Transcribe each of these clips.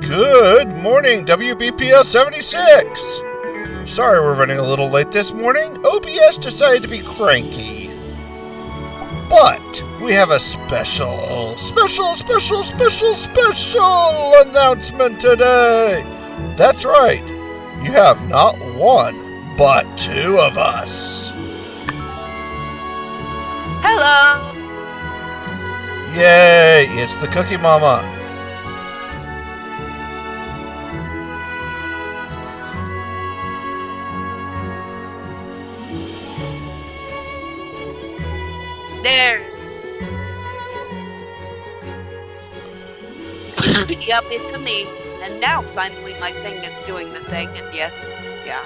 Good morning, WBPL 76. Sorry we're running a little late this morning. OBS decided to be cranky. But we have a special announcement today. That's right. You have not one, but two of us. Hello! Yay, it's the Cookie Mama. There! Yep, it's me. And now finally my thing is doing the thing, and yes, yeah.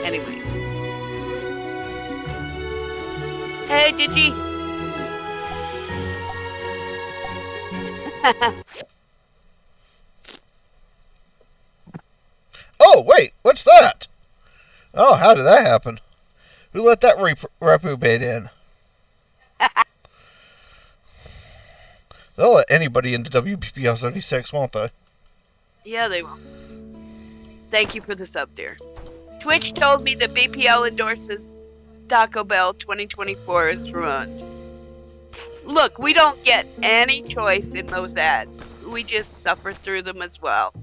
Anyway. Hey, Digi! Oh, wait, what's that? Oh, how did that happen? Who let that reprobate in? They'll let anybody into WPPL 76, won't they? Yeah, they will. Thank you for the sub, dear. Twitch told me that BPL endorses Taco Bell 2024 is ruined. Look, we don't get any choice in those ads. We just suffer through them as well.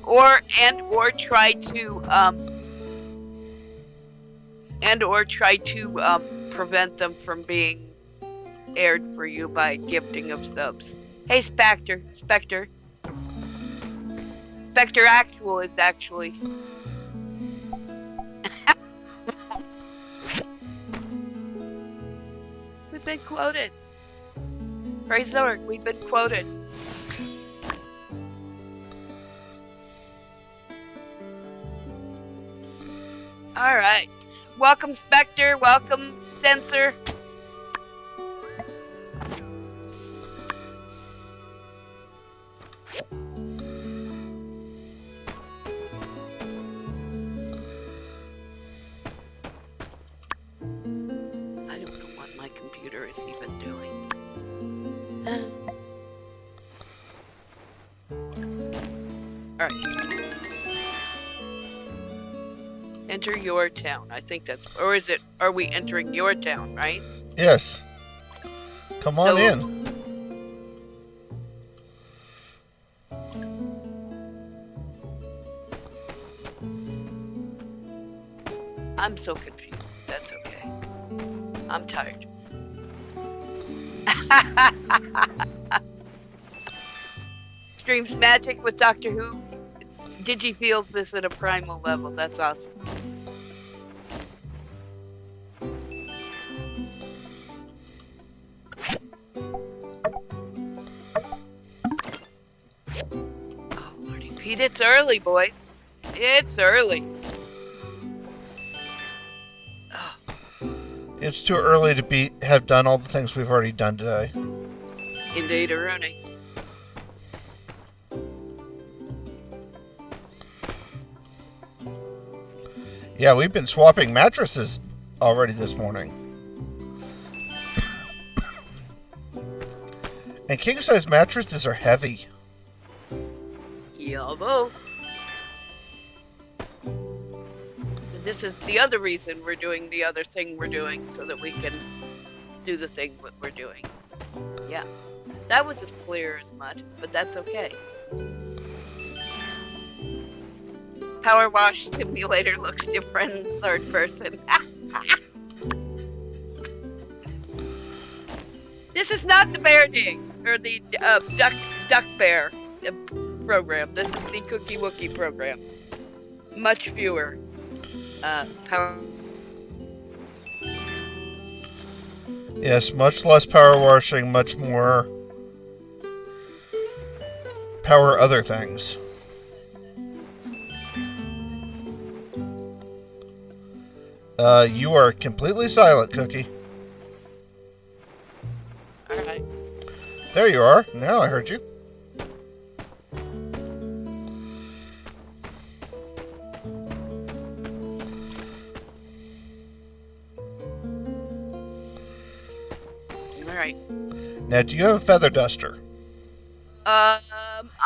Or try to prevent them from being aired for you by gifting of subs. Hey, Spectre Actual is actually. We've been quoted. Praise the Lord, we've been quoted. Alright. Welcome, Spectre. Welcome, Censor. I don't know what my computer is even doing. Alright. Enter your town. I think that's... Or is it... Are we entering your town, right? Yes. Come on in. I'm so confused. That's okay. I'm tired. Streams magic with Doctor Who. Digi feels this at a primal level. That's awesome. Oh, Lordy Pete, it's early, boys. It's early. It's too early to have done all the things we've already done today. Indeed, Rooney. Yeah, we've been swapping mattresses already this morning. And king-size mattresses are heavy. Yellow. This is the other reason we're doing the other thing we're doing, so that we can do the thing what we're doing. Yeah. That was as clear as mud, but that's okay. Power Wash Simulator looks different in third person. This is not the Bear Dig, or the Duck Bear program. This is the Cookie Wookie program. Much fewer power. Yes, much less power washing, much more power other things. You are completely silent, Cookie. Alright. There you are. Now I heard you. Alright. Now, do you have a feather duster? I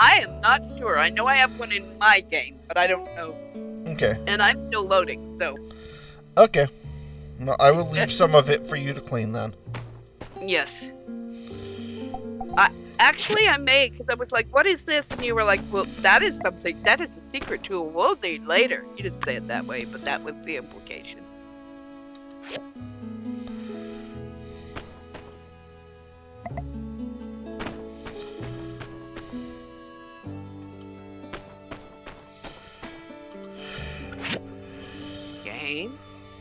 am not sure. I know I have one in my game, but I don't know. Okay. And I'm still loading, so. Okay. Well, I will leave some of it for you to clean then. Yes. I may, because I was like, what is this? And you were like, well, that is something, that is a secret tool we'll need later. You didn't say it that way, but that was the implication.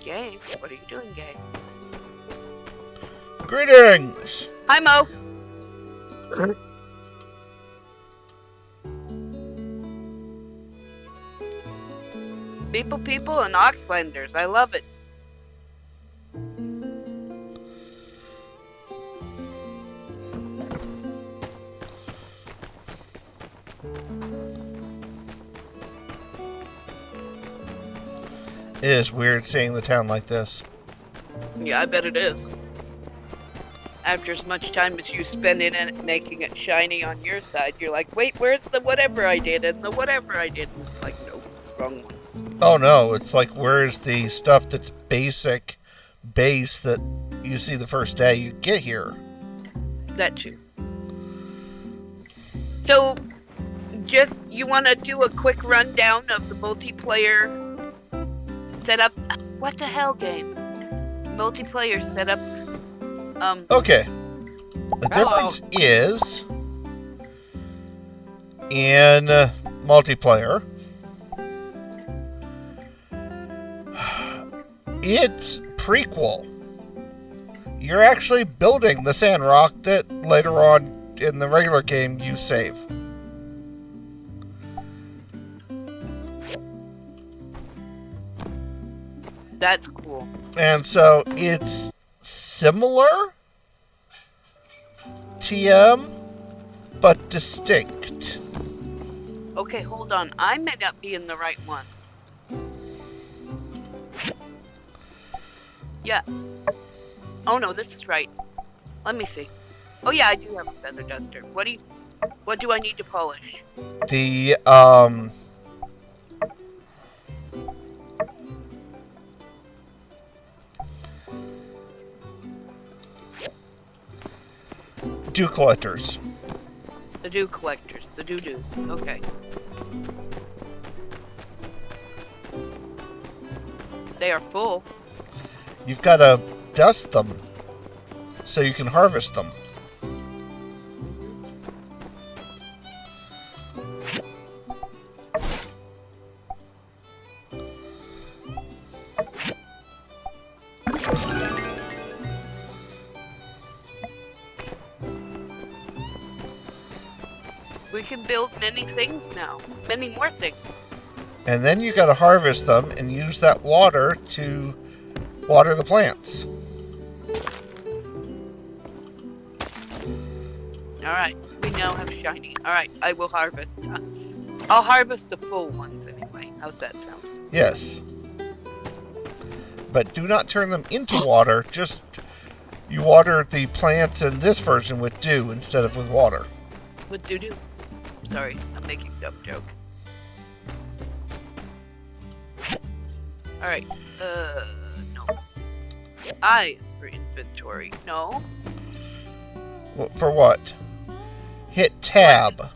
Game? What are you doing, Game? Greetings! Hi, Mo! People, and Oxlanders. I love it. It is weird seeing the town like this. Yeah, I bet it is. After as much time as you spend in it making it shiny on your side, you're like, wait, where's the whatever I did and the whatever I did? And it's like, nope, wrong one. Oh no, it's like, where's the stuff that's base that you see the first day you get here? That too. So, just, you want to do a quick rundown of the multiplayer setup? What the hell, game? Multiplayer setup. Okay. The difference is in multiplayer, it's prequel. You're actually building the sandrock that later on in the regular game you save. That's cool. And so it's similar TM, but distinct. Okay, hold on. I may not be in the right one. Yeah. Oh no, this is right. Let me see. Oh yeah, I do have a feather duster. What do I need to polish? The dew collectors. The dew collectors, the doo-doos. Okay. They are full. You've got to dust them so you can harvest them. We can build many things now. Many more things. And then you got to harvest them and use that water to water the plants. Alright, we now have shiny. Alright, I will harvest. I'll harvest the full ones anyway. How's that sound? Yes. But do not turn them into water. Just, you water the plants in this version with dew instead of with water. With doo-doo. Sorry, I'm making a dumb joke. Alright, no. I is for inventory. No. For what? Hit tab.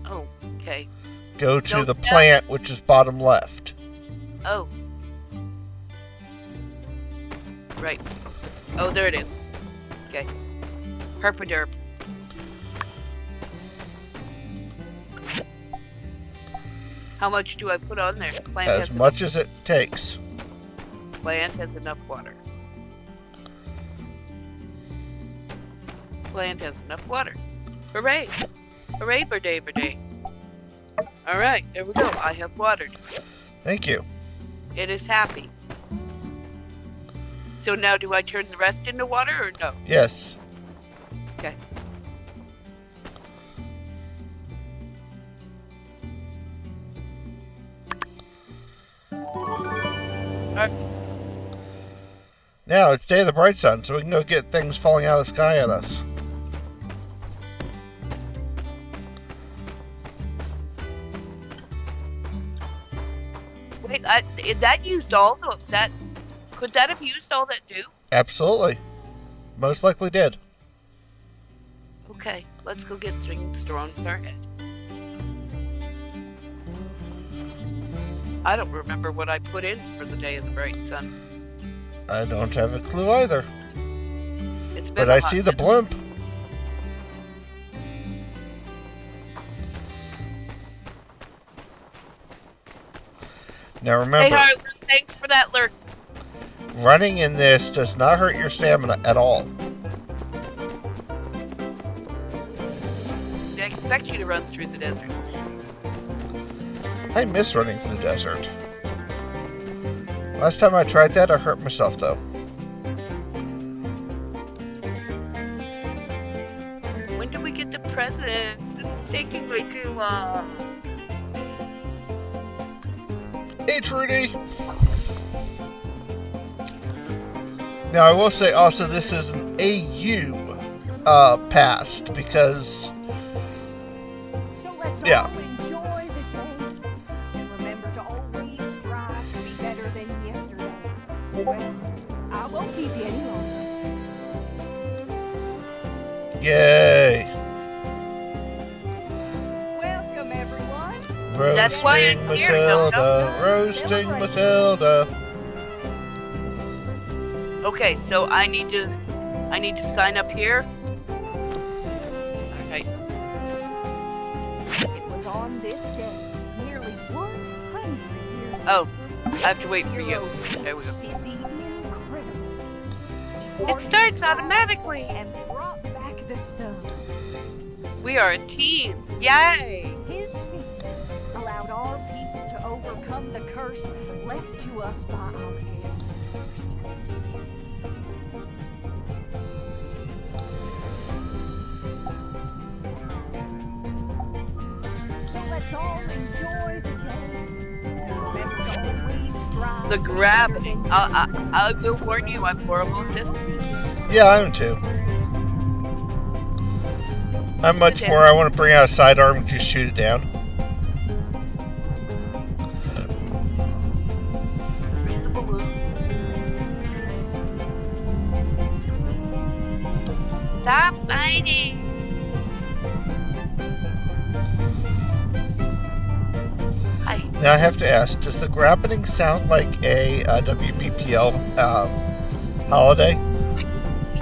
Oh, okay. Go to No, the plant, which is bottom left. Oh. Right. Oh, there it is. Okay. Herpaderp. How much do I put on there? Plant As much as it takes. Plant has enough water. Plant has enough water. Hooray! Hooray, birday, birday. Alright, there we go. I have watered. Thank you. It is happy. So now do I turn the rest into water or no? Yes. Okay. Now it's day of the bright sun, so we can go get things falling out of the sky at us. Wait, that used all the that. Could that have used all that dew? Absolutely. Most likely did. Okay, let's go get things thrown at our head. I don't remember what I put in for the day of the bright sun. I don't have a clue either. It's been But a I hot see the minute. blimp. Now Hey, remember, Harlan, thanks for that lurk. running in this does not hurt your stamina at all. I expect you to run through the desert. I miss running through the desert. Last time I tried that, I hurt myself though. When do we get the president? It's taking way too long. Hey, Trudy! Now, I will say also this is an AU past because, So let's Yeah. all enjoy the day. And remember to always strive to be better than yesterday. Well, I won't keep you any longer. yay! Welcome, everyone. That's why Roasting I'm here, no, Matilda, no. roasting Matilda. Okay, so I need to sign up here. Alright. It was on this day, nearly 100 years ago. Oh, I have to wait for you. There we go. Did the incredible. It starts automatically. And brought back the sun. We are a team. Yay! His feet allowed our people to overcome the curse left to us by our ancestors. So let's all enjoy the day. Remember to always strive The to be gravity. better than I will warn you, I'm horrible at this. Yeah, I am too. I'm much Okay. more, I want to bring out a sidearm and just shoot it down. Where's the balloon? Stop fighting! Hi. Now I have to ask, does the grappening sound like a WBPL holiday?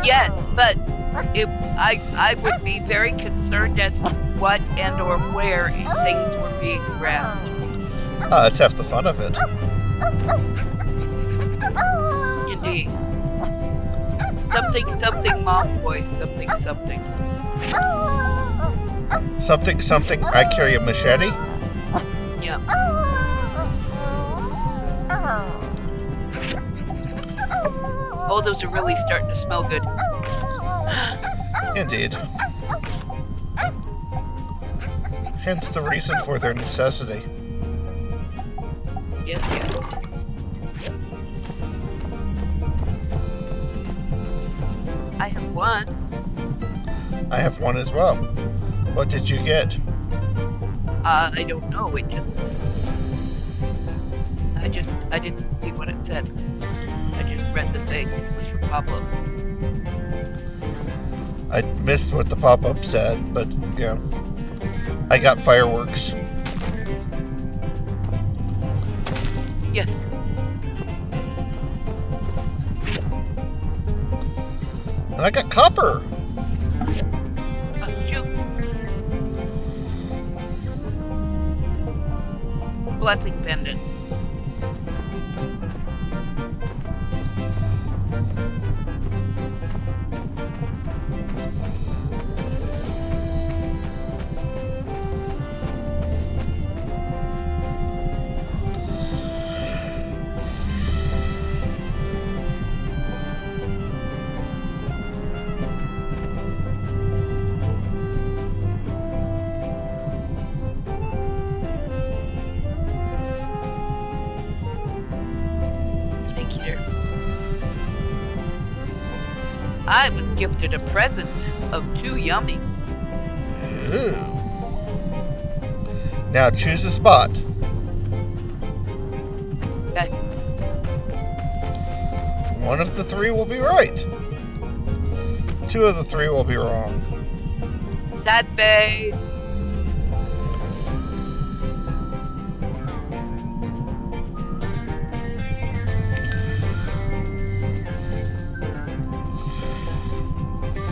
Yes, but I would be very concerned as to what and or where things were being grabbed. That's half the fun of it. Indeed. Something mom voice, something. Something, I carry a machete. Yeah. Oh, those are really starting to smell good. Indeed. Hence the reason for their necessity. Yes, yes. I have one. I have one as well. What did you get? I don't know. I didn't see what it said. I just read the thing. It was from Pablo. I missed what the pop-up said, but yeah. I got fireworks. Yes. And I got copper. Shoot. Blessing pendant. I was gifted a present of 2 yummies. Ooh. Now choose a spot. Okay. One of the 3 will be right. 2 of the 3 will be wrong. Sad face.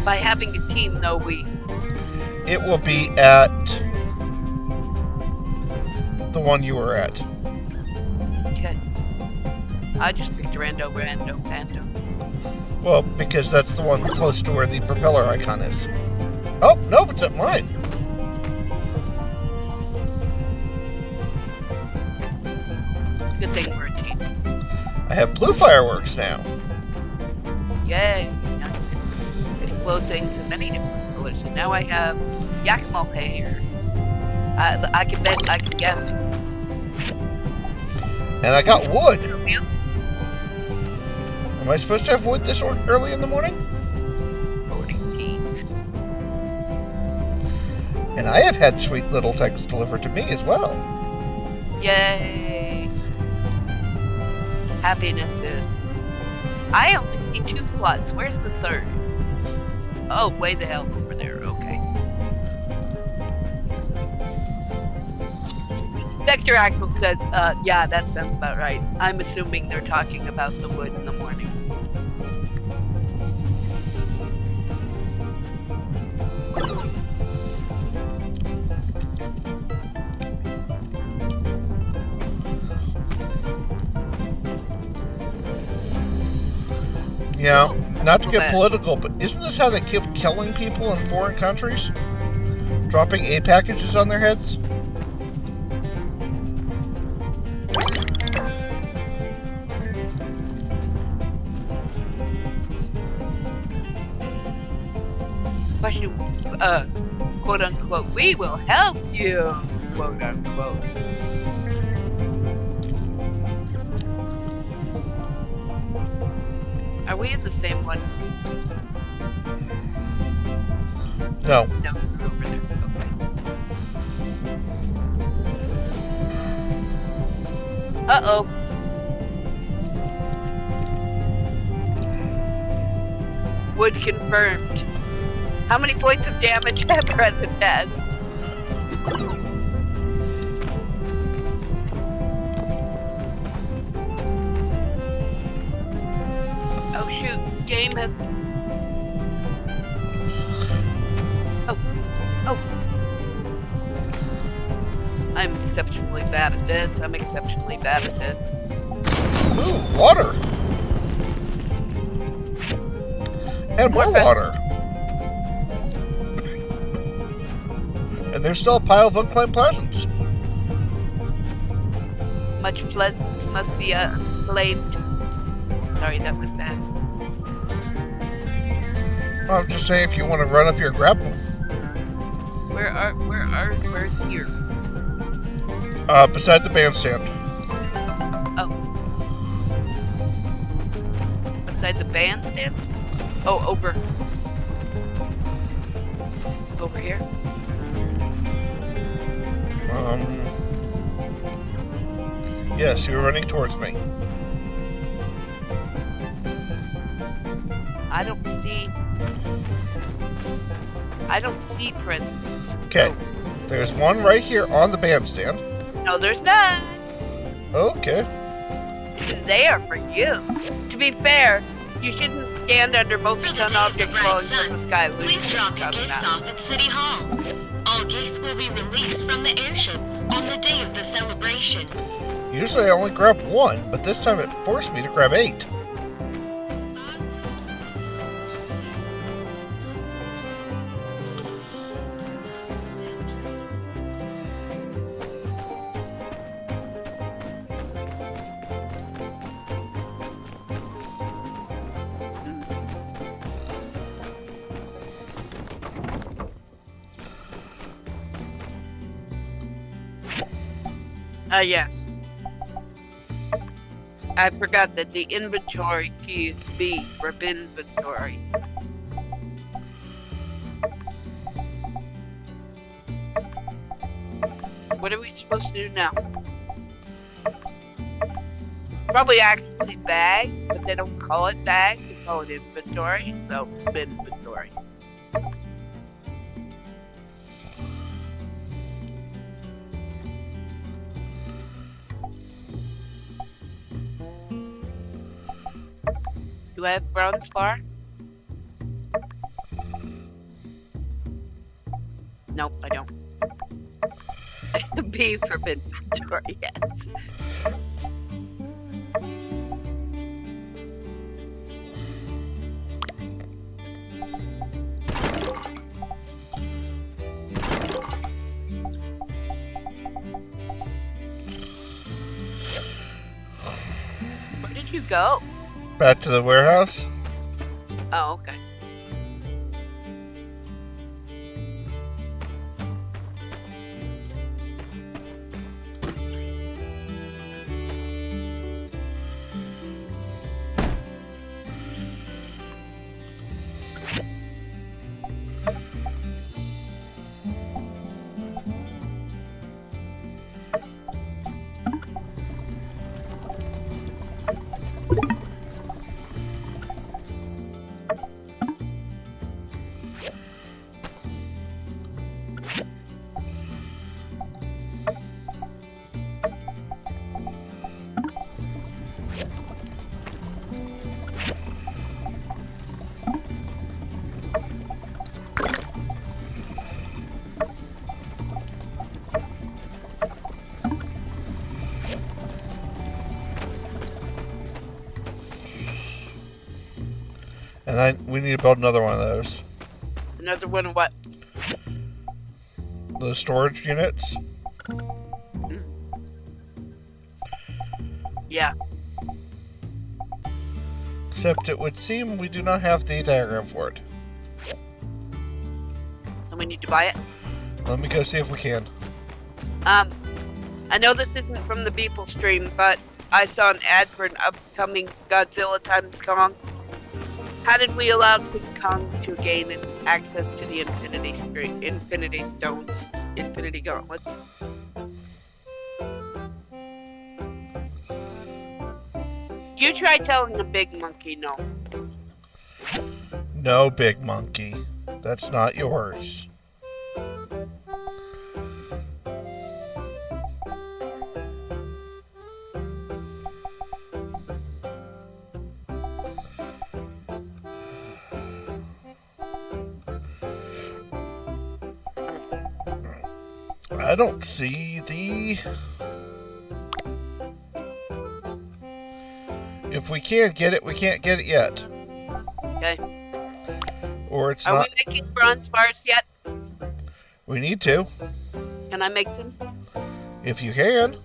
By having a team, though, It will be at the one you were at. Okay. I just picked rando. Well, because that's the one close to where the propeller icon is. Oh, no, it's at mine. Good thing we're a team. I have blue fireworks now. Yay. Explode things in many different colors. And now I have Yakimo hair. I can guess. And I got wood. Real? Am I supposed to have wood this early in the morning? Voting teams. And I have had sweet little things delivered to me as well. Yay. Happinesses. I only see 2 slots. Where's the 3rd? Oh, way the hell over there. Okay. Spectre Axel says, yeah, that sounds about right. I'm assuming they're talking about the wood in the morning. Yeah, not to get political, but isn't this how they keep killing people in foreign countries? Dropping aid packages on their heads? Question, quote unquote, we will help you, quote unquote. Are we in the same one? No. No, we're over there. Okay. Uh-oh. Wood confirmed. How many points of damage that present has? Oh shoot, game has... Oh. I'm exceptionally bad at this. Ooh, water! And more water! And there's still a pile of unclaimed pleasants. Much pleasance must be unclaimed. Sorry, that was bad. I'm just saying, if you want to run up here and grab them. Where's here? Beside the bandstand. Oh. Beside the bandstand? Oh, over here? Yes, you were running towards me. I don't see presents. Okay. There's one right here on the bandstand. No, there's not. Okay. This is there for you. To be fair, you shouldn't stand under multi-ton objects falling from the sky. Please drop your gifts off at City Hall. All gifts will be released from the airship on the day of the celebration. Usually I only grab one, but this time it forced me to grab 8. Yes. I forgot that the inventory key is B for inventory. What are we supposed to do now? Probably actually bag, but they don't call it bag, they call it inventory, so inventory. Do I have bronze bar? Nope, I don't. B for inventory, yes. Where did you go? Back to the warehouse. Oh, okay. And we need to build another one of those. Another one of what? Those storage units. Yeah. Except it would seem we do not have the diagram for it. And we need to buy it. Let me go see if we can. I know this isn't from the Beeple stream, but I saw an ad for an upcoming Godzilla x Kong. How did we allow King Kong to gain access to the Infinity Stones, Infinity Gauntlets? You try telling the big monkey no. No, big monkey. That's not yours. I don't see the... If we can't get it, we can't get it yet. Okay. Or it's Are not... we making bronze bars yet? We need to. Can I make some? If you can.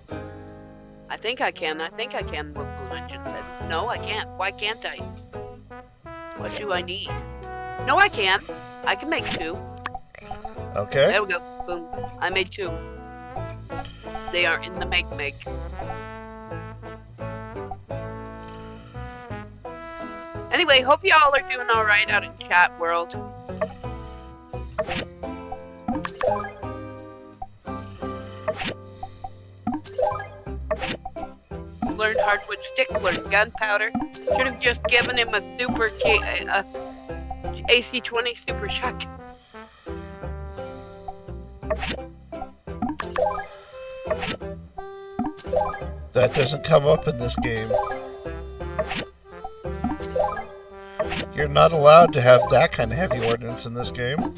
I think I can. I think I can, what Blue Engine said. No, I can't. Why can't I? What do I need? No, I can. I can make 2. Okay. There we go. Boom. I made 2. They are in the make. Anyway, hope y'all are doing alright out in chat world. Learned hardwood stick, learned gunpowder. Should have just given him a super AC-20 super shotgun. That doesn't come up in this game. You're not allowed to have that kind of heavy ordnance in this game.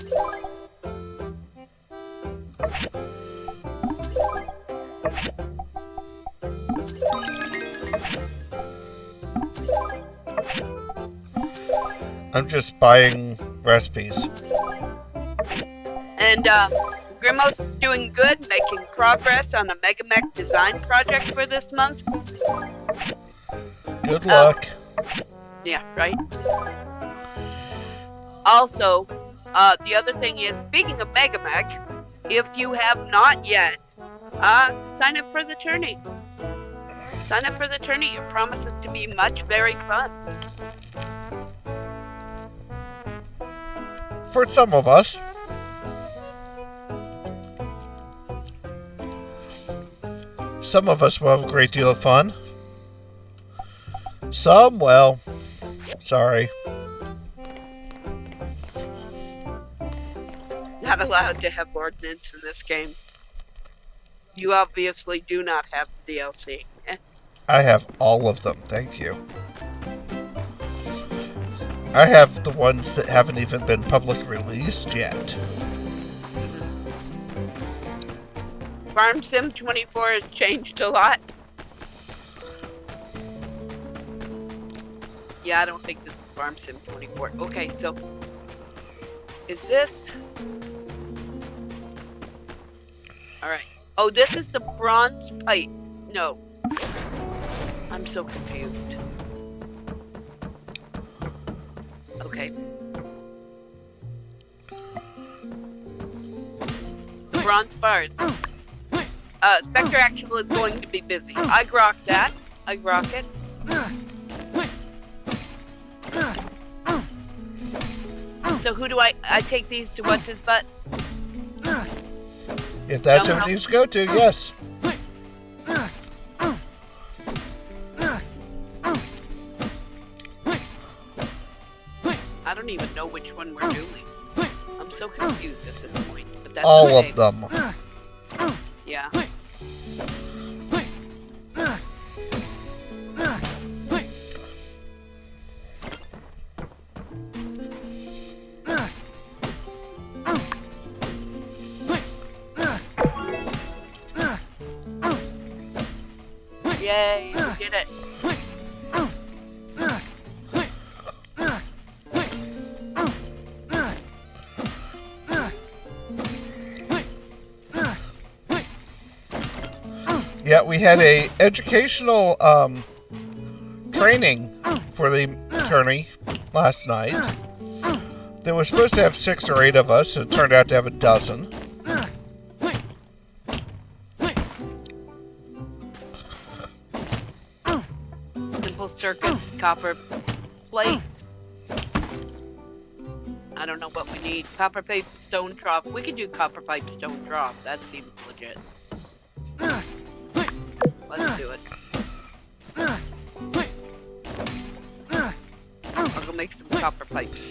I'm just buying recipes. And Grimo's doing good, making progress on a Megamech design project for this month. Good luck. Yeah, right? Also, the other thing is, speaking of Megamech, if you have not yet, sign up for the tourney. Sign up for the tourney. It promises to be very fun. For some of us. Some of us will have a great deal of fun. Some, well, sorry. Not allowed to have ordnance in this game. You obviously do not have DLC. I have all of them, thank you. I have the ones that haven't even been public released yet. Farm Sim 24 has changed a lot. Yeah, I don't think this is Farm Sim 24. Okay, so is this? All right. Oh, this is the bronze pipe. No. I'm so confused. Okay. Bronze bars. Spectre Actual is going to be busy. I grok that. I grok it. So who do I take these to what's his butt? If that's who it needs to go to, yes. I don't even know which one we're doing. I'm so confused at this point. But that's All okay. of them. Yeah. Yay, we did it. Yeah, we had a educational training for the attorney last night. There was supposed to have 6 or 8 of us, and it turned out to have a dozen. Simple circuits, copper plates. I don't know what we need. Copper pipe, stone trough. We could do copper pipe, stone trough. That seems legit. Let's do it. I'll go make some copper pipes.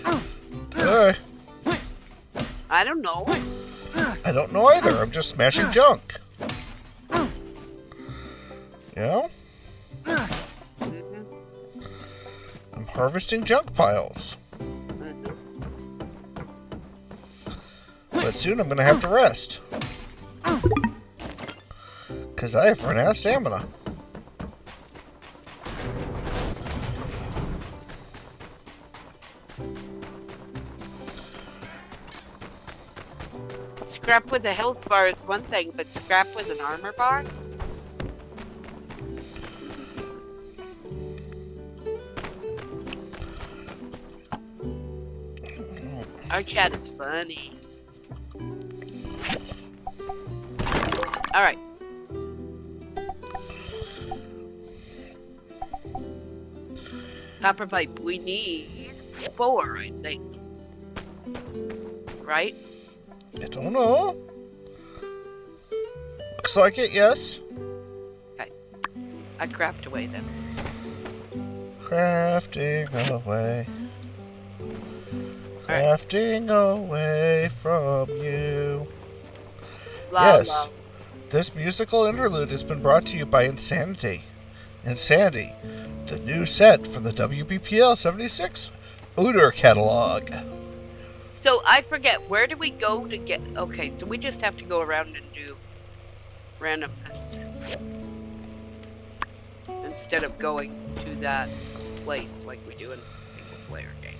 Alright. I don't know. I don't know either. I'm just smashing junk. You know? Mhm, I'm harvesting junk piles. mhm. But soon I'm going to have to rest. Because I have run out of stamina. Scrap with a health bar is one thing, but scrap with an armor bar? Our chat is funny. Alright. Copper pipe, we need 4, I think. Right? I don't know. Looks like it, yes. I craft away then. Crafting away. Alright. Crafting away from you. La, Yes. la. This musical interlude has been brought to you by Insanity. Insanity, the new set from the WBPL 76 Odor catalog. So I forget, where do we go to get... Okay, so we just have to go around and do randomness. Instead of going to that place like we do in a single player game.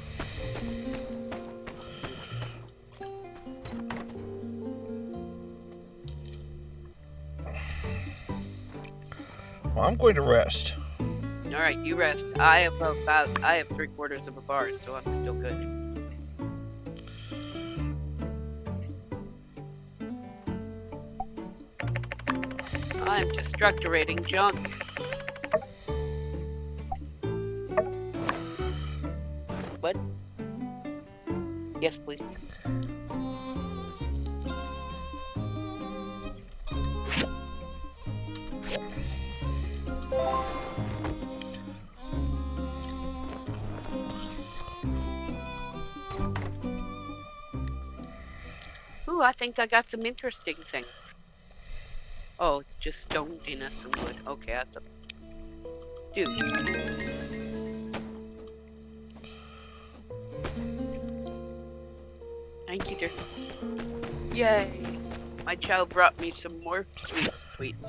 Well, I'm going to rest. Alright, you rest. I have 3/4 of a bar, so I'm still good. I'm destructurating junk. What? Yes, please. Ooh, I think I got some interesting things. Oh, it's just stone and some wood. Okay, I thought. Dude. Thank you, dear. Yay! My child brought me some more sweets.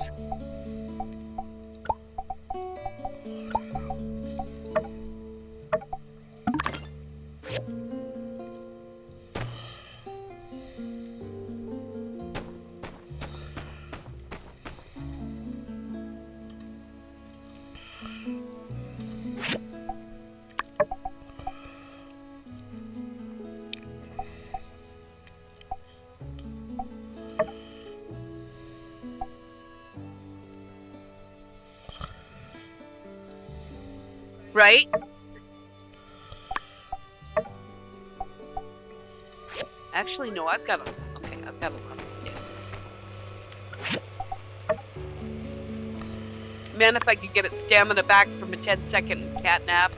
Right? Actually, no, I've got a lot of stamina. Man, if I could get its stamina back from a 10-second cat nap.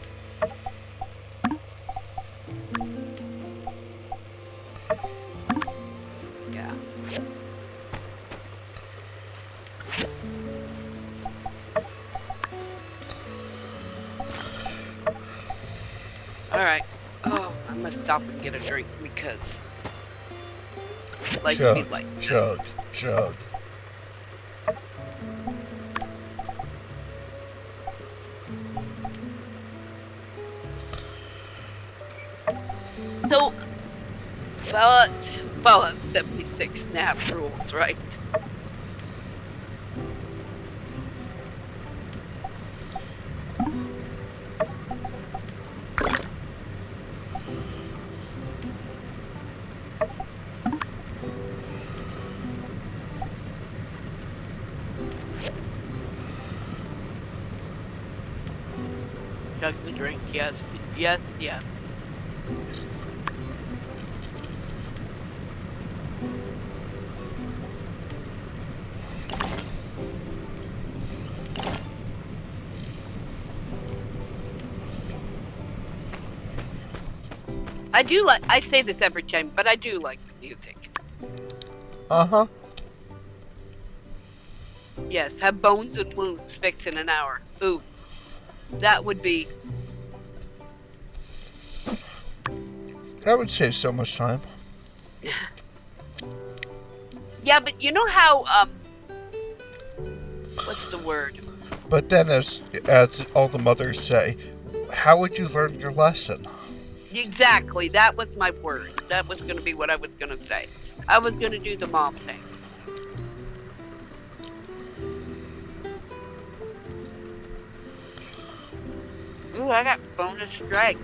Yeah. Alright. Oh, I'm gonna stop and get a drink because life be like chug. So Fallout 76 nap rules, right? Chug the drink, yes. I say this every time, but I do like the music. Uh-huh. Yes, have bones and wounds fixed in an hour. Ooh. That would be... That would save so much time. Yeah, but you know how, what's the word? But then, as all the mothers say, how would you learn your lesson? Exactly, that was my word. That was going to be what I was going to say. I was going to do the mom thing. Ooh, I got bonus strikes.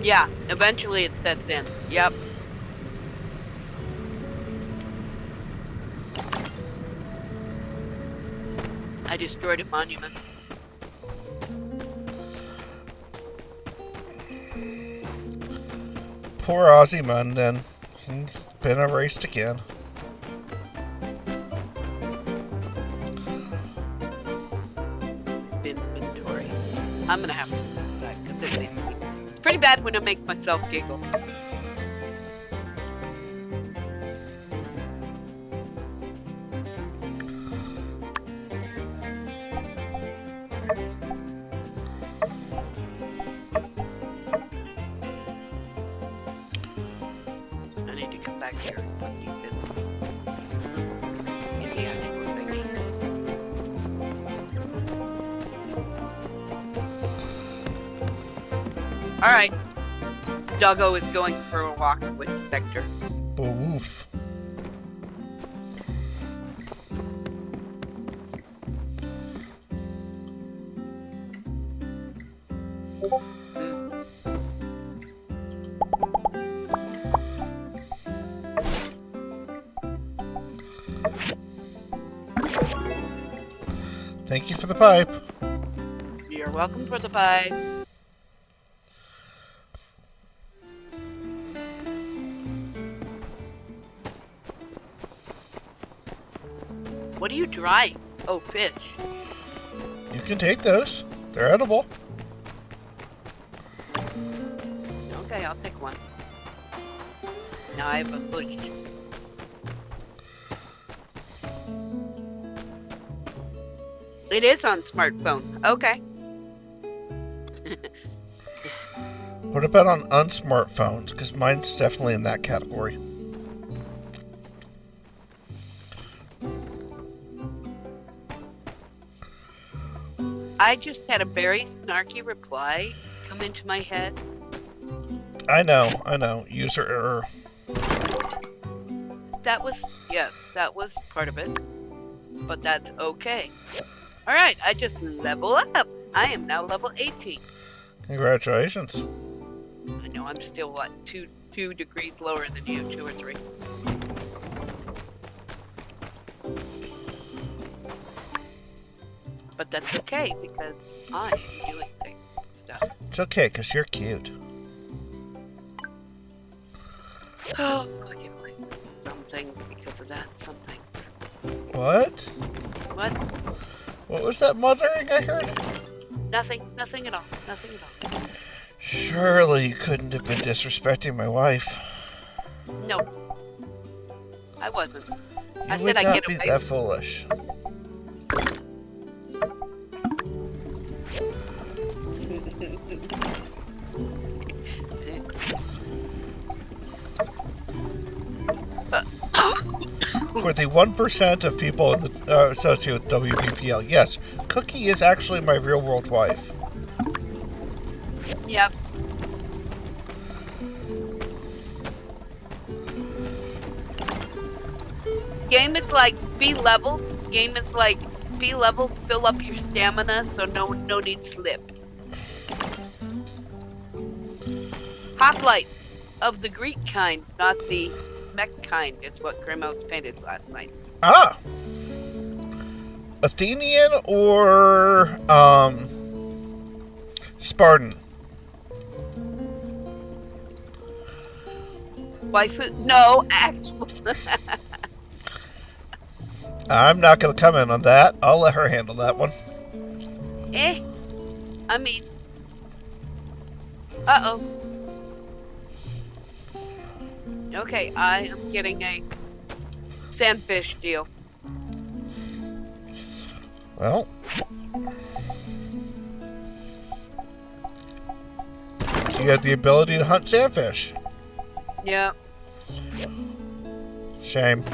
Yeah, eventually it sets in. Yep. I destroyed a monument. Poor Ozymandias, he's been erased again. Inventory. I'm gonna have to do that because it's pretty bad when I make myself giggle. I need to come back here and put these in the actual thingy. Alright. Doggo is going for a walk with Vector. Oof. Thank you for the pipe. You're welcome for the pie. What are you drying? Oh, fish. You can take those. They're edible. Okay, I'll take one. Now I have a bush. It is on smartphone. Okay. What about on unsmartphones? Because mine's definitely in that category. I just had a very snarky reply come into my head. I know. User error. That was part of it. But that's okay. Alright, I just level up. I am now level 18. Congratulations. I know I'm still, what, two degrees lower than you, 2 or 3. But that's okay, because I am doing stuff. It's okay, because you're cute. Oh, I can't believe some things because of that. Some things. What? What? What was that muttering I heard? Nothing at all. Nothing at all. Surely you couldn't have been disrespecting my wife. No. I wasn't. You I would said I'd not get be away. that foolish. For the 1% of people in the, associated with WPPL, yes, Cookie is actually my real-world wife. Yep. Game is like be leveled. Game is like be leveled, fill up your stamina, so no need slip. Hoplite of the Greek kind, not the mech kind, is what Grimos painted last night. Ah! Athenian or, Spartan? Waifu? No, actual. I'm not going to comment on that. I'll let her handle that one. I mean. Uh-oh. Okay, I am getting a sandfish deal. Well. You have the ability to hunt sandfish. Yeah. Shame.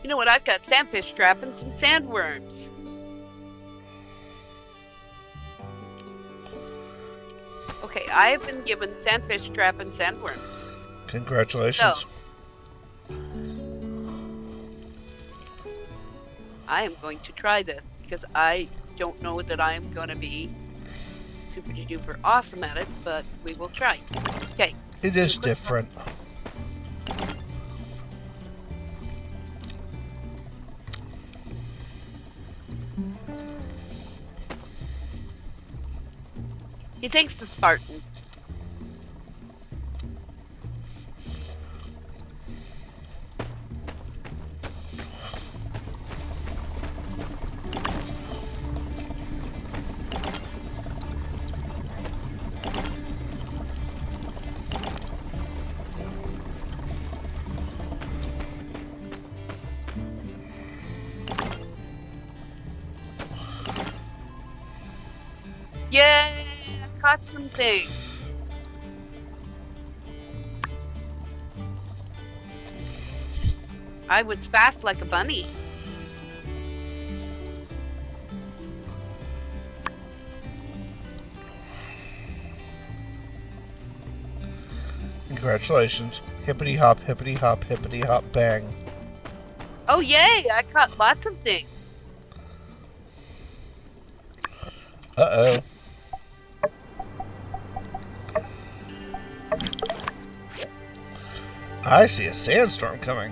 You know what? I've got sandfish trap and some sandworms. Okay, I have been given sandfish trap and sandworms. Congratulations. So, I am going to try this because I don't know that I am going to be super duper awesome at it, but we will try. Okay. It is different. He takes the Spartan. Yay! I caught something. I was fast like a bunny. Congratulations. Hippity hop, hippity hop, hippity hop, bang. Oh yay! I caught lots of things. Uh-oh. I see a sandstorm coming.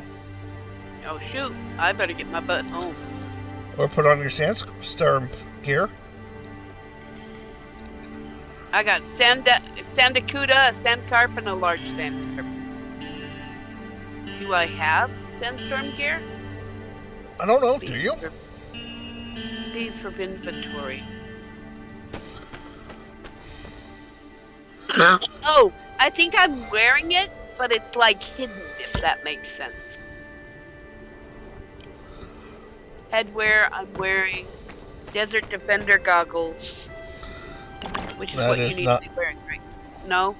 Oh shoot! I better get my butt home. Or put on your sandstorm gear. I got sandacuda, a sandcarp, and a large sandcarp. Do I have sandstorm gear? I don't know, do you? Beef of inventory. Oh, I think I'm wearing it, but it's like hidden, if that makes sense. Headwear, I'm wearing Desert Defender goggles, which is That what is you need not- to be wearing, right? No?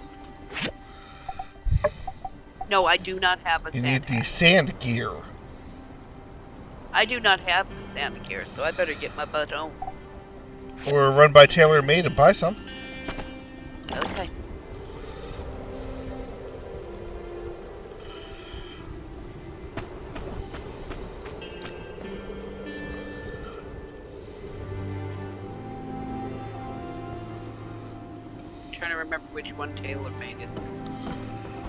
No, I do not have a You sand need the hat. sand gear. I do not have the sand gear, so I better get my butt home. Or run by TaylorMade and buy some. Okay. Trying to remember which one TaylorMade is.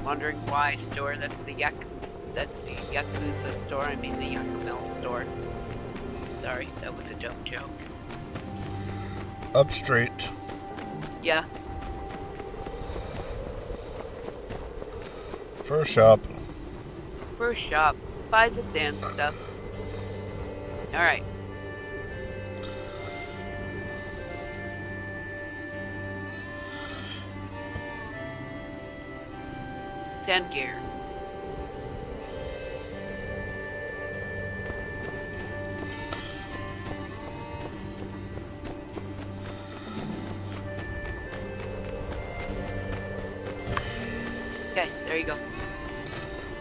Wondering why store. That's the Yakuza store. I mean the Yakumel store. Sorry, that was a dumb joke. Up straight. Yeah. First shop. First shop. Buy the sand stuff. Alright. Sand gear. Okay, there you go.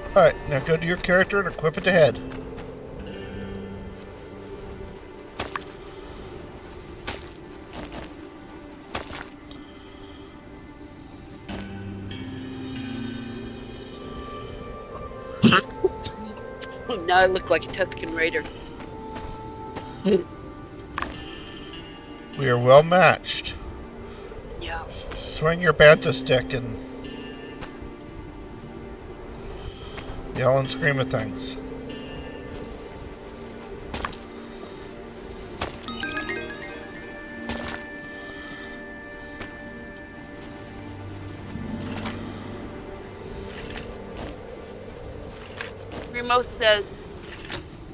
Alright, now go to your character and equip it to head. Now I look like a Tusken Raider. We are well matched. Yeah. Swing your banta stick and yell and scream at things. Remo says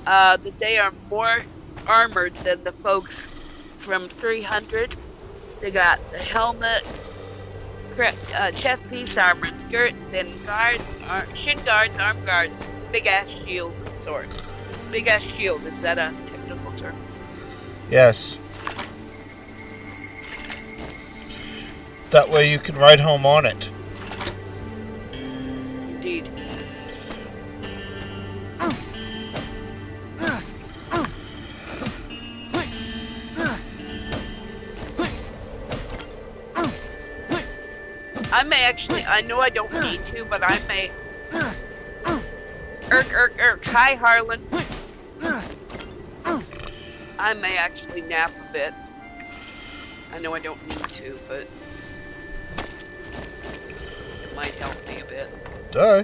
that they are more armored than the folks from 300. They got the helmet, chest piece, armor, and skirts, and guards, shin guards, arm guards, big ass shield, and swords. Big ass shield, is that a technical term? Yes. That way you can ride home on it. Indeed. I may actually, I know I don't need to, but I may. Hi, Harlan. I may actually nap a bit. I know I don't need to, but it might help me a bit. Duh.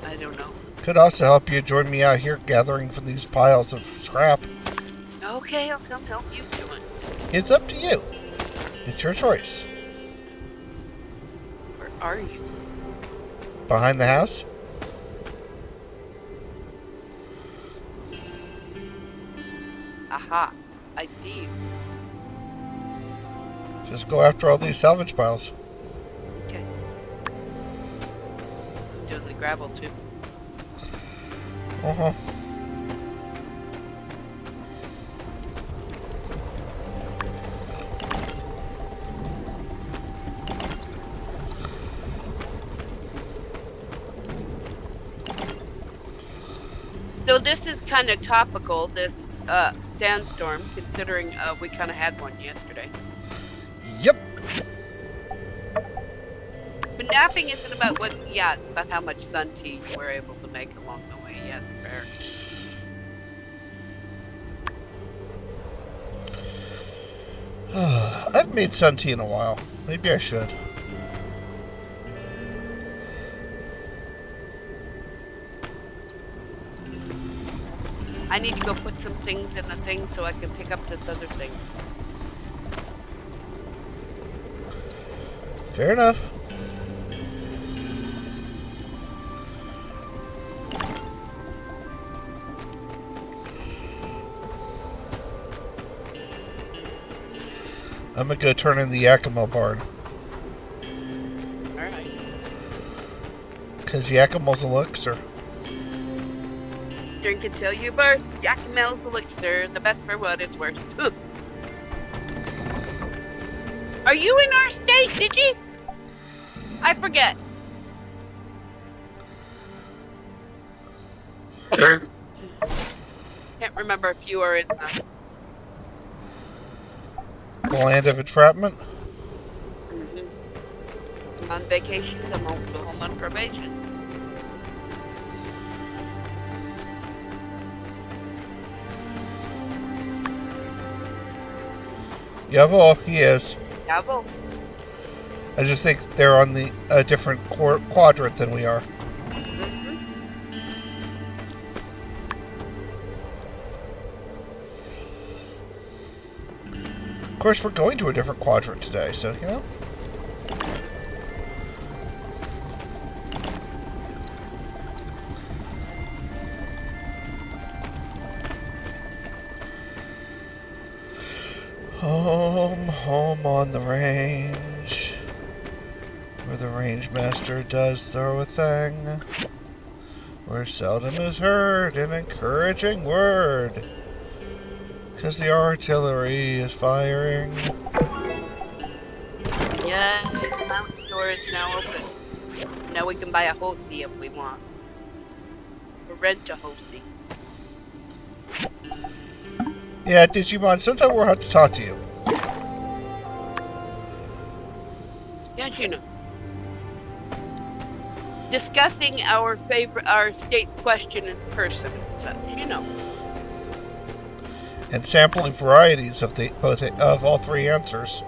I don't know. Could also help you join me out here gathering for these piles of scrap. Okay, I'll come help you do it. It's up to you. It's your choice. Where are you? Behind the house? Aha, I see you. Just go after all these salvage piles. Okay. Doing the gravel too. Uh-huh. So this is kind of topical, this sandstorm, considering we kind of had one yesterday. Yep. But napping isn't about what, yeah, it's about how much sun tea you were able to make along the way. Yes, fair. I've made sun tea in a while. Maybe I should. I need to go put some things in the thing so I can pick up this other thing. Fair enough. I'm gonna go turn in the Yakima barn. Alright. Because Yakima's elixir. Drink until you burst. Yakima's elixir, the best for what it's worth. Are you in our state, Digi? I forget. Sure. Can't remember if you are in The land of entrapment. I'm on vacation. I'm home on probation. Jawohl, he is. Jawohl. I just think they're on the different quadrant than we are. Of course, we're going to a different quadrant today, so, you know. Home on the range, where the range master does throw a thing, where seldom is heard an encouraging word, 'cause the artillery is firing. Yeah, the mount store is now open. Now we can buy a Hosi if we want. Or rent a Hosi. Yeah, Digimon, sometime we'll have to talk to you. Yes, you know. Discussing our state question in person and such, you know. And sampling varieties of all three answers.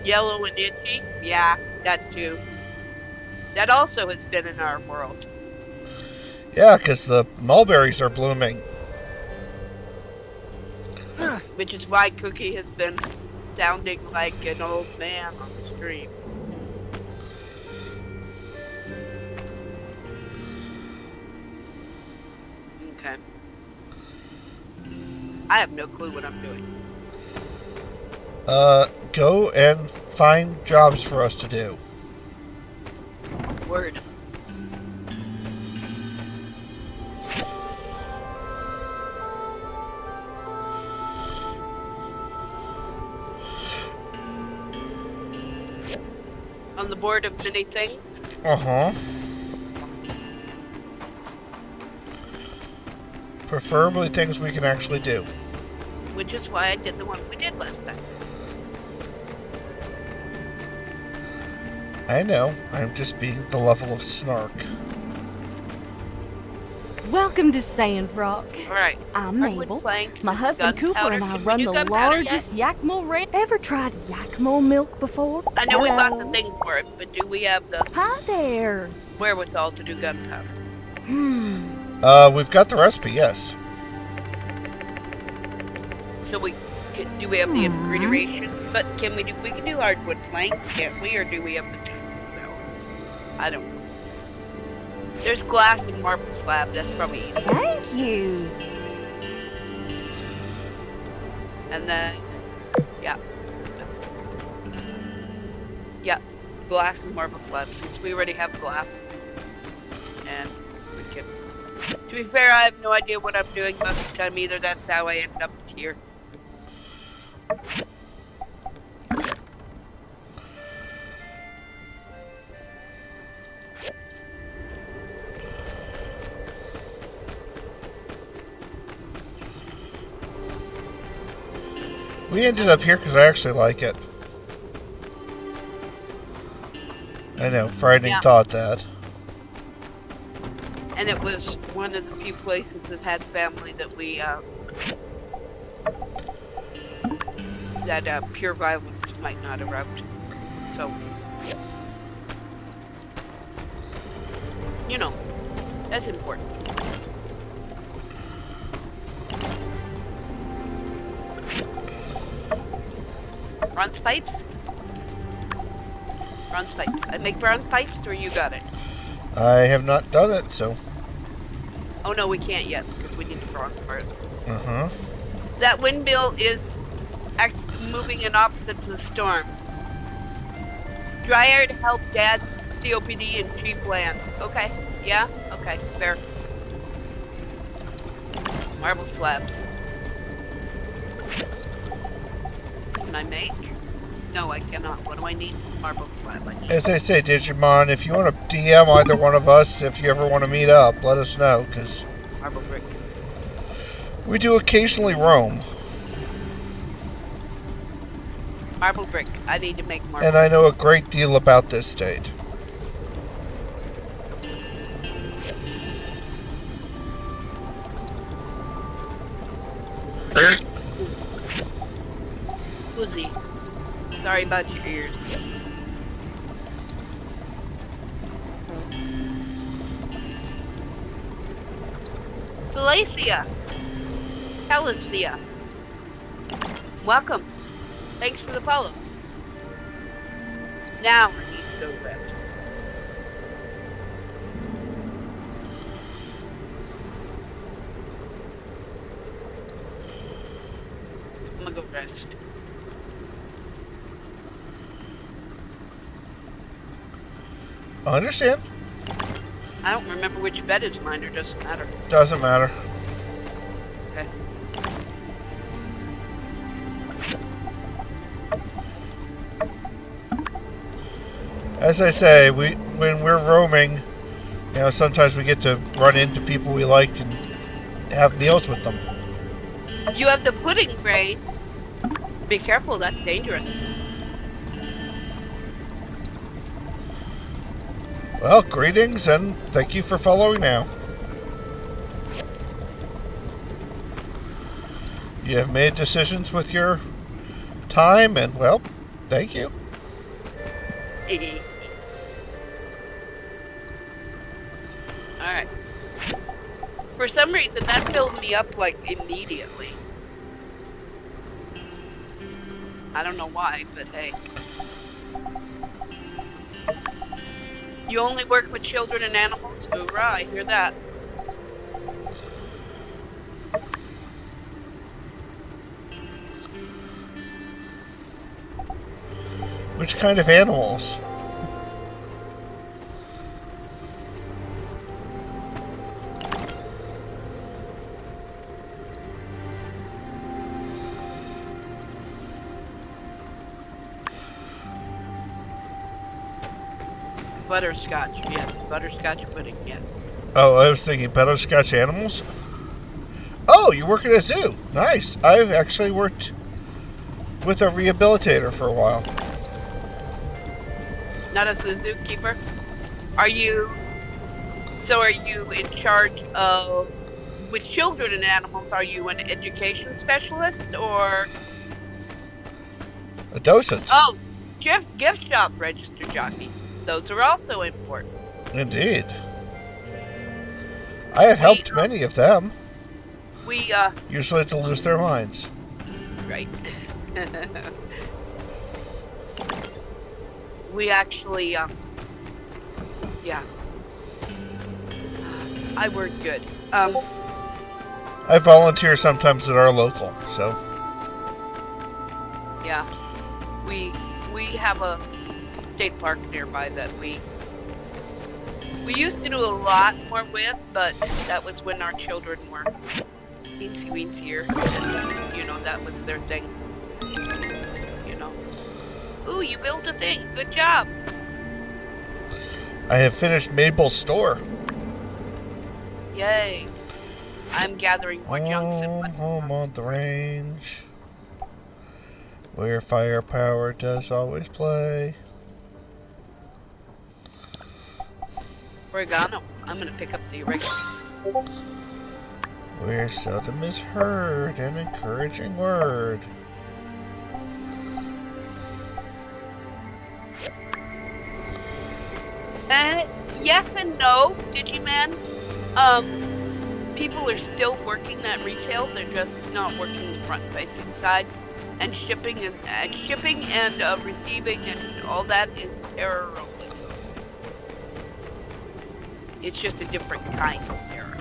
Yellow and itchy? Yeah, that too. That also has been in our world. Yeah, because the mulberries are blooming. Which is why Cookie has been sounding like an old man on the stream. Okay. I have no clue what I'm doing. Go and find jobs for us to do. Word. On the board of many things. Uh-huh. Preferably things we can actually do. Which is why I did the one we did last time. I know. I'm just being the level of snark. Welcome to Sandrock. Alright. I'm Hardwood Mabel. planks, My husband Cooper gunpowder. and I Can we run do the gunpowder largest Yakimo ranch. Ever tried Yakimo milk before? I know we got Hello? the thing for it, but do we have the Hi there. wherewithal to do gunpowder? We've got the recipe, yes. So do we have the refrigeration? But we can do hardwood planks, can't we? Or do we have the no? I don't know. There's glass and marble slab, that's probably easy. Thank you. And then yeah. Yeah. Glass and marble slab, since we already have glass. And we can to be fair, I have no idea what I'm doing most of the time either, that's how I end up here. We ended up here because I actually like it. I know, frightening thought that. And it was one of the few places that had family that we, that pure violence might not erupt. So, you know, that's important. Runs pipes? Bronze pipes. I make bronze pipes, or you got it? I have not done it, so. Oh no, we can't yet because we need the bronze part. Uh-huh. That windmill is moving in opposite to the storm. Dryer to help Dad COPD and cheap land. Okay. Yeah? Okay. Fair. Marble slabs. Can I make? No, I cannot. What do I need? Marble slab. I need. As I say, Digimon, if you want to DM either one of us, if you ever want to meet up, let us know, because Marble brick. we do occasionally roam. Marble brick. I need to make marble. And I know a great deal about this state. Uzi. Sorry about your ears. Felicia. Calicia. Welcome. Thanks for the follow. Now I need to go rest. I'm gonna go rest. I understand. I don't remember which bed is mine, or doesn't matter. Doesn't matter. Okay. As I say, when we're roaming, you know, sometimes we get to run into people we like and have meals with them. You have the pudding brain. Be careful, that's dangerous. Well, greetings and thank you for following now. You have made decisions with your time and, well, thank you. Alright. For some reason, that filled me up, like, immediately. I don't know why, but hey. You only work with children and animals? Hoorah, I hear that. Which kind of animals? Butterscotch, yes. Butterscotch pudding, yes. Oh, I was thinking butterscotch animals. Oh, you work at a zoo. Nice. I've actually worked with a rehabilitator for a while. Not as a zookeeper? Are you in charge of, with children and animals, are you an education specialist or? A docent. Oh, gift shop register jockey. Those are also important. Indeed. I have helped many of them. We, Usually to lose their minds. right. We actually, yeah. I work good. I volunteer sometimes at our local, so. Yeah. We have a state park nearby that we used to do a lot more with, but that was when our children were teensy weensier. You know, that was their thing. You know. Ooh, you built a thing. Good job. I have finished Mabel's store. Yay. I'm gathering more junks and Home on the range, where firepower does always play. oregano. I'm gonna pick up the oregano. Where seldom is heard an encouraging word. Yes and no, Digiman. People are still working that retail. They're just not working the front-facing side. And shipping and receiving and all that is terrorism. It's just a different kind of terror.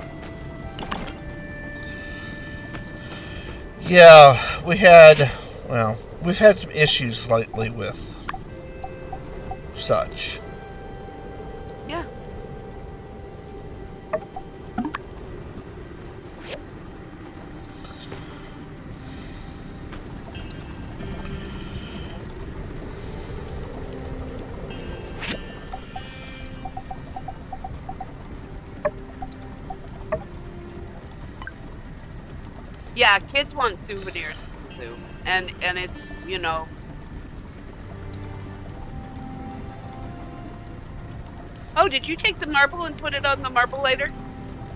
Yeah, we've had some issues lately with such. Yeah. Yeah, kids want souvenirs too, and it's, you know. Oh, did you take the marble and put it on the Marblelator?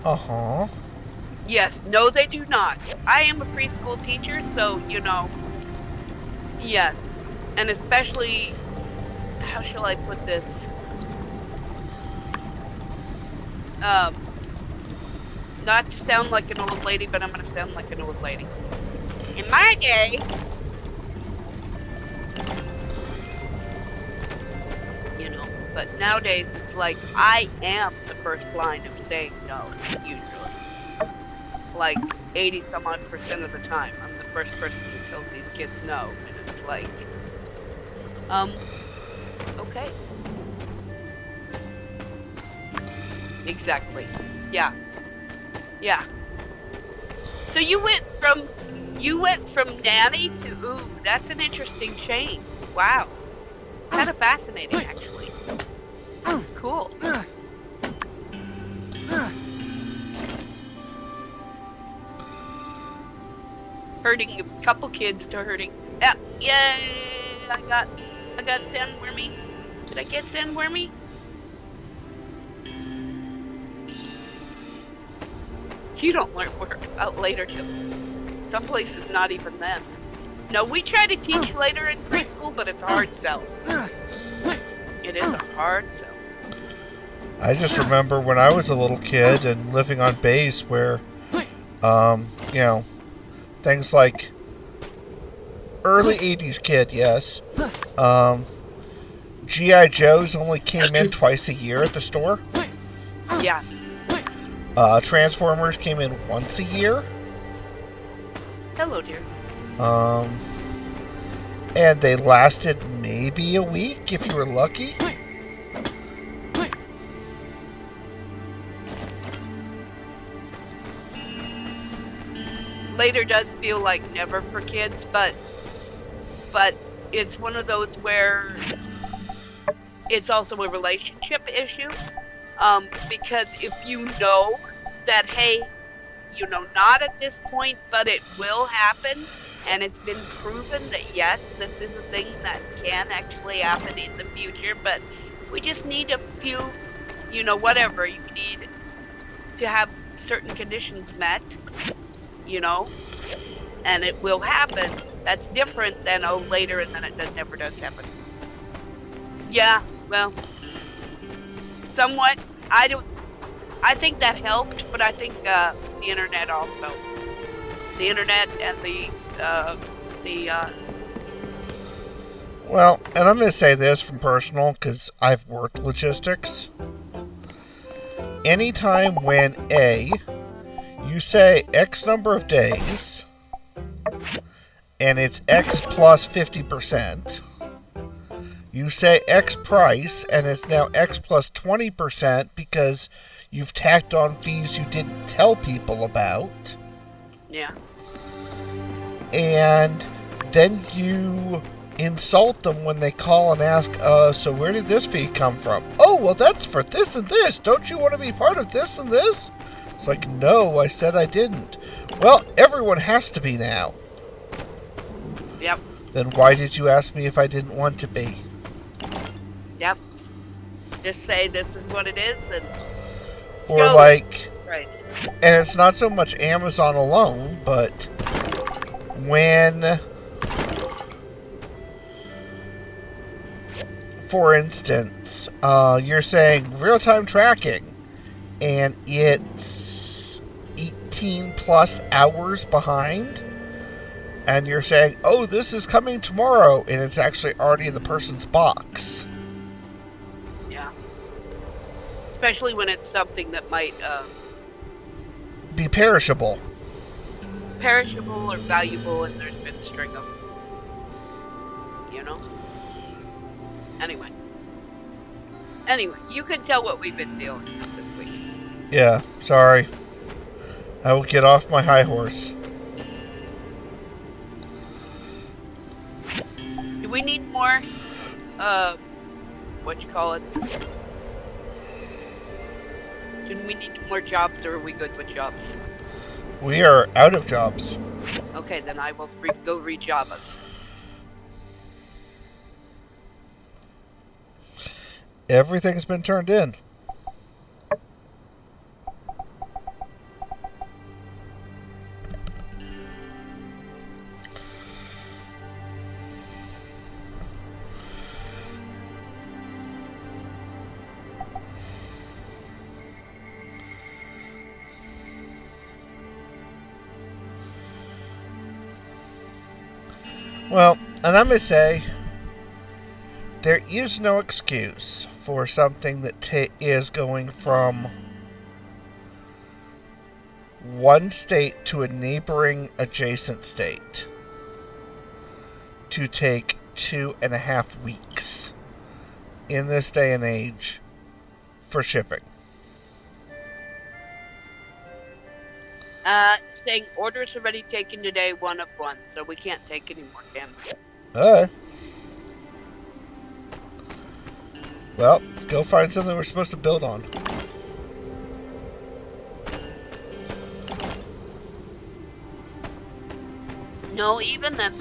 Uh-huh. Yes. No, they do not. I am a preschool teacher, so, you know. Yes. And especially, how shall I put this? Not to sound like an old lady, but I'm gonna sound like an old lady. In my day, you know, but nowadays it's like I am the first line of saying no, usually. Like 80-some-odd% of the time, I'm the first person who tells these kids no, and it's like, okay. Exactly. Yeah. Yeah. So you went from nanny to ooh, that's an interesting change. Wow. Kind of fascinating, actually. Cool. Hurting a couple kids to hurting. Yeah, yay! I got sandwormy. Did I get sandwormy? You don't learn work out later till some places not even then. No, we try to teach later in preschool, but it's a hard sell. It is a hard sell. I just remember when I was a little kid and living on base where, you know, things like early 80s kid, yes. G.I. Joes only came in twice a year at the store. Yeah. Transformers came in once a year. Hello, dear. And they lasted maybe a week if you were lucky. Later does feel like never for kids, but it's one of those where it's also a relationship issue. Because if you know that, hey, you know, not at this point, but it will happen, and it's been proven that yes, this is a thing that can actually happen in the future, but we just need a few, you know, whatever, you need to have certain conditions met, you know, and it will happen. That's different than, oh, later, and then it never does happen. Yeah, well, somewhat. I think that helped, but I think the internet also. The internet and Well, and I'm going to say this from personal, because I've worked logistics. Anytime when you say X number of days, and it's X plus 50%, you say X price, and it's now X plus 20% because you've tacked on fees you didn't tell people about. yeah. And then you insult them when they call and ask, so where did this fee come from? Oh, well, that's for this and this. Don't you want to be part of this and this? It's like, no, I said I didn't. Well, everyone has to be now. Yep. Then why did you ask me if I didn't want to be? Yep. Just say this is what it is, and Or go. like, Right. and it's not so much Amazon alone, but when, for instance, you're saying real-time tracking, and it's 18 plus hours behind, and you're saying, oh, this is coming tomorrow, and it's actually already in the person's box. Yeah. Especially when it's something that might Be perishable. perishable or valuable, and there's been a string of, you know. Anyway, you can tell what we've been dealing with this week. Yeah, sorry. I will get off my high horse. Do we need more? What you call it? Do we need more jobs, or are we good with jobs? We are out of jobs. Okay, then I will go re-job us. Everything's been turned in. Well, and I must say, there is no excuse for something that is going from one state to a neighboring adjacent state to take 2.5 weeks in this day and age for shipping. Saying orders already taken today, 1 of 1, so we can't take any more damage. Alright. Well, go find something we're supposed to build on. No, even then.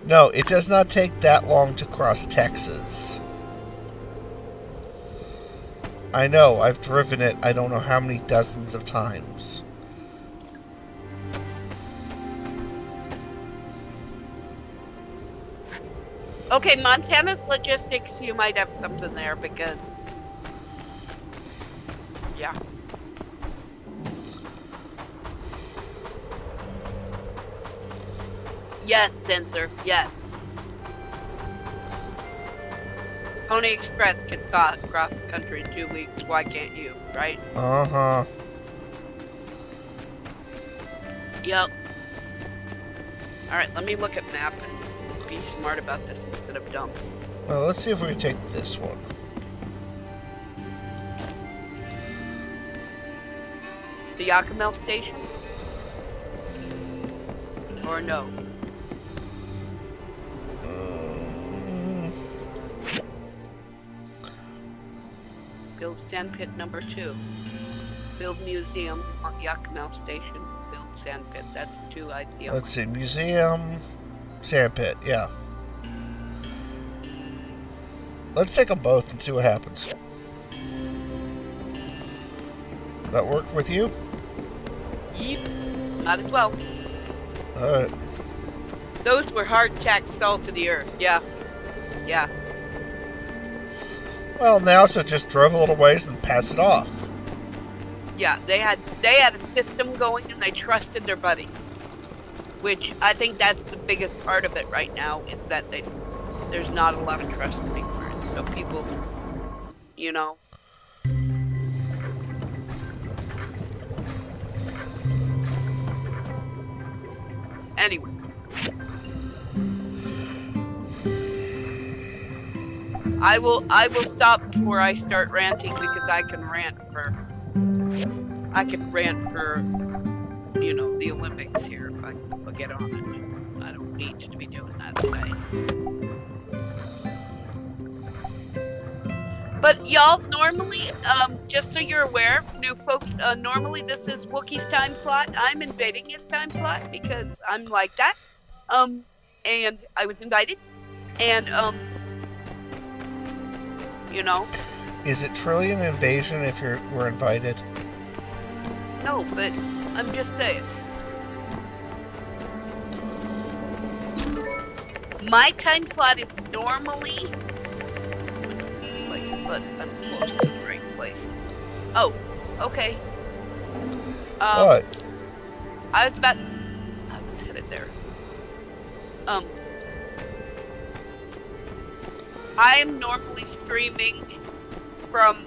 No, it does not take that long to cross Texas. I know, I've driven it I don't know how many dozens of times. Okay, Montana's logistics, you might have something there because... Yeah. Yes, Sensor, yes. Pony Express can cross the country in 2 weeks, why can't you, right? Uh-huh. Yep. Alright, let me look at map and be smart about this instead of dumb. Well, let's see if we can take this one. The Yakima station? Or no? Build sand pit number 2. Build museum on Yakima station. Build sand pit. That's the 2 ideal. Let's see, museum, sandpit, yeah. Let's take them both and see what happens. That work with you? Yep. Might as well. Alright. Those were hard-tacked salt to the earth. Yeah. Yeah. Well, and they also just drove a little ways and passed it off. Yeah, they had a system going and they trusted their buddy. Which I think that's the biggest part of it right now, is that there's not a lot of trust anymore. So people, you know. Anyway. I will stop before I start ranting because I can rant for you know, the Olympics here if I get on it. I don't need to be doing that today. But y'all, normally, just so you're aware, new folks, normally this is Wookiee's time slot. I'm invading his time slot because I'm like that. And I was invited. And, you know. Is it truly an invasion if we're invited? No, but I'm just saying. My time slot is normally... but I'm close to the right place. Oh, okay. What? I was headed there. I am normally streaming from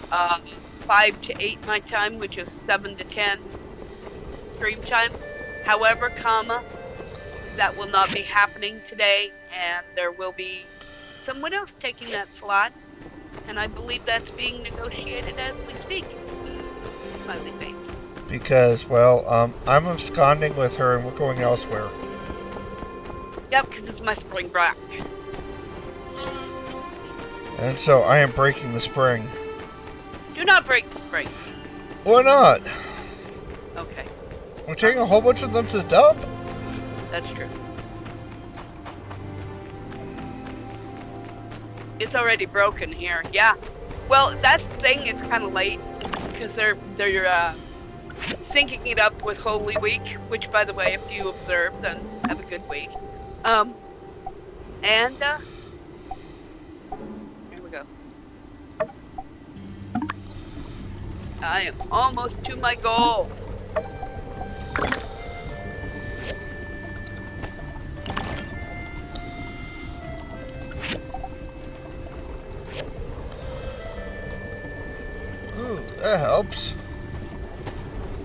5 to 8 my time, which is 7 to 10 stream time. However, that will not be happening today, and there will be someone else taking that slot, and I believe that's being negotiated as we speak. Smiley face. Because, well, I'm absconding with her and we're going elsewhere. Yep, because it's my spring break. And so I am breaking the spring. Do not break the spring. Why not? Okay, We're taking a whole bunch of them to the dump. that's true. It's already broken here. Yeah. Well, that's the thing. It's kind of late because they're syncing it up with Holy Week, which, by the way, if you observe, then have a good week. And here we go. I am almost to my goal. Ooh, that helps.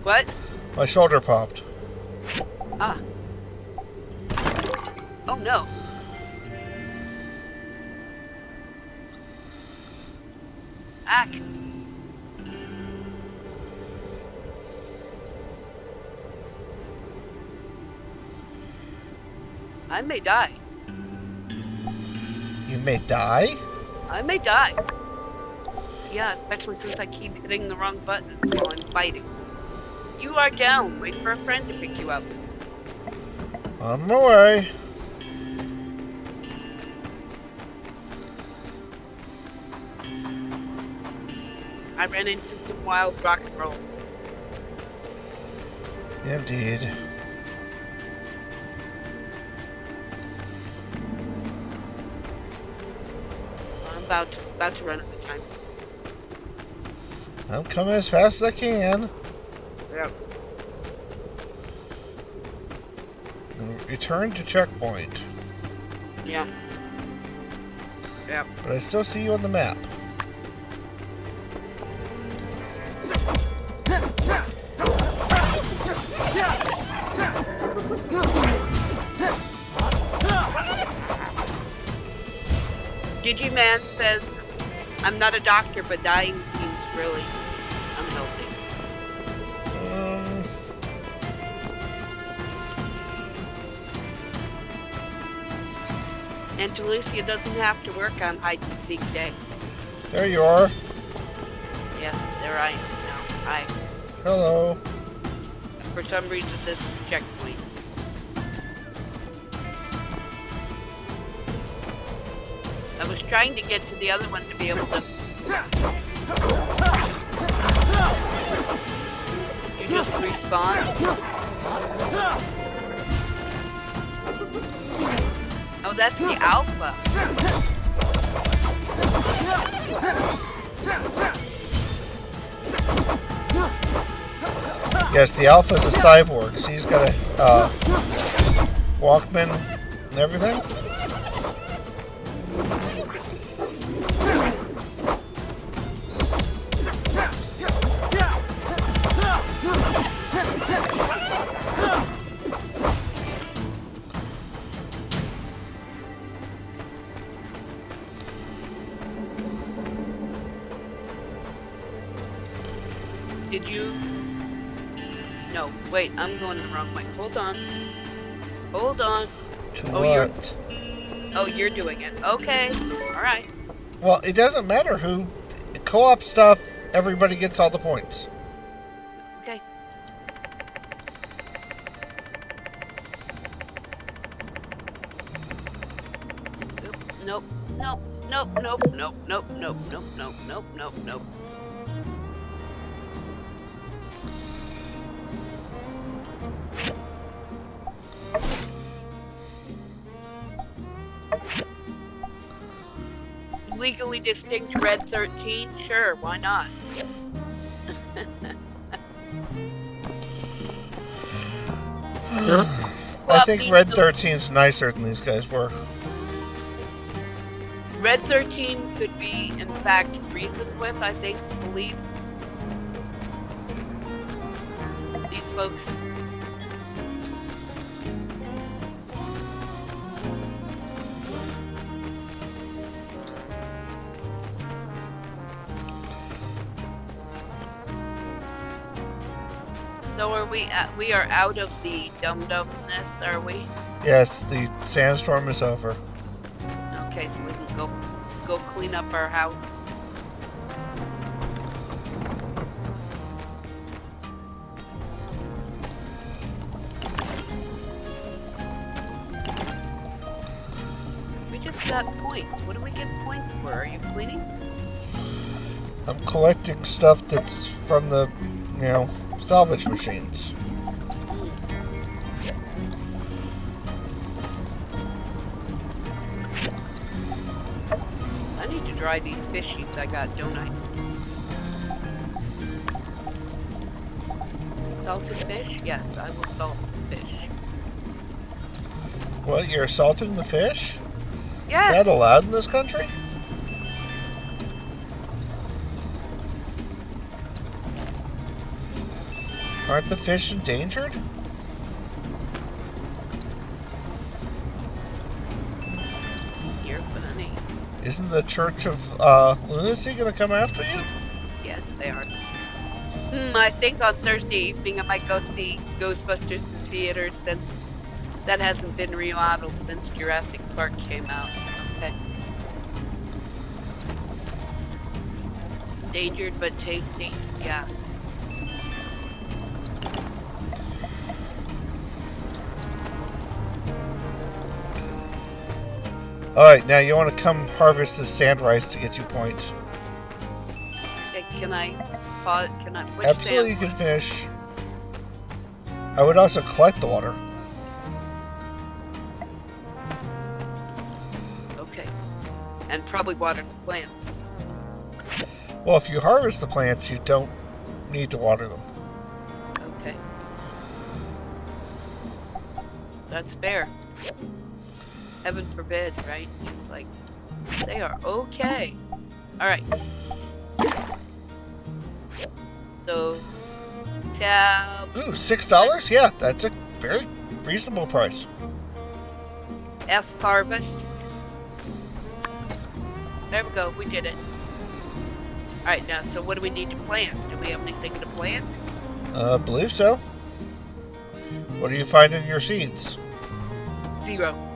What? My shoulder popped. Ah. Oh no. Ack. I may die. You may die? I may die. Yeah, especially since I keep hitting the wrong buttons while I'm fighting. You are down. Wait for a friend to pick you up. On my way. I ran into some wild rock and roll. Indeed. I'm about to run out of time. I'm coming as fast as I can. Yep. Return to checkpoint. Yeah. Yep. But I still see you on the map. Digiman says, I'm not a doctor, but dying seems really unhealthy. And Jalicia doesn't have to work on hide and seek day. There you are. Yes, there I am now. Hi. Hello. For some reason, this is a checkpoint. I was trying to get to the other one to be able to... You just respawn? Oh, that's the alpha. Yes, the Alpha's a cyborg. So he's got a Walkman and everything. Did you... No, wait, I'm going the wrong way. Hold on. Hold on. To Oh, you're- what? Oh, you're doing it. Okay. Alright. Well, it doesn't matter who. Co-op stuff, everybody gets all the points. Okay. Nope. Nope. Nope. Nope. Nope. Nope. Nope. Nope. Nope. Nope. Nope. Nope. Legally distinct red 13? Sure, why not? I think Red 13's nicer than these guys were. Red 13 could be, in fact, reasoned with, I believe. These folks. So we are out of the dum-dumness, are we? Yes, the sandstorm is over. Okay, so we can go clean up our house. We just got points. What do we get points for? Are you cleaning? I'm collecting stuff that's from the, salvage machines. I need to dry these fish sheets I got, don't I? Salted fish? Yes, I will salt the fish. What, you're salting the fish? Yes! Is that allowed in this country? Aren't the fish endangered? You're funny. Isn't the Church of Lunacy going to come after you? Yes, they are. I think on Thursday evening I might go see Ghostbusters in theaters since that hasn't been remodeled since Jurassic Park came out. Okay. Endangered but tasty. Yeah. Alright, now you want to come harvest the sand rice to get you points. Can I which Absolutely, you sand? can fish. I would also collect the water. Okay. And probably water the plants. Well, if you harvest the plants, you don't need to water them. Okay. That's fair. Heaven forbid, right? It's like, they are okay. Alright. So, tab Ooh, $6? Yeah, that's a very reasonable price. F harvest. There we go, we did it. Alright, now, so what do we need to plant? Do we have anything to plant? I believe so. What do you find in your seeds? 0.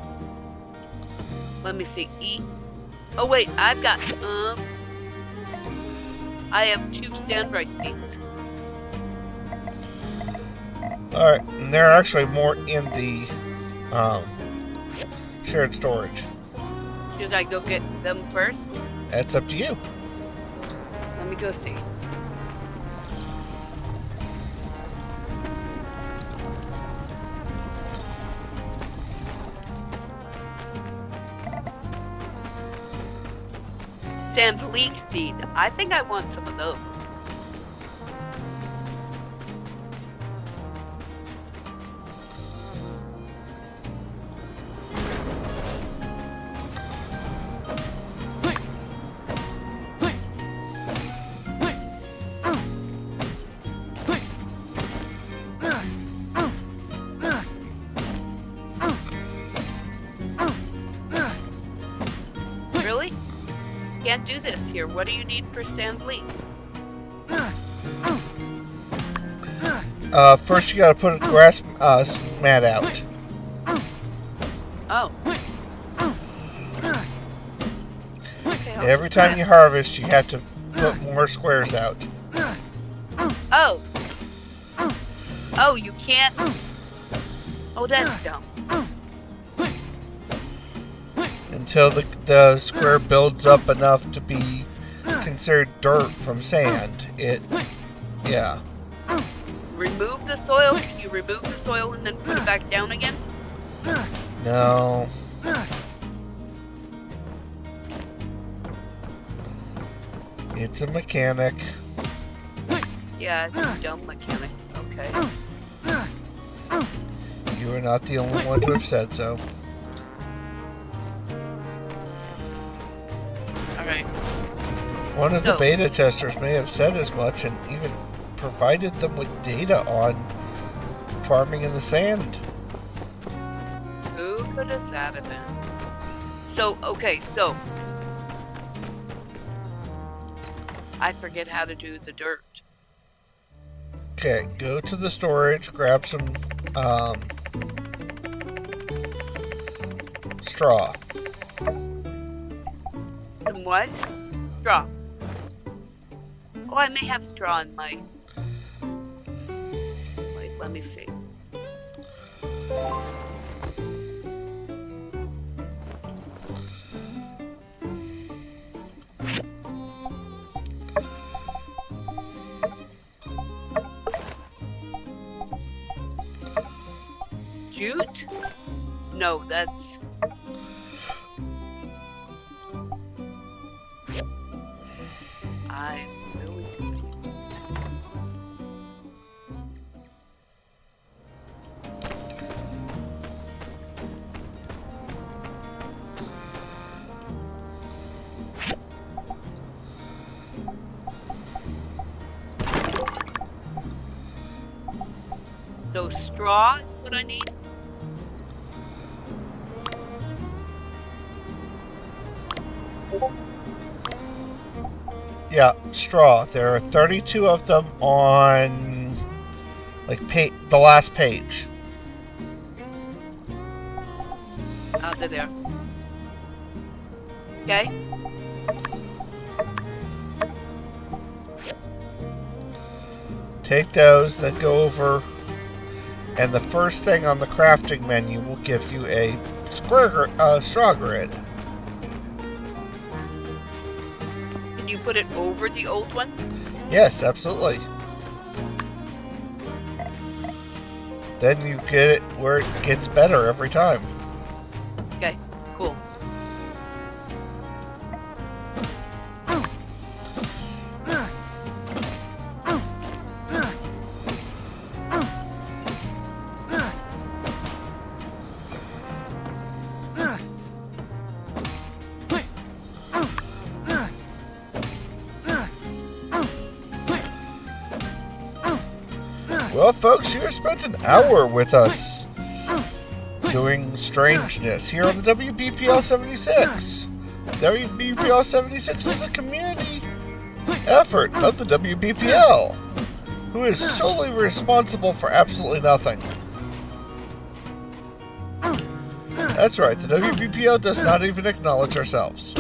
Let me see. E. Oh wait, I've got I have 2 stand rice seeds. Alright, and there are actually more in the shared storage. Should I go get them first? That's up to you. Let me go see. Sand leek seed. I think I want some of those. Really? Can't do this here. What do you need for sand leek? First you gotta put a grass mat out. Oh. Okay, Every time you harvest, you have to put more squares out. Oh. Oh, you can't. Oh, that's dumb. Until the square builds up enough to be considered dirt from sand. Yeah. Remove the soil. Can you remove the soil and then put it back down again? No. It's a mechanic. Yeah, it's a dumb mechanic. Okay. You You are not the only one to have said so. Alright. One of the So- beta testers may have said as much and even provided them with data on farming in the sand. Who could have that have been? So, okay, so. I forget how to do the dirt. Okay, go to the storage, grab some straw. Some what? Straw. Oh, I may have straw in my... Wait, let me see. Jute? No, that's... I'm really confused. So straw is what I need? Yeah, straw. There are 32 of them on like the last page. Oh, they're there. Okay. Take those, then go over, and the first thing on the crafting menu will give you a straw grid. Can you put it over the old one? Yes, absolutely. Then you get it where it gets better every time. Okay, cool. Well, folks, you have spent an hour with us doing strangeness here on the WBPL 76. WBPL 76 is a community effort of the WBPL, who is solely responsible for absolutely nothing. That's right, the WBPL does not even acknowledge ourselves.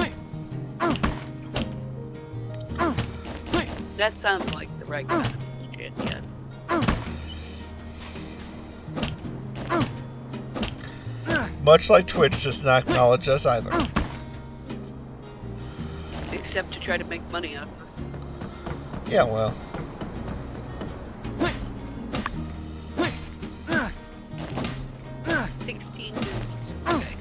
That sounds like the right kind of shit, yes. Much like Twitch does not acknowledge us either. Except to try to make money out of us. Yeah, well. 16 dudes. Okay.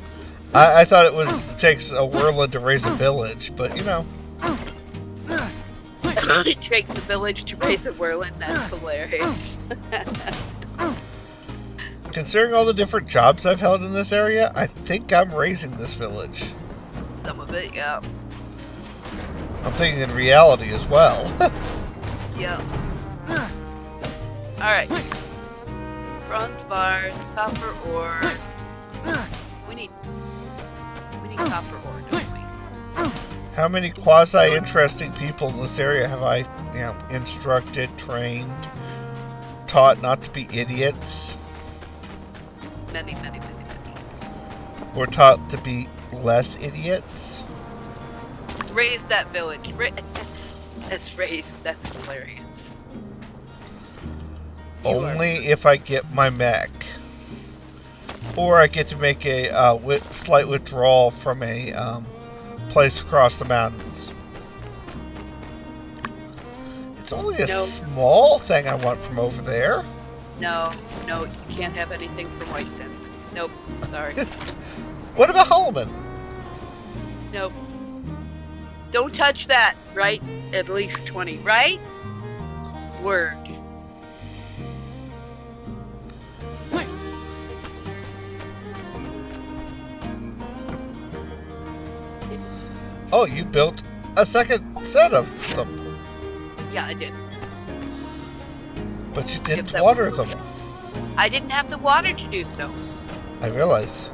I thought it takes a whirlwind to raise a village, but you know. It takes a village to raise a whirlwind. That's hilarious. Considering all the different jobs I've held in this area, I think I'm raising this village. Some of it, yeah. I'm thinking in reality as well. Yeah. Alright. Bronze bars, copper ore. We need copper ore, don't we? How many quasi-interesting people in this area have I, instructed, trained, taught not to be idiots, Many. or taught to be less idiots? Raise that village. Let's raise. That's hilarious. You Only if I get my mech. Or I get to make a slight withdrawal from a place across the mountains. It's only a small thing I want from over there. No, you can't have anything from White Sands. Nope, sorry. What about Holloman? Nope. Don't touch that, right? At least 20, right? Word. Oh, you built a second set of them, Yeah, I did. but you didn't that water them. I didn't have the water to do so. I realize.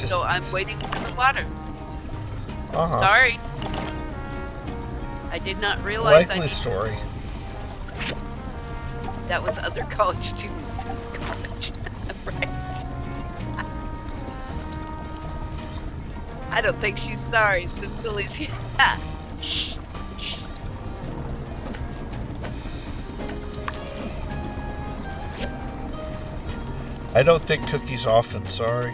So I'm waiting for the water. Uh-huh. Sorry. I did not realize Likely story. that was other college students. College. Right. I don't think she's sorry. Cecily's here. I don't think Cookie's often sorry.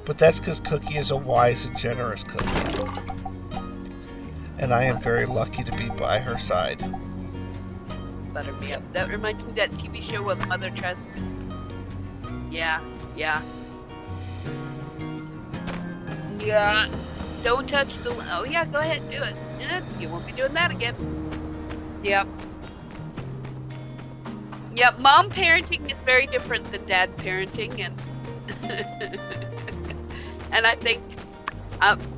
But that's because Cookie is a wise and generous cookie. And I am very lucky to be by her side. Butter me up. That reminds me of that TV show with Mother Trust. Yeah. Yeah. Don't touch the... Oh, yeah, go ahead. Do it. Yeah, you won't be doing that again. Yep. Yep, mom parenting is very different than dad parenting, and... and I think...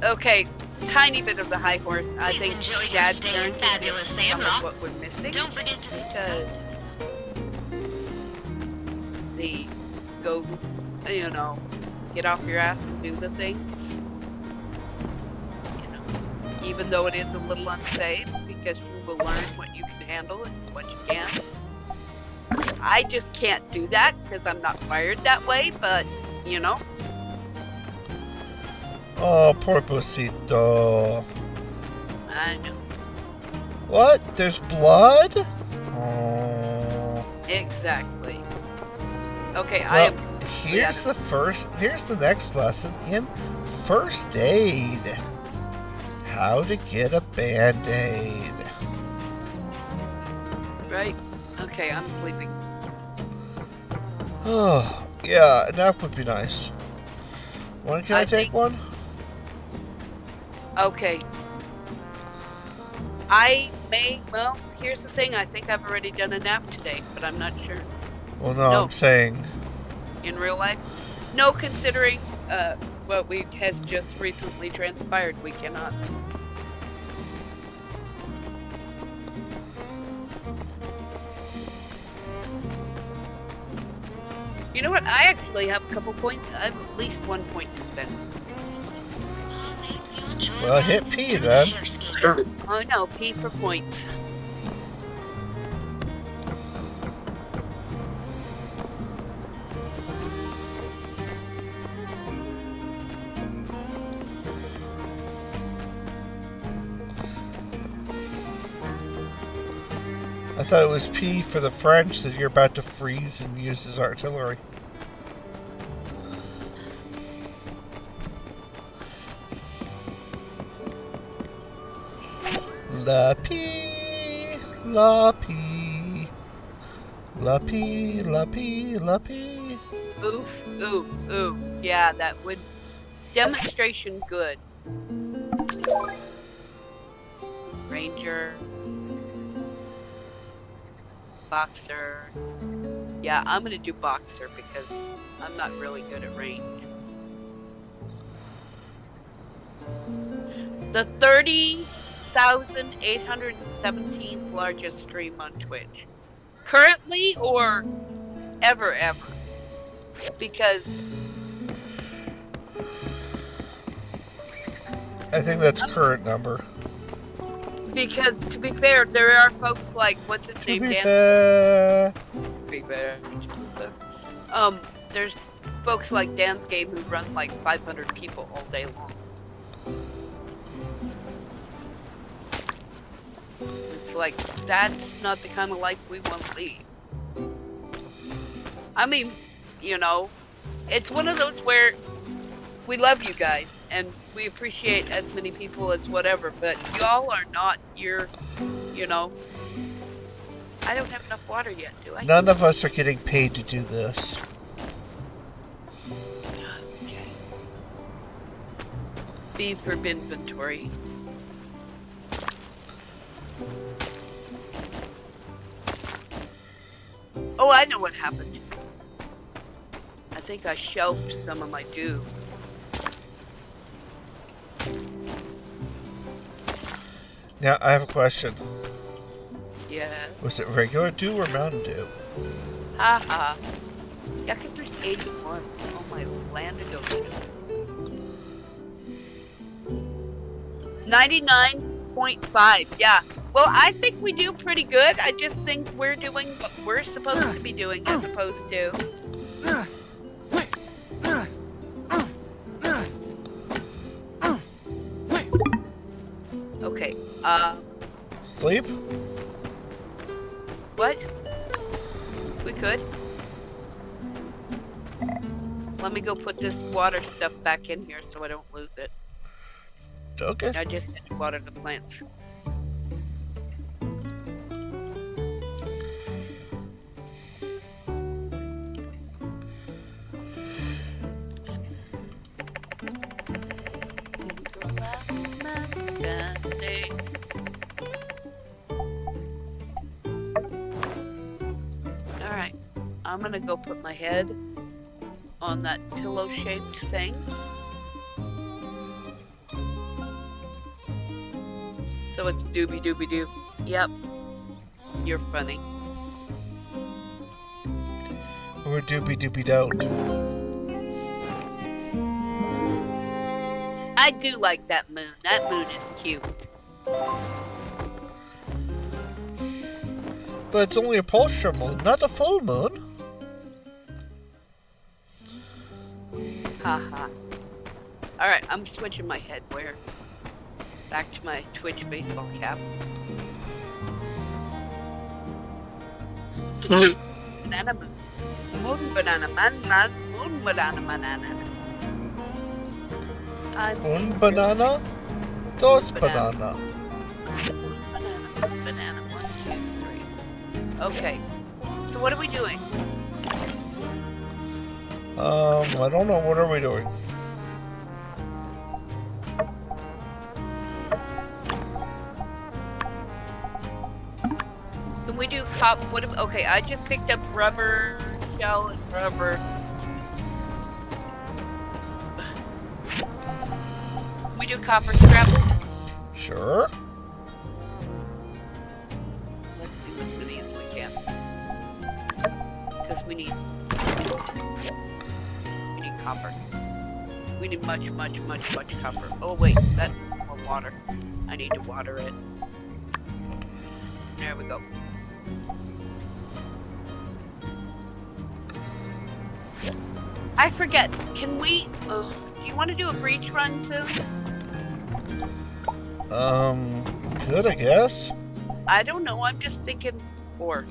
okay, tiny bit of the high horse. I Please think enjoy your dad stay in parenting fabulous is some of Sandrock. what we're missing. Don't forget to Because the go, you know, get off your ass and do the thing. You know, even though it is a little unsafe, because you will learn what you can handle and what you can't. I just can't do that because I'm not wired that way, but, you know. Oh, poor Posito. I know. What? There's blood? Oh. Exactly. Okay, I Well, am... here's the next lesson in first aid. How to get a Band-Aid. Right? Okay, I'm sleeping. Oh, yeah, a nap would be nice. When can I take think- one? Okay. I may... Well, here's the thing. I think I've already done a nap today, but I'm not sure. Well, no, No. I'm saying... In real life? No, considering what has just recently transpired, we cannot. You know what? I actually have a couple points. I have at least 1 point to spend. Well, hit P then. Oh no, P for points. I thought it was P for the French that you're about to freeze and use as artillery. La P, La P, La P, La P, La P. Oof, oof, oof. Yeah, that would... Demonstration good. Ranger. Boxer. Yeah, I'm gonna do Boxer because I'm not really good at range. The 30,817th largest stream on Twitch. Currently or ever? Because I think that's current number. Because to be fair, there are folks like what's his To name, be Dan. fair. To be fair. There's folks like Dan's Game who run like 500 people all day long. It's like that's not the kind of life we want to lead. I mean, you know, it's one of those where we love you guys and we appreciate as many people as whatever, but y'all are not your, you know. I don't have enough water yet, do I? None of us are getting paid to do this. Okay. B for inventory. Oh, I know what happened. I think I shelved some of my dew. Now, I have a question. Yeah. Was it regular Dew or Mountain Dew? Haha. Yeah, because there's 81. Oh my land of ocean. 99.5. Yeah. Well, I think we do pretty good. I just think we're doing what we're supposed to be doing as opposed to. Okay. Sleep? What? We could. Let me go put this water stuff back in here so I don't lose it. Okay. I just had to water the plants. Alright, I'm gonna go put my head on that pillow-shaped thing. So it's doobie-doobie-doo. Yep. You're funny. Or doobie doobie don't. I do like that moon. That moon is cute. But it's only a partial moon, not a full moon. Haha. Alright, I'm switching my headwear. Back to my Twitch baseball cap. Banana moon. Moon banana man man. Moon banana banana. Un banana, dos Banana. banana. Banana. 1, 2, 3. Okay. So what are we doing? I don't know. What are we doing? Can we do cop? What? Okay, I just picked up rubber shell and rubber. Can we do copper scrap? Sure. Let's do as many as we can. Because we need copper. We need much copper. Oh wait, that's more water. I need to water it. There we go. I forget. Can we? Do you want to do a breach run soon? Good, I guess. I don't know. I'm just thinking. Or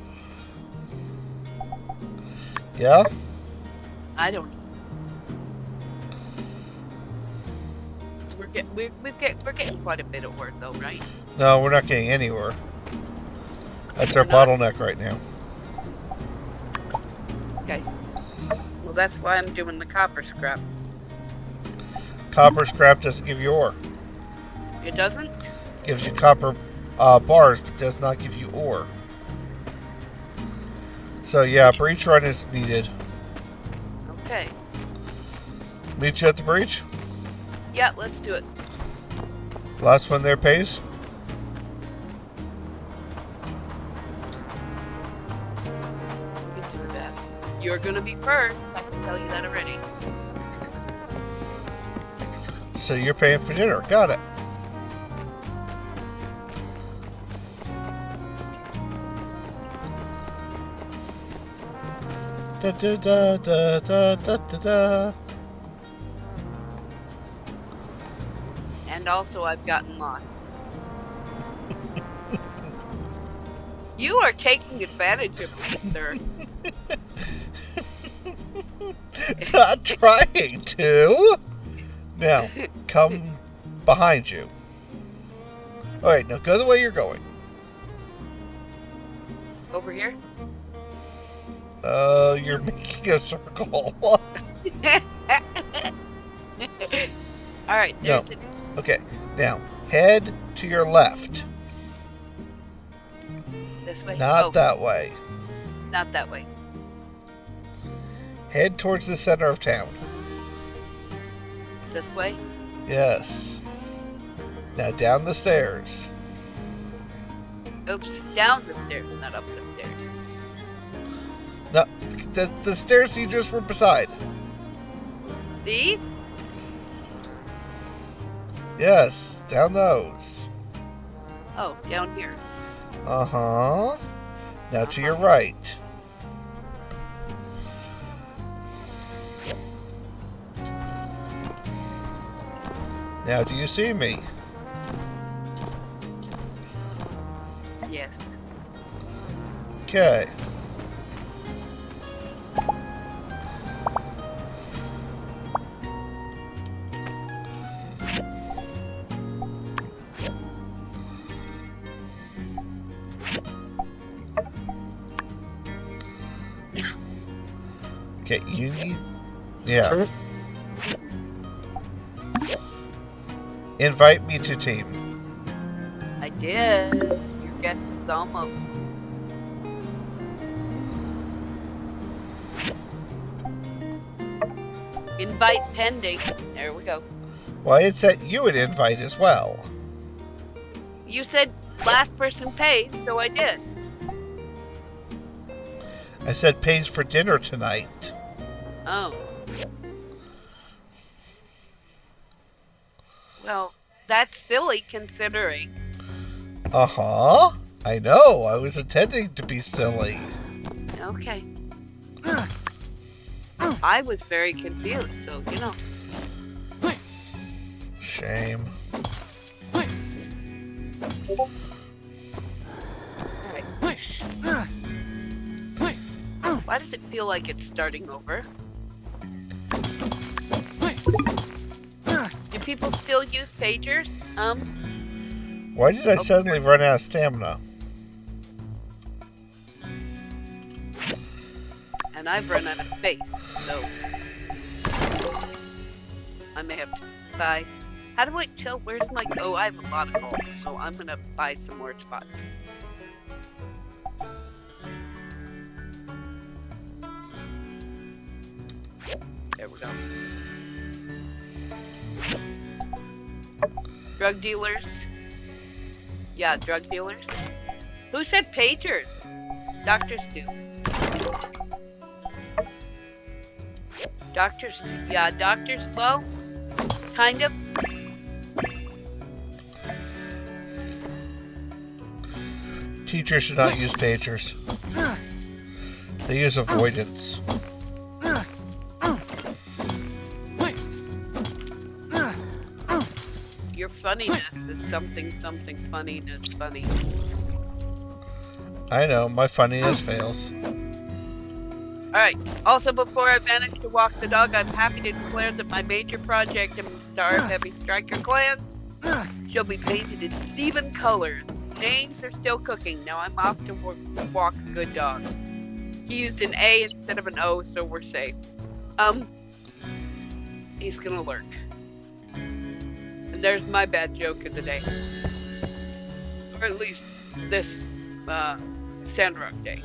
Yeah. I don't know. We're getting quite a bit of work though, right? No, we're not getting anywhere. That's our We're not? bottleneck right now. Okay. Well, that's why I'm doing the copper scrap. Copper scrap doesn't give you ore. It doesn't? Gives you copper bars, but does not give you ore. So yeah, breach run is needed. Okay. Meet you at the breach. Yeah, let's do it. Last one there pays. We can do that. You're gonna be first. I can tell you that already. So you're paying for dinner. Got it. Da da da da da da da da. And also, I've gotten lost. You are taking advantage of me, sir. Not trying to. Now, come behind you. All right, now go the way you're going. Over here? You're making a circle. Alright, No. there's it. Okay, now head to your left. This way? Not Oh, that way. not that way. Head towards the center of town. This way? Yes. Now down the stairs. Oops, down the stairs, not up the stairs. No, the stairs you just were beside. These? Yes, down those. Oh, down here. Uh-huh. Now to your right. Now do you see me? Yes. Okay. Okay, you need... Yeah. Invite me to team. I did. Your guess is almost. Invite pending. There we go. Well, it sent you an invite as well. You said last person pays, so I did. I said pays for dinner tonight. Oh. Well, that's silly considering. Uh-huh. I know. I was intending to be silly. Okay. I was very confused, so, you know. Shame. Why does it feel like it's starting over? Do people still use pagers? Why did I suddenly run out of stamina? And I've run out of space, so I may have to buy. How do I tell where's my? Oh, I have a lot of gold, so I'm gonna buy some more spots. There we go. Drug dealers. Yeah, drug dealers. Who said pagers? Doctors do. Doctors, yeah, doctors, well, kind of. Teachers should not use pagers. They use avoidance. Your funniness is something funniness funny. I know, my funniness fails. Alright, also before I vanish to walk the dog, I'm happy to declare that my major project in Star of Heavy Striker Clans shall be painted in Steven colors. Names are still cooking. Now I'm off to walk the good dog. He used an A instead of an O, so we're safe. He's gonna lurk. And there's my bad joke of the day. Or at least this, Sandrock day.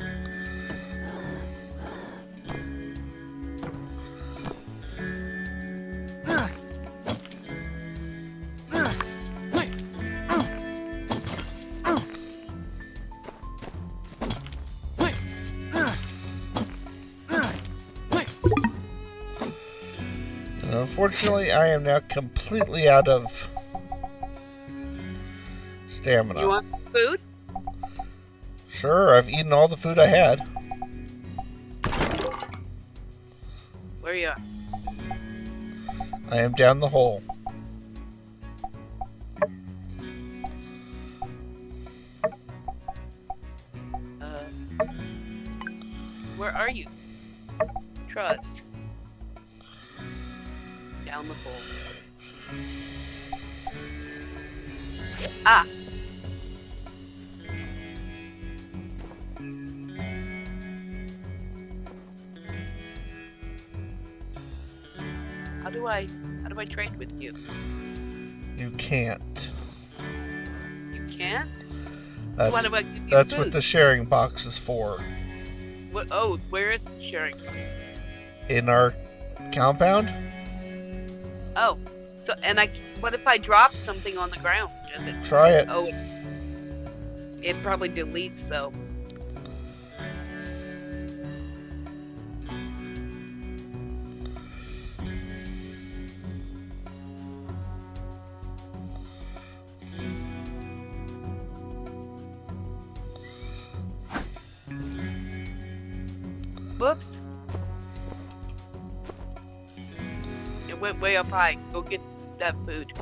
Unfortunately, I am now completely out of stamina. You want food? Sure, I've eaten all the food I had. Where are you at? I am down the hole. Where are you? Trust. Down the hole. Ah! How do I trade with you? You can't. You can't? That's, Why do I give you that's food? what the sharing box is for. What? Oh, where is the sharing? In our compound? Oh, so and what if I drop something on the ground? Does it? Try it. Oh, It probably deletes though. Whoops. It went way up high. Go get that food.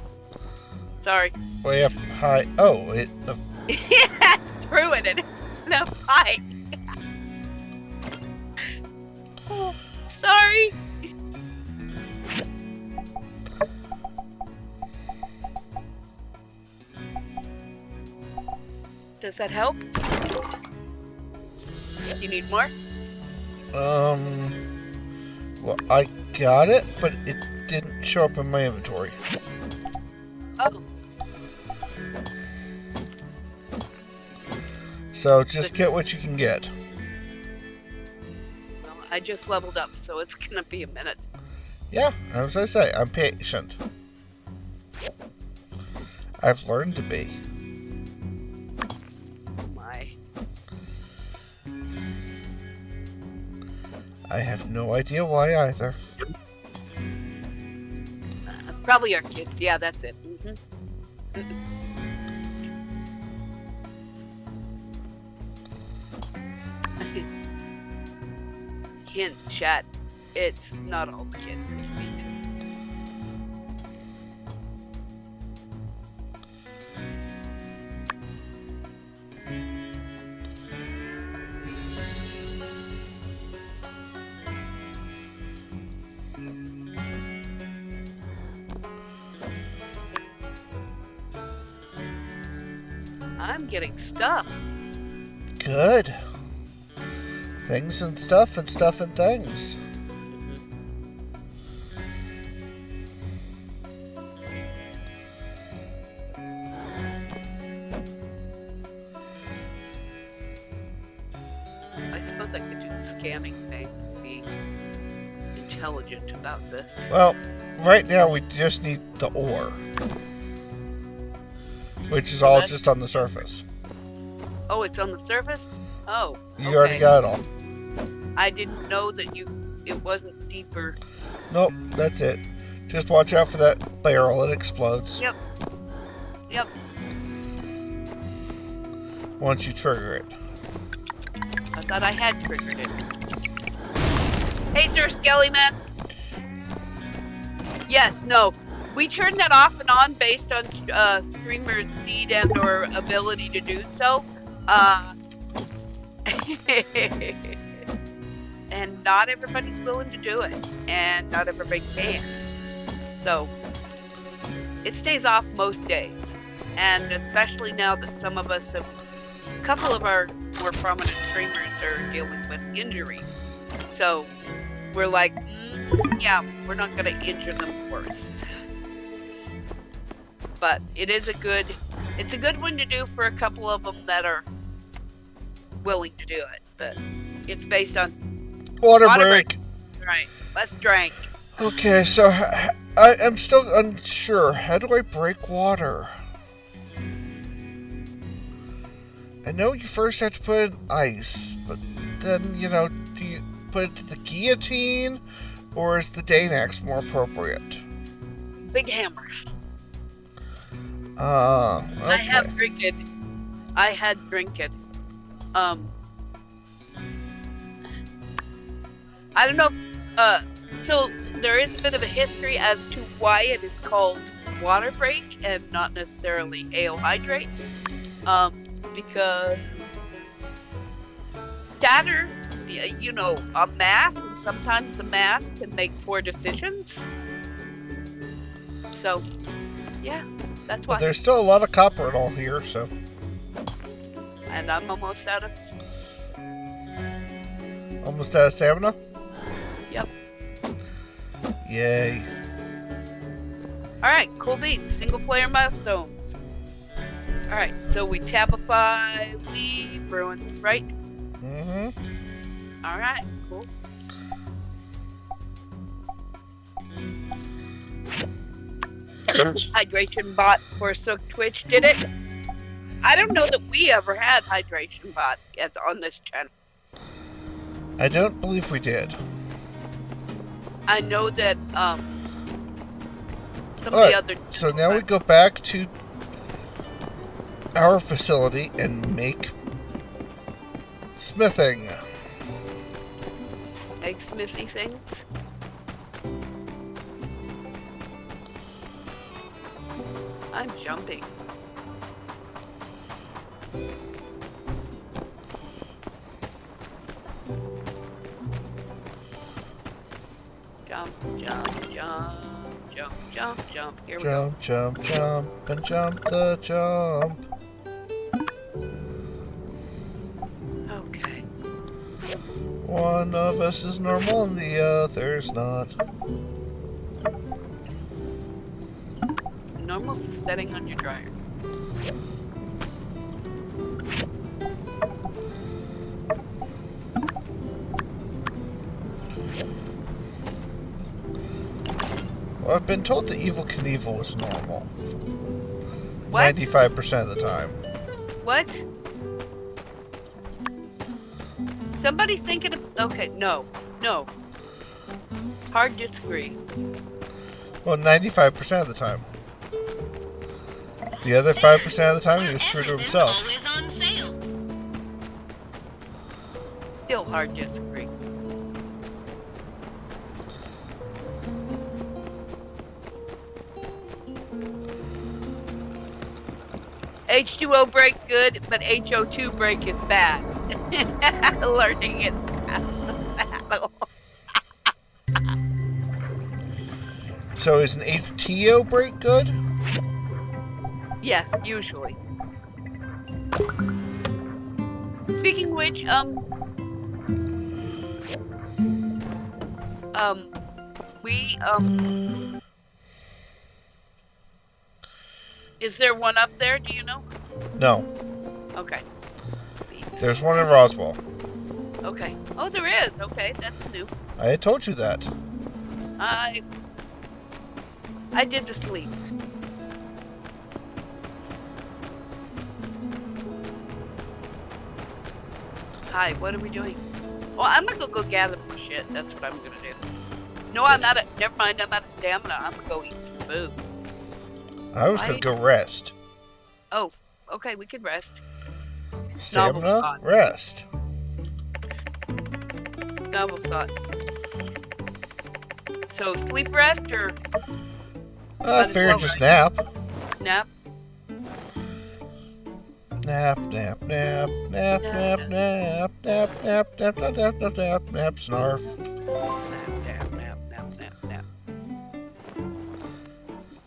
Sorry. Way up high. Oh, the Threw it in the pipe. Oh, sorry. Does that help? You need more? Well, I got it, but it didn't show up in my inventory. Oh. So just get what you can get. Well, I just leveled up, so it's gonna be a minute. Yeah, as I say, I'm patient. I've learned to be. Oh my. I have no idea why either. Probably our kids. Yeah, that's it. Hint, chat. It's not all the kids we speak to. I'm getting stuff. Good. Things and stuff and stuff and things. I suppose I could do the scanning thing, be intelligent about this. Well, right now we just need the ore. Which is all just on the surface. Oh, it's on the surface? Oh, You already got it all. I didn't know that it wasn't deeper. Nope, that's it. Just watch out for that barrel, it explodes. Yep. Yep. Once you trigger it. I thought I had triggered it. Hey, Sir Skellyman. Yes, no. We turn that off and on based on streamers' need and or ability to do so. And not everybody's willing to do it. And not everybody can. So, it stays off most days. And especially now that some of us have... A couple of our more prominent streamers are dealing with injuries. So, we're like, yeah, we're not going to injure them worse. But it's a good one to do for a couple of them that are willing to do it. But it's based on Water break. Right. Let's drink. Okay, so I am still unsure. How do I break water? I know you first have to put in ice, but then, do you put it to the guillotine, or is the Danax more appropriate? Big hammer. Okay. I had drinking. I don't know. So there is a bit of a history as to why it is called water break and not necessarily ale hydrate. Because chatter, a mass, and sometimes the mass can make poor decisions. So, yeah, that's why. But there's still a lot of copper and all here, so. And I'm almost out of. Almost out of stamina? Yep. Yay. Alright, cool beats. Single player milestones. Alright, so we tapify, leave, ruins, right? Mm-hmm. Alright, cool. Hydration bot for Sook Twitch did it. I don't know that we ever had hydration bot on this channel. I don't believe we did. I know that some of Alright, the other. so now we go back to our facility and make smithing. Egg smithy things. I'm jumping. Jump, jump, jump, jump, jump, jump. Here we go. Jump, jump, jump, and jump the jump. Okay. One of us is normal and the other's not. Normal setting on your dryer. Well, I've been told the Evil Knievel was normal. What? 95% of the time. What? Somebody's thinking of. Okay, no. No. Hard disagree. Well, 95% of the time. The other 5% of the time, he was true to Everything's himself. always on sale. Still hard disagree. H2O break good, but HO2 break is bad. Learning it battle. So is an HTO break good? Yes, usually. Speaking of which, is there one up there? Do you know? No. Okay. There's one in Roswell. Okay. Oh, there is. Okay, that's new. I had told you that. I did the sleep. Hi, what are we doing? Well, I'm gonna go gather more shit. That's what I'm gonna do. No, I'm not. Never mind. I'm out of stamina. I'm gonna go eat some food. I was going to go rest. Oh, okay. We can rest. Stamina, thought. rest. Novel thought. So sleep, rest, or I figured just nap. nap? Nap, nap, nap, nap, nap, nap, nap, nap, nap, nap, nap, nap, nap, nap, snarf. Nap, nap, nap, nap, nap.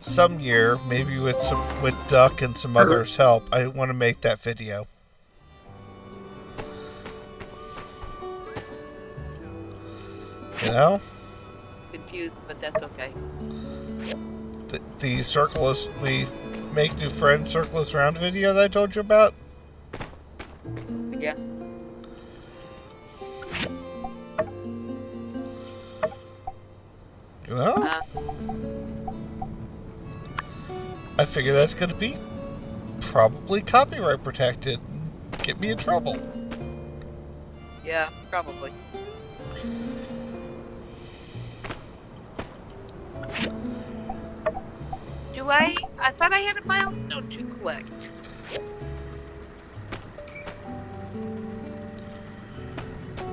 Some year, maybe with Duck and some others' help, I want to make that video. You know? Confused, but that's okay. The circleless, we make new friends circleless round video that I told you about? Yeah. You know? I figure that's going to be probably copyright protected. Get me in trouble. Yeah, probably. Do I thought I had a milestone to collect.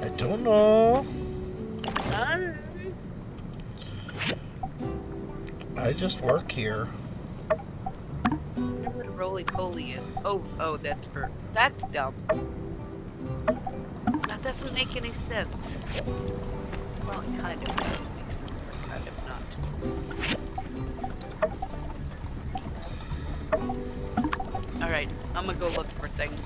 I don't know. I just work here. I wonder what a roly-poly is. Oh, that's dumb. That doesn't make any sense. Well, it kind of does make sense, but kind of not. Alright, I'm gonna go look for things.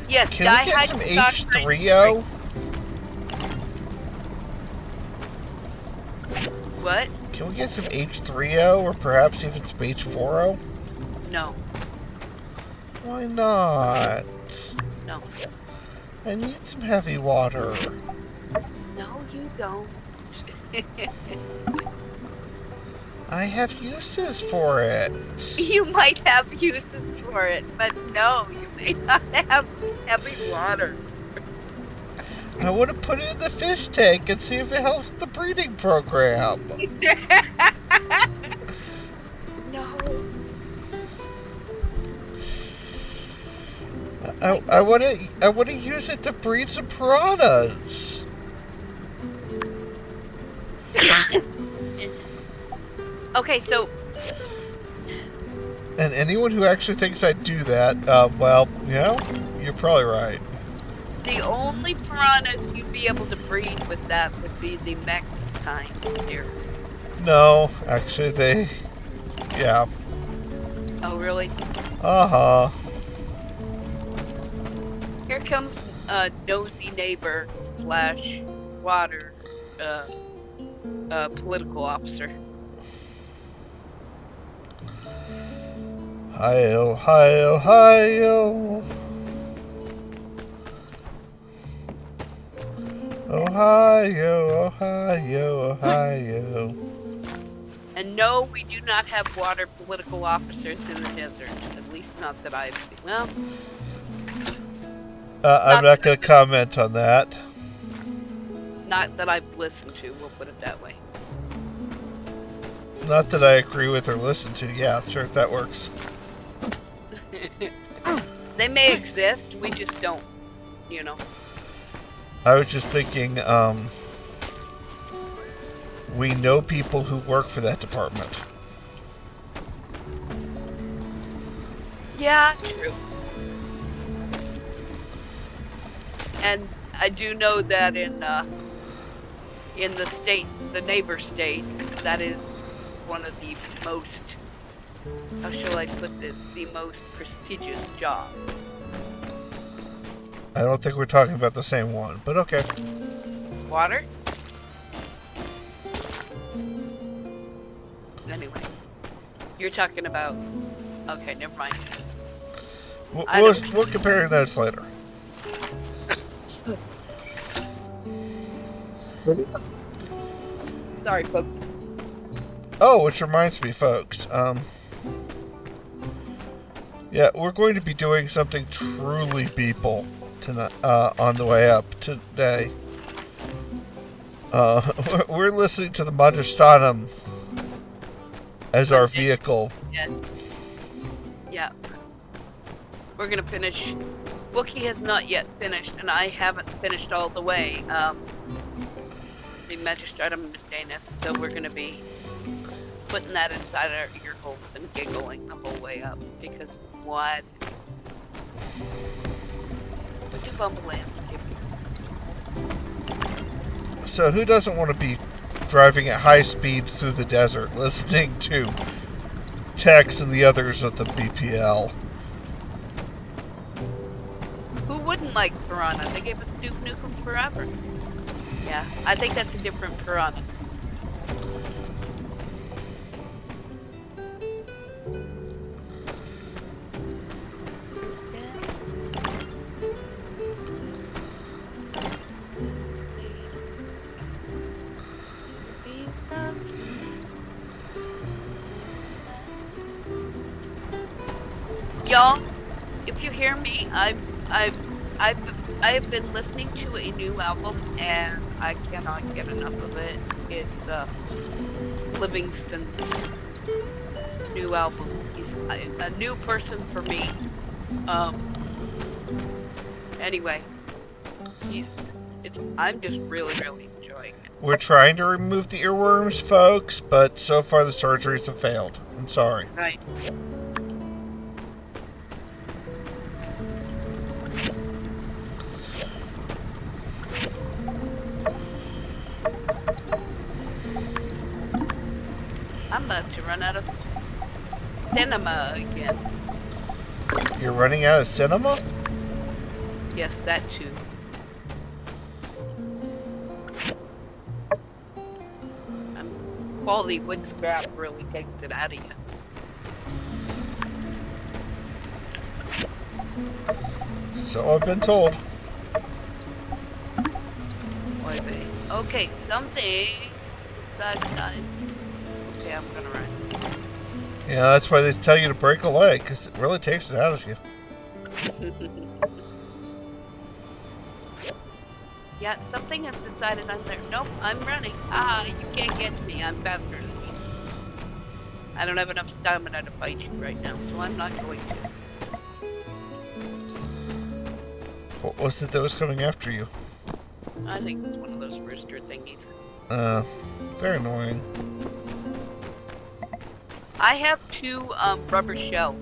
Yes, Can we get some H3O? What? Can we get some H3O or perhaps even some H4O? No. Why not? No. I need some heavy water. No, you don't. I have uses for it. You might have uses for it, but no, you may not have heavy water. I want to put it in the fish tank and see if it helps the breeding program. No. I want to use it to breed some piranhas. Okay, so And anyone who actually thinks I'd do that, well, you know, you're probably right. the only piranhas you'd be able to breed with that would be the mech kind here. No, actually, yeah. Oh, really? Uh-huh. Here comes nosy neighbor / water political officer. Hi-yo, hi-yo, hi-yo. Ohio, Ohio, Ohio. And no, we do not have water political officers in the desert. At least not that I've seen. Well, I'm not going to comment on that. not that I've listened to, we'll put it that way. Not that I agree with or listen to. Yeah, sure, that works. They may exist, we just don't, you know. I was just thinking, we know people who work for that department. Yeah, true. And I do know that in the state, the neighbor state, that is one of the most, how shall I put this, the most prestigious jobs. I don't think we're talking about the same one, but okay. Water? Anyway, you're talking about, okay, never mind. We'll compare notes later. Sorry, folks. Oh, which reminds me, folks. Yeah, we're going to be doing something truly beeple tonight, on the way up today. We're listening to the Majestanum as our vehicle. Yes. Yeah. We're gonna finish. Wookie has not yet finished, and I haven't finished all the way. The Magistratum Misdanus, so we're gonna be putting that inside our ear holes and giggling the whole way up, because what? Would you bumble landscape? So who doesn't want to be driving at high speeds through the desert, listening to Tex and the others at the BPL? Who wouldn't like Piranha? They gave us Duke Nukem Forever. Yeah, I think that's a different Piranha. Y'all, if you hear me, I've been listening to a new album and I cannot get enough of it. It's Livingston's new album. He's a new person for me. Anyway, I'm just really enjoying it. We're trying to remove the earworms, folks, but so far the surgeries have failed. I'm sorry. Right. I'm about to run out of cinema again. You're running out of cinema? Yes, that too. Quality wood scrap really takes it out of you. So I've been told. Okay, something. Side. Okay, I'm gonna run. Yeah, that's why they tell you to break a leg, because it really takes it out of you. Yeah, something has decided I'm there. Nope, I'm running. Ah, you can't get to me. I'm faster than you. I don't have enough stamina to fight you right now, so I'm not going to. What was it that was coming after you? I think it's one of those rooster thingies. Very annoying. I have 2 rubber shells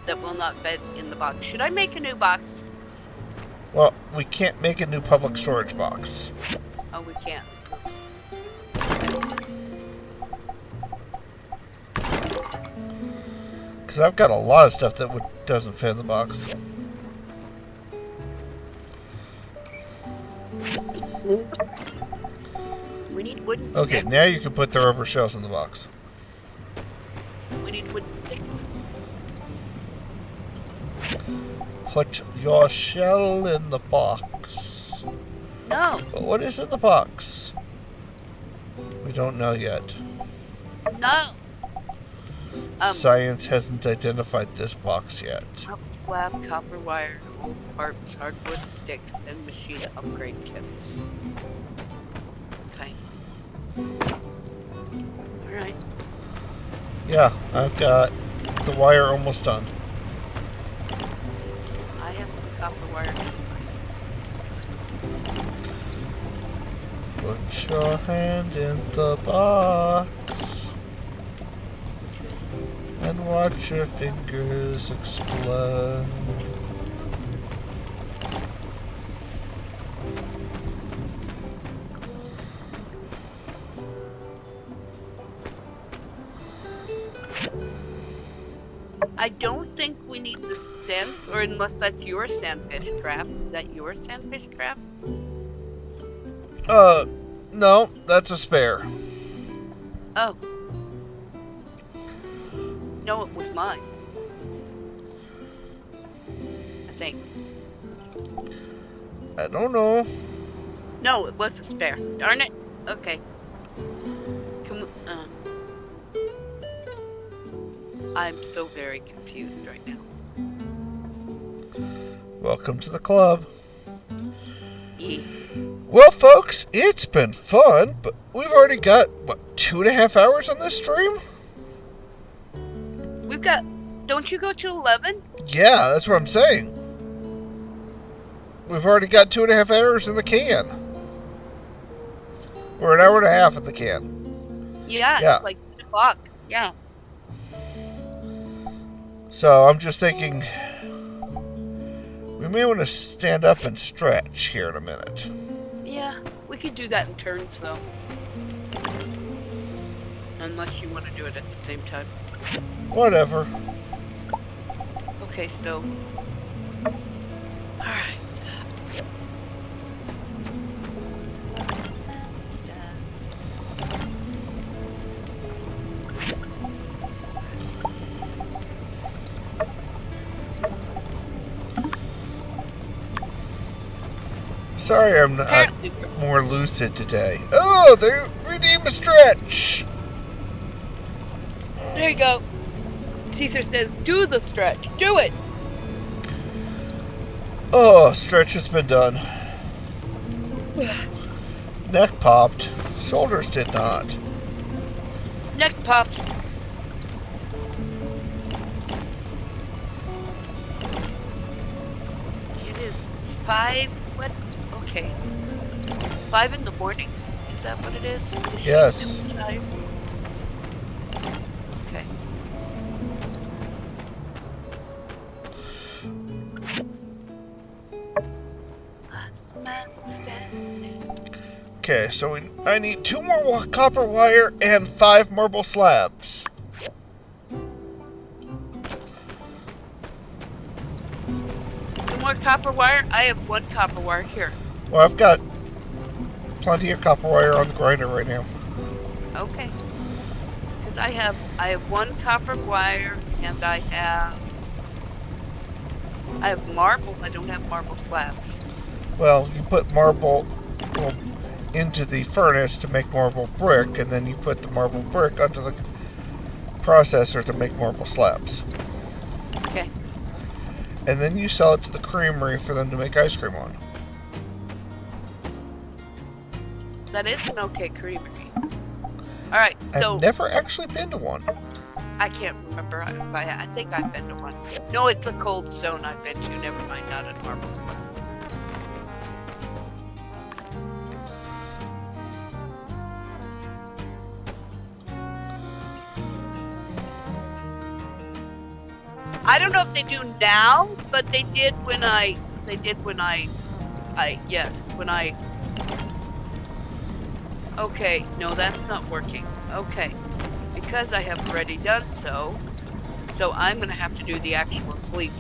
that will not fit in the box. Should I make a new box? Well, we can't make a new public storage box. Oh, we can't. Because I've got a lot of stuff that doesn't fit in the box. We need wooden Okay, sticks. now you can put the rubber shells in the box. We need wooden sticks. Put your shell in the box. No, But what is in the box? We don't know yet. no. Science hasn't identified this box yet. Slab, copper wire, old parts, hardwood sticks, and machine upgrade kits. Okay. Alright. Yeah, I've got the wire almost done. I have some copper wire. Put your hand in the box and watch your fingers explode. I don't think we need the sand, or unless that's your sandfish trap. Is that your sandfish trap? No, that's a spare. Oh. No, it was mine. I think. I don't know. No, it was a spare. Darn it. Okay. I'm so very confused right now. Welcome to the club. E. Well, folks, it's been fun, but we've already got, what, 2.5 hours on this stream? We've got. Don't you go to 11? Yeah, that's what I'm saying. We've already got 2.5 hours in the can. We're 1.5 hours in the can. Yeah, it's like 10 o'clock. Yeah. So I'm just thinking we may want to stand up and stretch here in a minute. Yeah, we could do that in turns, though. Unless you want to do it at the same time. Whatever. Okay, so. Alright. Sorry I'm not Apparently, more lucid today. Oh, they redeemed a stretch. there you go. Caesar says, do the stretch. Do it. Oh, stretch has been done. Neck popped. Shoulders did not. Neck popped. It is 5. What? Okay. 5 in the morning. Is that what it is? Yes. Okay. Okay, so I need 2 more copper wire and 5 marble slabs. More copper wire? I have 1 copper wire here. Well, I've got plenty of copper wire on the grinder right now. Okay. Because I have 1 copper wire and I have marble. I don't have marble slabs. Well, you put marble. Well, into the furnace to make marble brick, and then you put the marble brick onto the processor to make marble slabs. Okay. And then you sell it to the creamery for them to make ice cream on. That is an okay creamery. Alright, so... I've never actually been to one. I can't remember if I think I've been to one. No, it's a Cold Stone I've been to. Never mind, not a Marble. I don't know if they do now, but they did when I okay, no, that's not working. Okay, because I have already done so I'm gonna have to do the actual sleep,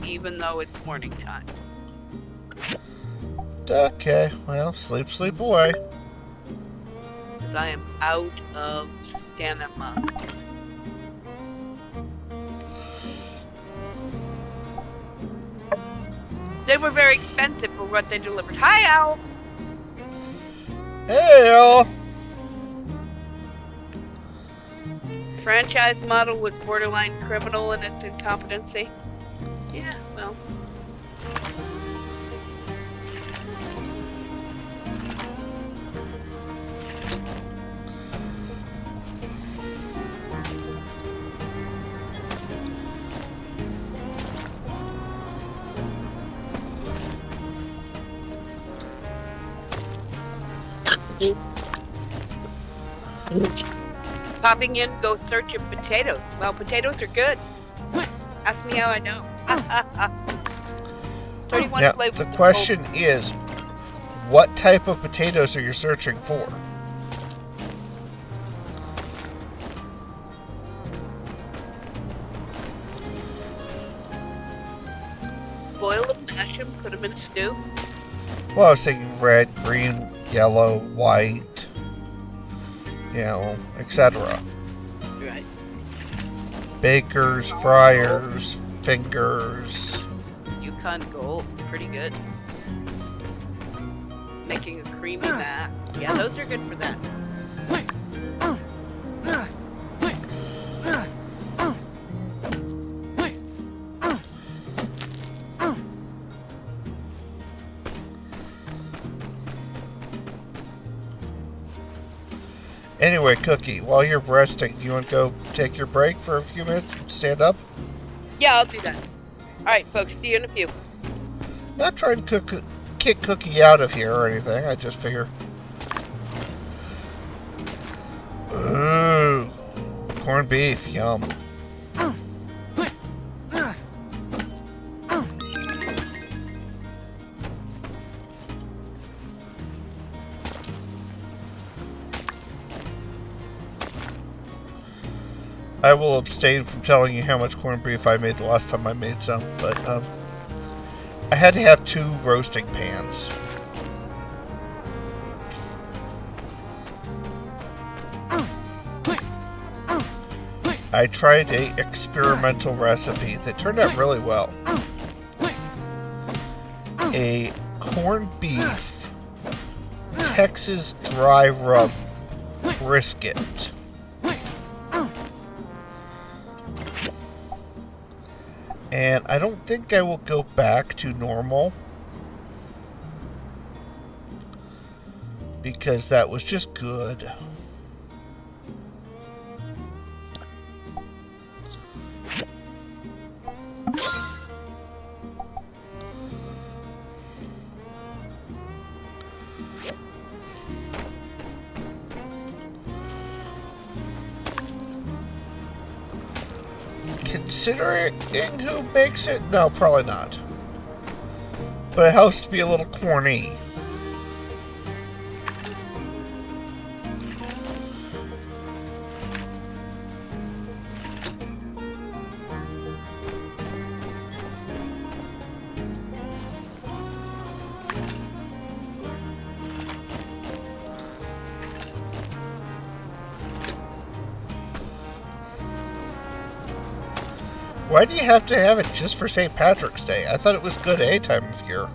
even though it's morning time. Okay, well, sleep away. Because I am out of stamina. They were very expensive for what they delivered. Hi, Al! Hey, Al! Franchise model was borderline criminal in its incompetency. Yeah, well. Popping in, go searching potatoes. Well, potatoes are good. Ask me how I know. 31 Now, flavors. the question is, what type of potatoes are you searching for? Boil them, mash them, put them in a stew. Well, I was thinking red, green, yellow, white, you know, etc. Right. Bakers, fryers, fingers. Yukon Gold, pretty good. Making a creamy mac. Yeah, those are good for that. Anyway, Cookie, while you're resting, do you want to go take your break for a few minutes? Stand up? Yeah, I'll do that. Alright, folks, see you in a few. Not trying to kick Cookie out of here or anything. I just figure. Ooh, corned beef, yum. I will abstain from telling you how much corned beef I made the last time I made some, but I had to have 2 roasting pans. I tried a experimental recipe that turned out really well. A corned beef Texas dry rub brisket. And I don't think I will go back to normal, because that was just good. Considering who makes it, no, probably not. But it helps to be a little corny. Why do you have to have it just for St. Patrick's Day? I thought it was good any time of year.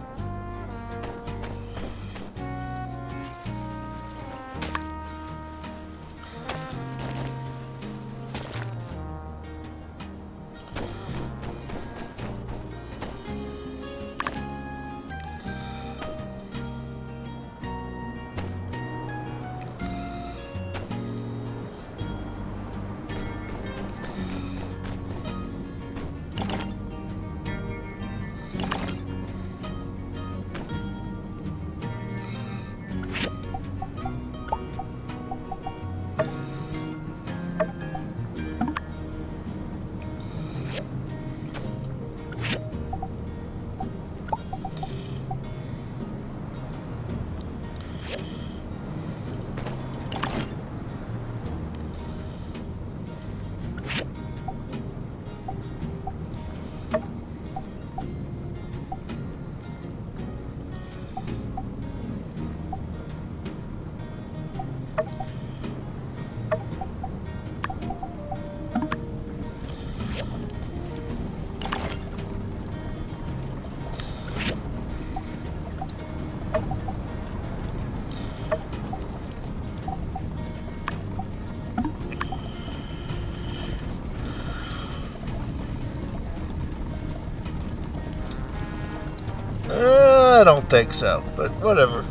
I don't think so, but whatever.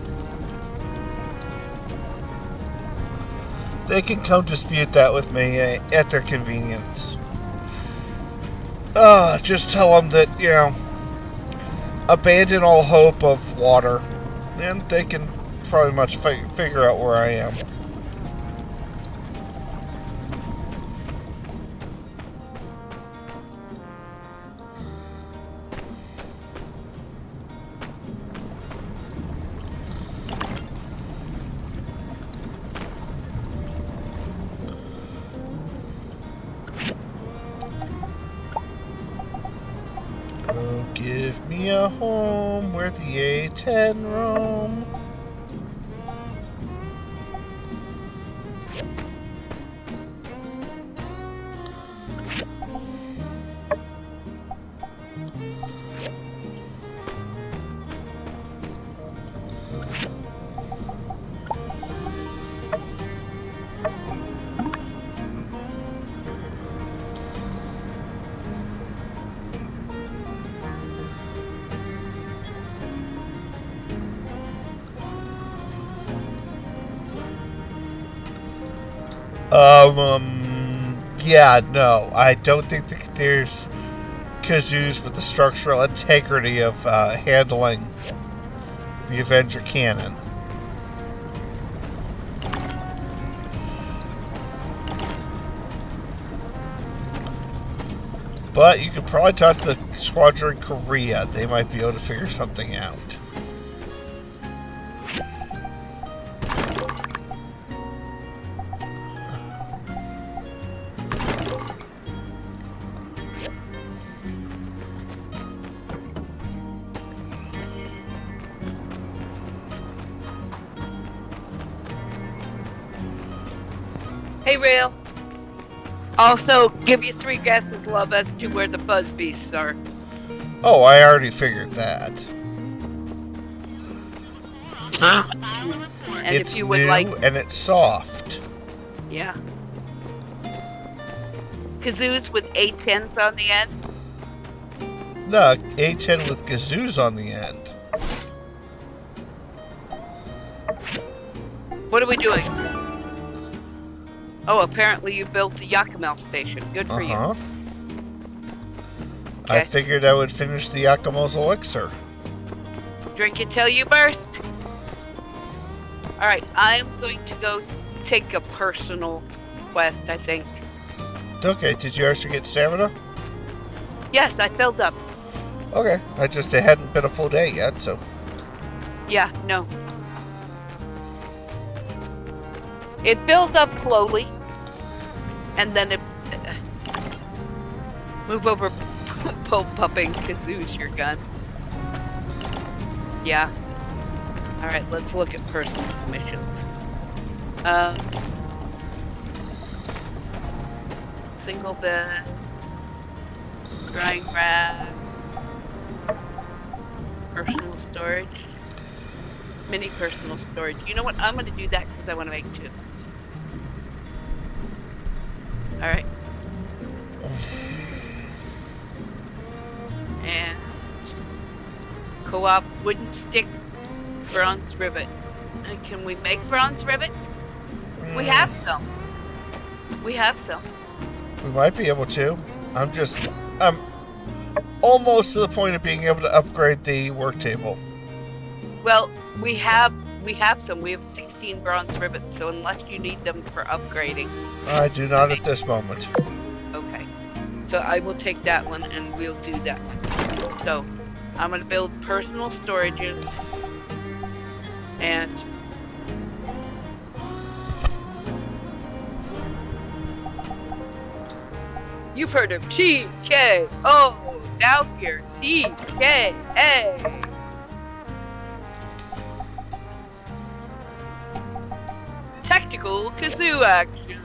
They can come dispute that with me at their convenience. Just tell them that, abandon all hope of water, and they can probably much figure out where I am. Give me a home where the A10 roam. Yeah, no, I don't think that there's kazoos with the structural integrity of handling the Avenger cannon. But you could probably talk to the Squadron Korea. They might be able to figure something out. Hey, Rail. Also, give you 3 guesses, love, as to where the fuzz beasts are. Oh, I already figured that. And It's if you would new like, and it's soft. yeah. Kazoos with A10s on the end. No, A10 with kazoos on the end. What are we doing? Oh, apparently you built the Yakamel station. Good for you. I Okay. figured I would finish the Yakamo's elixir. Drink until you burst. Alright, I'm going to go take a personal quest, I think. Okay, did you actually get stamina? Yes, I filled up. Okay, it hadn't been a full day yet, so. Yeah, no. It fills up slowly, and then it... move over, pumping Kazoo's your gun. Yeah. Alright, let's look at personal missions. Single bed, drying rag, personal storage, mini personal storage. You know what? I'm going to do that because I want to make 2. Alright. And co-op wooden stick, bronze rivet. And can we make bronze rivets? We have some. We have some. We might be able to. I'm almost to the point of being able to upgrade the work table. Well, we have some. We have 16 bronze rivets, so unless you need them for upgrading. I do not at this moment. Okay. So I will take that one and we'll do that one. So I'm going to build personal storages and you've heard of TKO. Now here, TKA. Tactical kazoo action.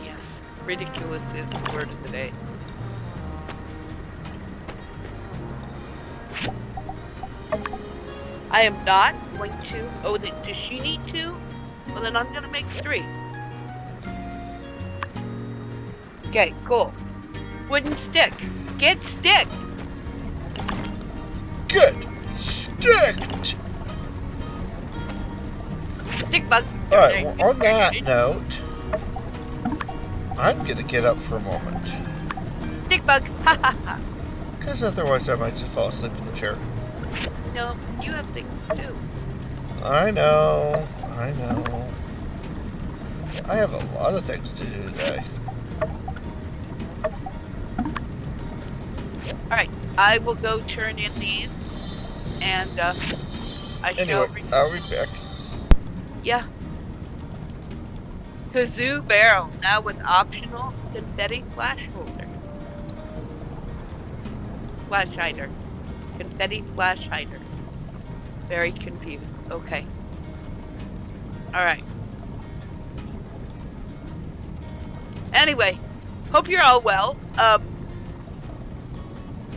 Yes, ridiculous is the word of the day. I am not going to. Oh, does she need 2? Well, then I'm going to make 3. Okay, cool. Wooden stick. Get stick. Get sticked! Stick bug. Alright, well, on that note, I'm gonna get up for a moment. Stick bug. Ha ha ha. Because otherwise I might just fall asleep in the chair. No, you have things to do. I know. I have a lot of things to do today. Alright, I will go turn in these. And, I shall... Anyway, I'll be back. Yeah. Kazoo barrel, now with optional confetti flash holder. Flash hider. Confetti flash hider. Very confused. Okay. Alright. Anyway, hope you're all well.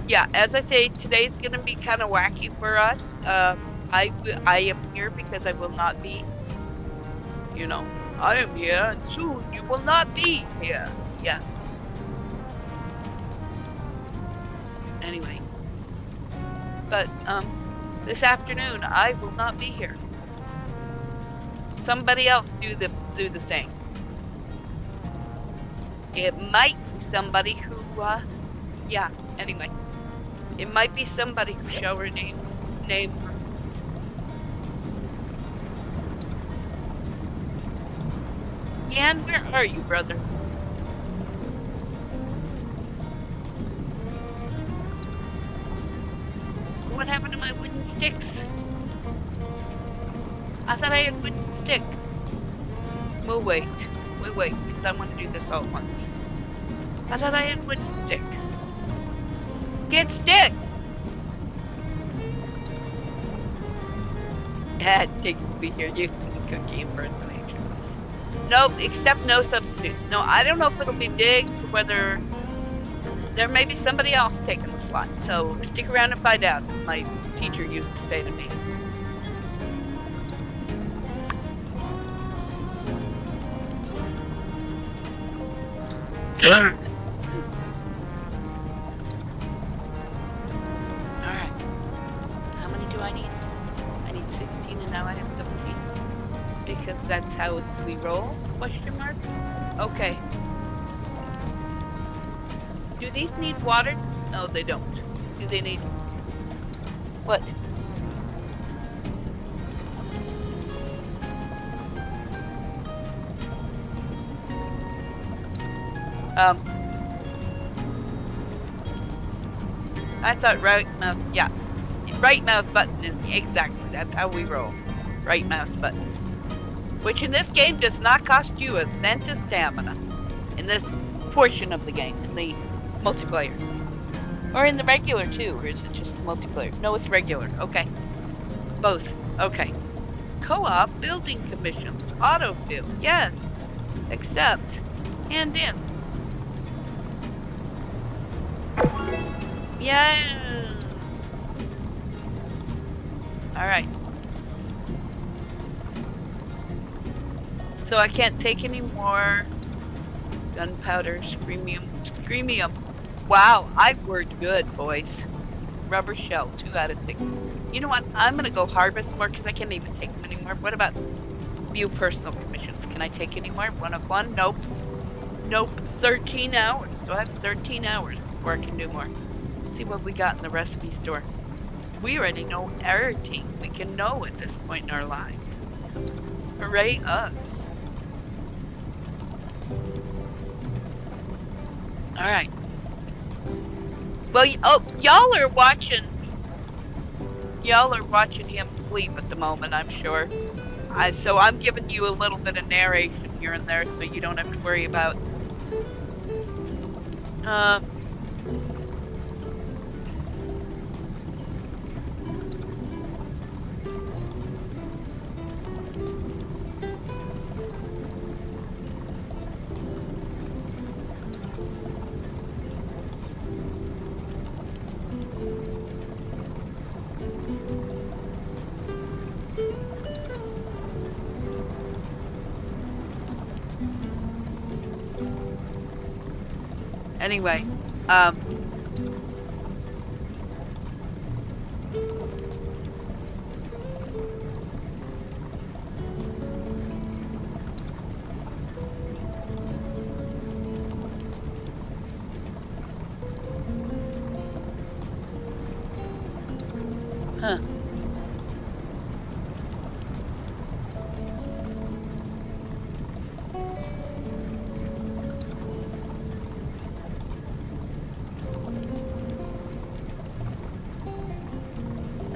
Yeah, as I say, today's gonna be kind of wacky for us. I am here because I will not be, you know, I am here and soon you will not be here. Yeah. Anyway. But, this afternoon I will not be here. Somebody else do the thing. It might be somebody who, yeah, anyway. It might be somebody who shall rename name. Yan, where are you, brother? What happened to my wooden sticks? I thought I had wooden stick. We'll wait, because I want to do this all at once. I thought I had wooden stick. Get stick! Yeah, it takes to be here. You can cookie impersonation. Nope, except no substitutes. No, I don't know if it'll be big, whether there may be somebody else taking the slot. So stick around and find out, as my teacher used to say to me. Alright. How many do I need? I need 16 and now I have 17. Because that's how we roll? Question mark? Okay. Do these need water? No, they don't. Do they need... What? I thought right mouse, yeah. Right mouse button is exactly, that's how we roll. Right mouse button. Which in this game does not cost you a cent of stamina. In this portion of the game, in the multiplayer. Or in the regular too, or is it just the multiplayer? No, it's regular, okay. Both, okay. Co-op building commissions, autofill, yes. Accept, hand in. Yeah. Alright. So I can't take any more gunpowder, screamium. Wow, I've worked good, boys. Rubber shell, 2 out of 6. You know what? I'm gonna go harvest more because I can't even take them anymore. What about view personal commissions? Can I take any more? 1 of 1? Nope. Nope. 13 hours. So I have 13 hours before I can do more. Let's see what we got in the recipe store. We already know everything we can know at this point in our lives. Hooray us. Alright. Well, y'all are watching him sleep at the moment, I'm sure. So I'm giving you a little bit of narration here and there so you don't have to worry about anyway,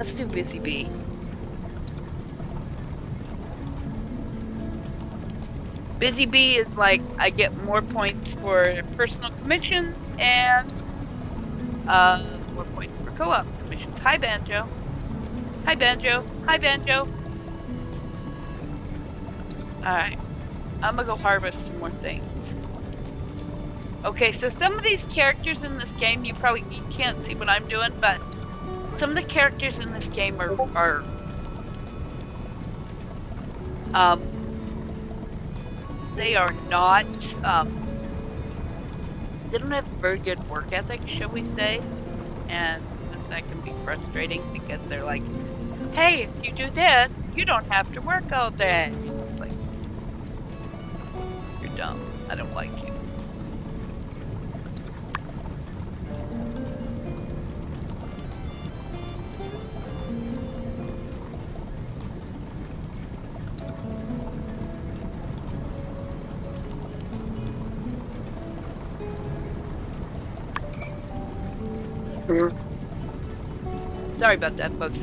Let's do Busy Bee. Busy Bee is like I get more points for personal commissions and more points for co-op commissions. Hi Banjo. Hi Banjo. Hi Banjo. Alright. I'm gonna go harvest some more things. Okay, so some of these characters in this game, you can't see what I'm doing, but some of the characters in this game are they are not they don't have a very good work ethic, shall we say, and that can be frustrating because they're like, hey, if you do this, you don't have to work all day. It's like, you're dumb. I don't like you. Sorry about that, folks.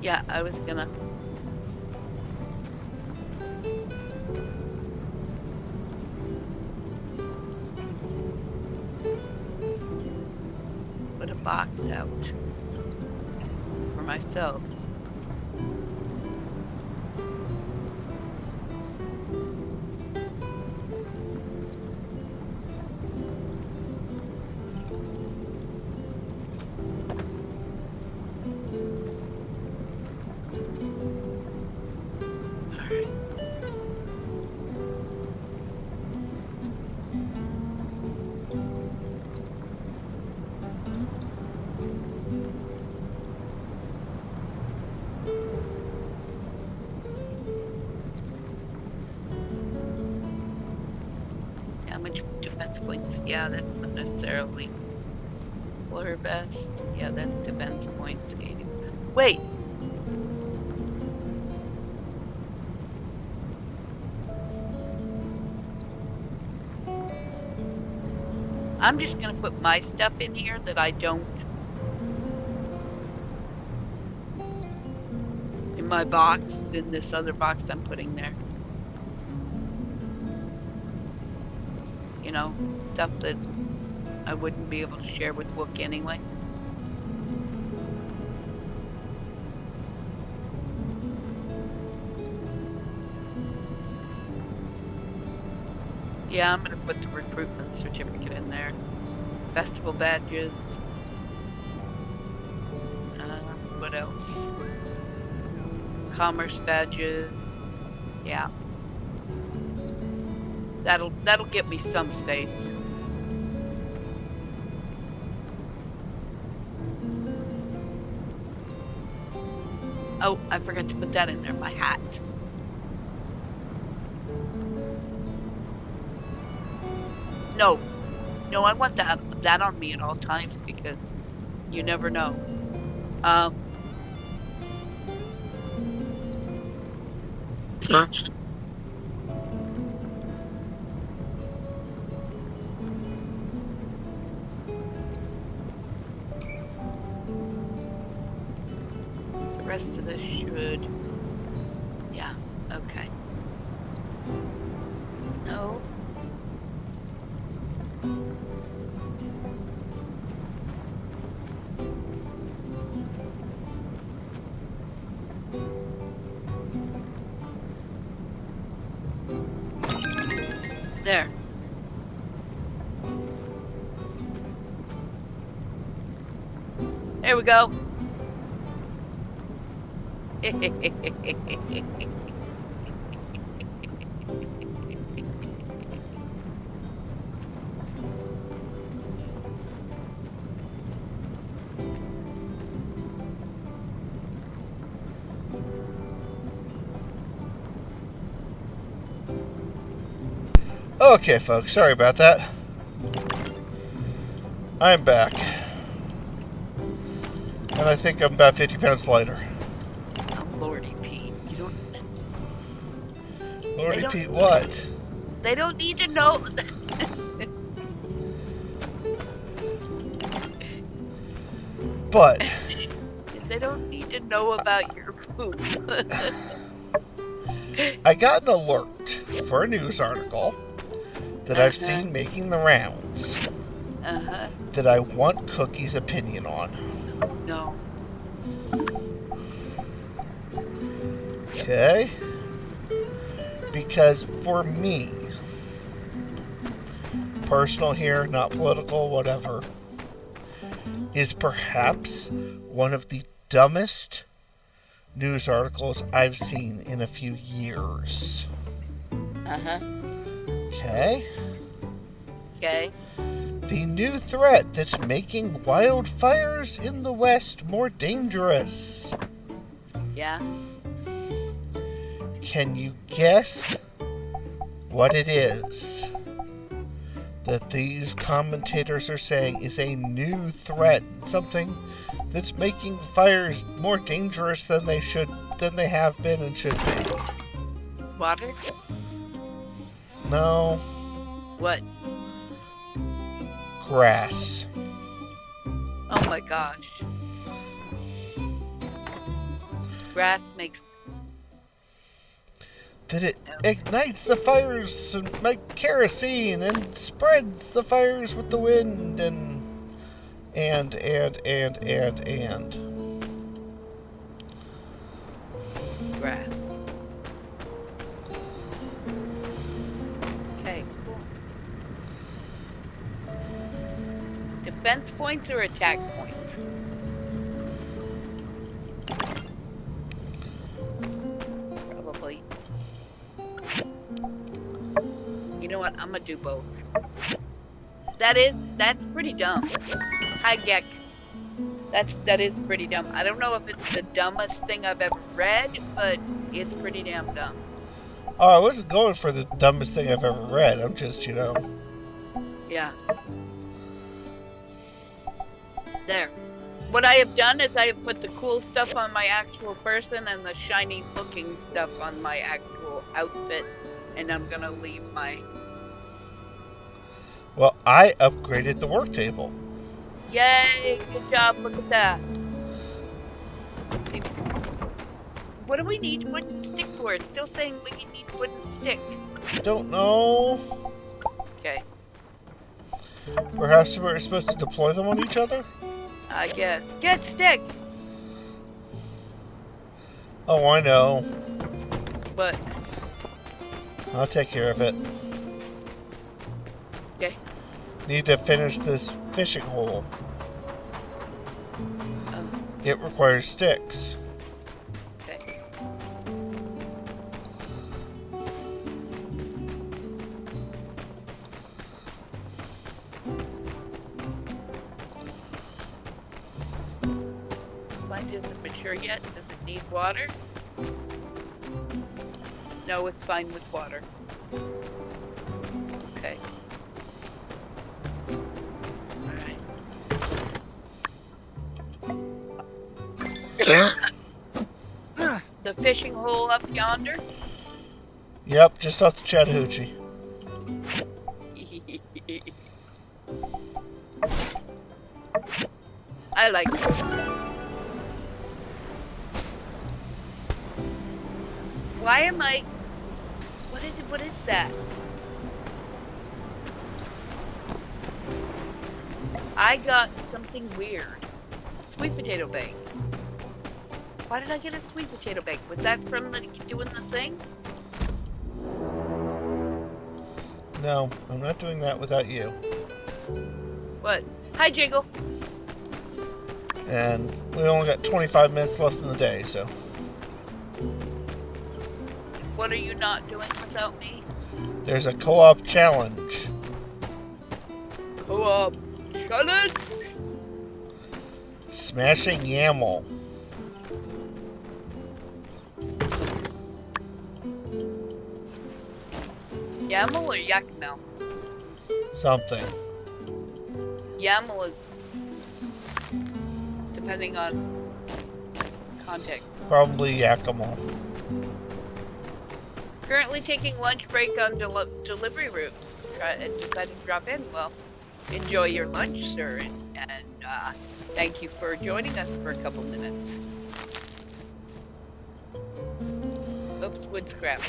Yeah, I was gonna. Put a box out for myself. Points. Yeah, that's not necessarily Fleur best. Yeah, that's defense points. 80. Wait! I'm just gonna put my stuff in here that I don't. In my box, in this other box I'm putting there. You know, stuff that I wouldn't be able to share with Wook anyway. Yeah, I'm gonna put the recruitment certificate in there. Festival badges. What else? Commerce badges. Yeah. That'll get me some space. Oh, I forgot to put that in there, my hat. No, I want that on me at all times because you never know. The rest of this should, yeah, okay. No. There we go. Okay, folks, sorry about that. I'm back. And I think I'm about 50 pounds lighter. Oh, Lordy Pete. You don't. Lordy don't- Pete, what? They don't need to know. But They don't need to know about your poop. I got an alert for a news article that I've Uh-huh. seen making the rounds Uh-huh. that I want Cookie's opinion on. No. Okay? Because for me, personal here, not political, whatever, is perhaps one of the dumbest news articles I've seen in a few years. Uh-huh. Okay? Okay. The new threat that's making wildfires in the West more dangerous. Yeah. Can you guess what it is that these commentators are saying is a new threat, something that's making fires more dangerous than they have been and should be? Water? No, What? grass. Oh my gosh. Grass makes. That it ignites the fires and like kerosene and spreads the fires with the wind and. Grass. Okay. Defense points or attack points? Probably. You know what? I'm gonna do both. That's pretty dumb. Hi, Gek. That is pretty dumb. I don't know if it's the dumbest thing I've ever read, but it's pretty damn dumb. Oh, I wasn't going for the dumbest thing I've ever read. I'm just, Yeah. There. What I have done is I have put the cool stuff on my actual person and the shiny looking stuff on my actual outfit, and I'm gonna leave my... Well, I upgraded the work table. Yay! Good job, look at that. Let's see. What do we need wooden stick for? It's still saying we need wooden stick. Don't know. Okay, Perhaps we're supposed to deploy them on each other? I guess. Get stick! Oh, I know. But, I'll take care of it. okay. Need to finish this fishing hole. Oh, It requires sticks. okay. Plant isn't mature yet. Does it need water? No, it's fine with water. Okay. Alright. The fishing hole up yonder? Yep, just off the Chattahoochee. I like it. Why am I... What is that? I got something weird. Sweet potato bag. Why did I get a sweet potato bag? Was that from doing the thing? No, I'm not doing that without you. What? Hi, Jiggle. And we only got 25 minutes left in the day, so. What are you not doing without me? There's a co-op challenge. Co-op challenge? Smashing YAML. YAML or YACML? Something. YAML is depending on context. Probably Yakima. Currently taking lunch break on delivery route. Decided to drop in. Well, enjoy your lunch, sir, and thank you for joining us for a couple minutes. Oops, wood scrap.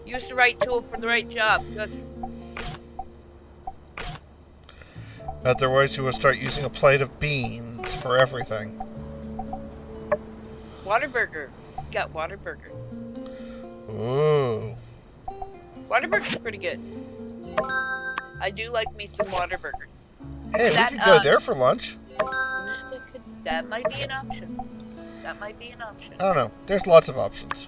Use the right tool for the right job. Good. Otherwise, you will start using a plate of beans for everything. Whataburger. Got Whataburger. Ooh. Whataburger's pretty good. I do like me some Whataburger. Hey, That, we could go there for lunch. That might be an option. That might be an option. I don't know. There's lots of options.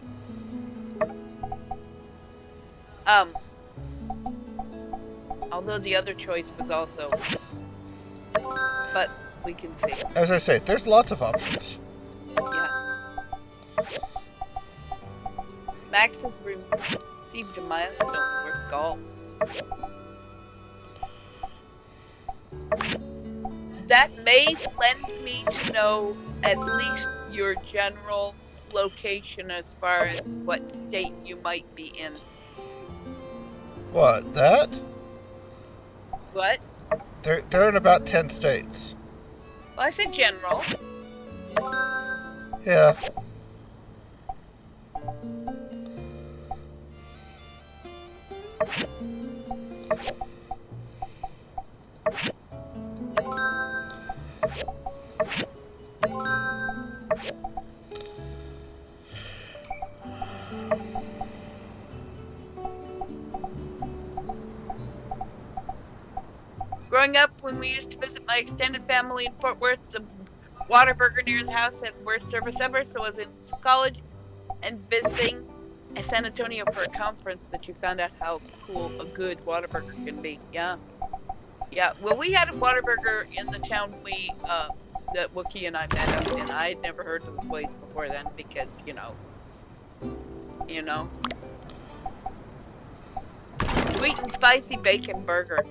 Although the other choice was also, but we can see. As I say, there's lots of options. Yeah. Max has received a milestone worth goals. That may lend me to know at least your general location as far as what state you might be in. What, that? What? They're in about 10 states. Well, I said general. Yeah. Growing up, when we used to visit my extended family in Fort Worth, the Whataburger near the house had the worst service ever, so I was in college and visiting San Antonio for a conference that you found out how cool a good Whataburger can be. Yeah. Yeah, well, we had a Whataburger in the town that Wookie and I met up in. I had never heard of the place before then because, you know. Sweet and spicy bacon burger.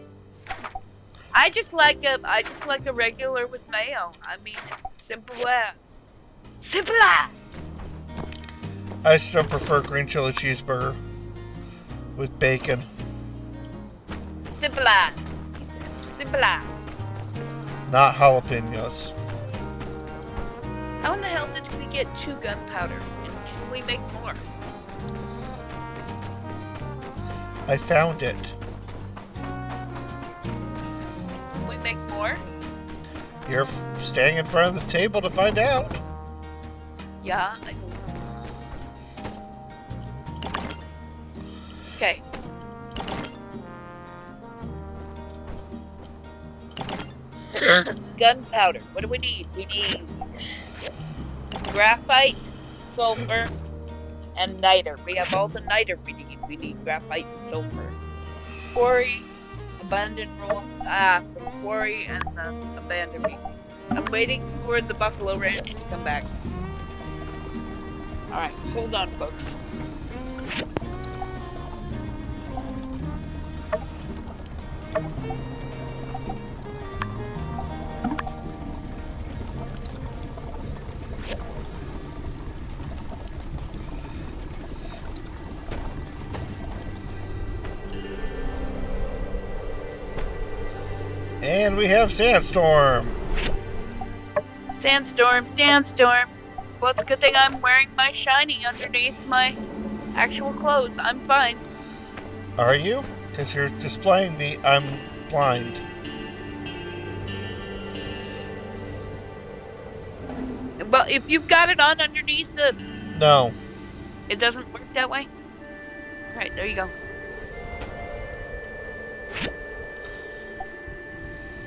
I just like a regular with mayo. I mean, simple as. Simple as! I still prefer green chili cheeseburger with bacon. Simple as. Simple as. Not jalapenos. How in the hell did we get 2 gunpowder? And can we make more? I found it. Can we make more? You're staying in front of the table to find out. Yeah, I know. Okay. Gunpowder. What do we need? We need graphite, sulfur, and niter. We have all the niter we need. We need graphite and sulfur. Quarry, abandoned ruins. From quarry and the abandoned. I'm waiting for the Buffalo Ranch to come back. Alright, hold on, folks. And we have Sandstorm. Sandstorm. Well, it's a good thing I'm wearing my shiny underneath my actual clothes. I'm fine. Are you? Because you're displaying the I'm blind. But if you've got it on underneath it, No. it doesn't work that way. Right, there you go.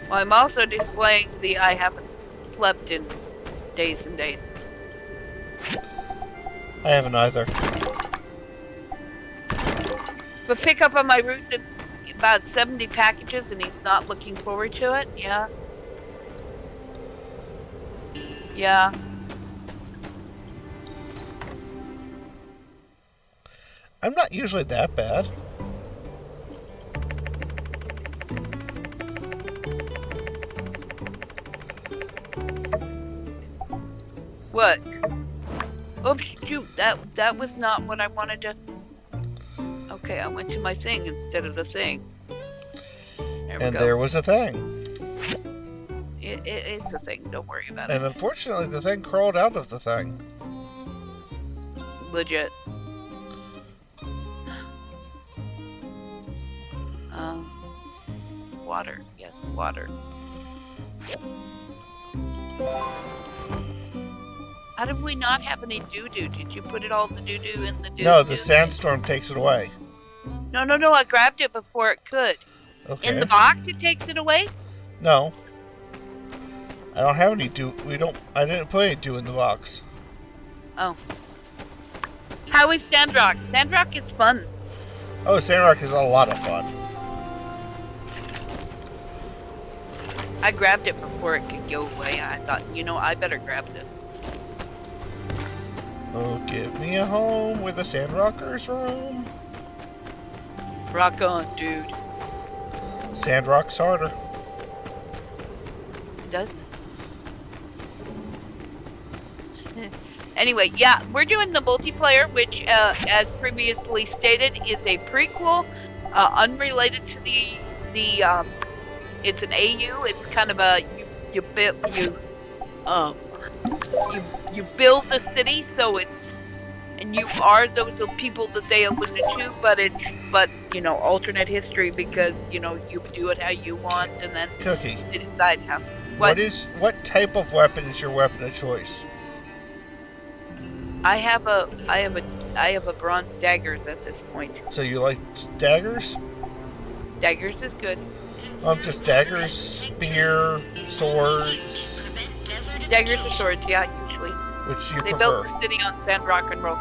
Well, I'm also displaying the I haven't slept in days and days. I haven't either. But pick up on my route that's about 70 packages and he's not looking forward to it. Yeah. Yeah. I'm not usually that bad. What? Oops, shoot. That was not what I wanted to... Okay, I went to my thing instead of the thing. There we And go. there was a thing. It's a thing. Don't worry about And it. unfortunately, the thing crawled out of the thing. Legit. Water. Yes, water. How did we not have any doo-doo? Did you put it all the doo-doo in the doo-doo? No, the sandstorm takes it away. No, I grabbed it before it could. Okay. In the box, it takes it away? No. I don't have any dew. I didn't put any dew in the box. Oh. How is Sandrock? Sandrock is fun. Oh, Sandrock is a lot of fun. I grabbed it before it could go away. I thought, I better grab this. Oh, give me a home where the Sandrockers roam. Rock on, dude. Sandrock's harder. Does? Anyway, yeah, we're doing the multiplayer, which, as previously stated, is a prequel, unrelated to the it's an AU. It's kind of a you build the city, so and you are those people that they alluded to, but alternate history because you do it how you want, and then Cookie. they decide how. What type of weapon is your weapon of choice? I have a bronze daggers at this point. So you like daggers? Daggers is good. Just daggers, spear, swords. Daggers or swords, yeah, usually. Which you They prefer? built the city on sand, rock, and roll.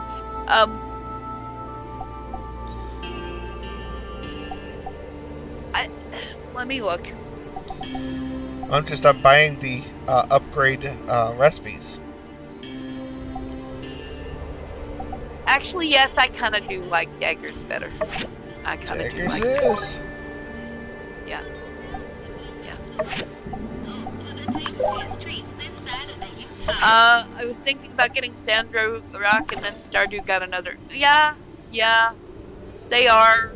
Let me look. I'm buying the upgrade recipes. Actually, yes, I kind of do like daggers better. I kind of do Daggers like it that. is. Yeah. I was thinking about getting Sandro Rock and then Stardew got another. Yeah. They are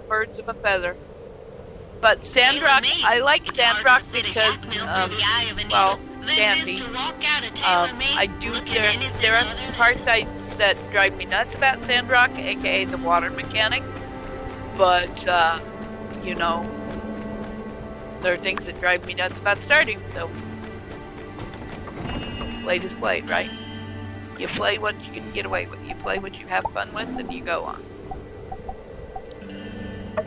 birds of a feather. But Sandrock, I like Sandrock because, well, Sandy. I do. There are some parts that drive me nuts about Sandrock, aka the water mechanic. But there are things that drive me nuts about Stardew. So, played is played, right? You play what you can get away with. You play what you have fun with, and you go on.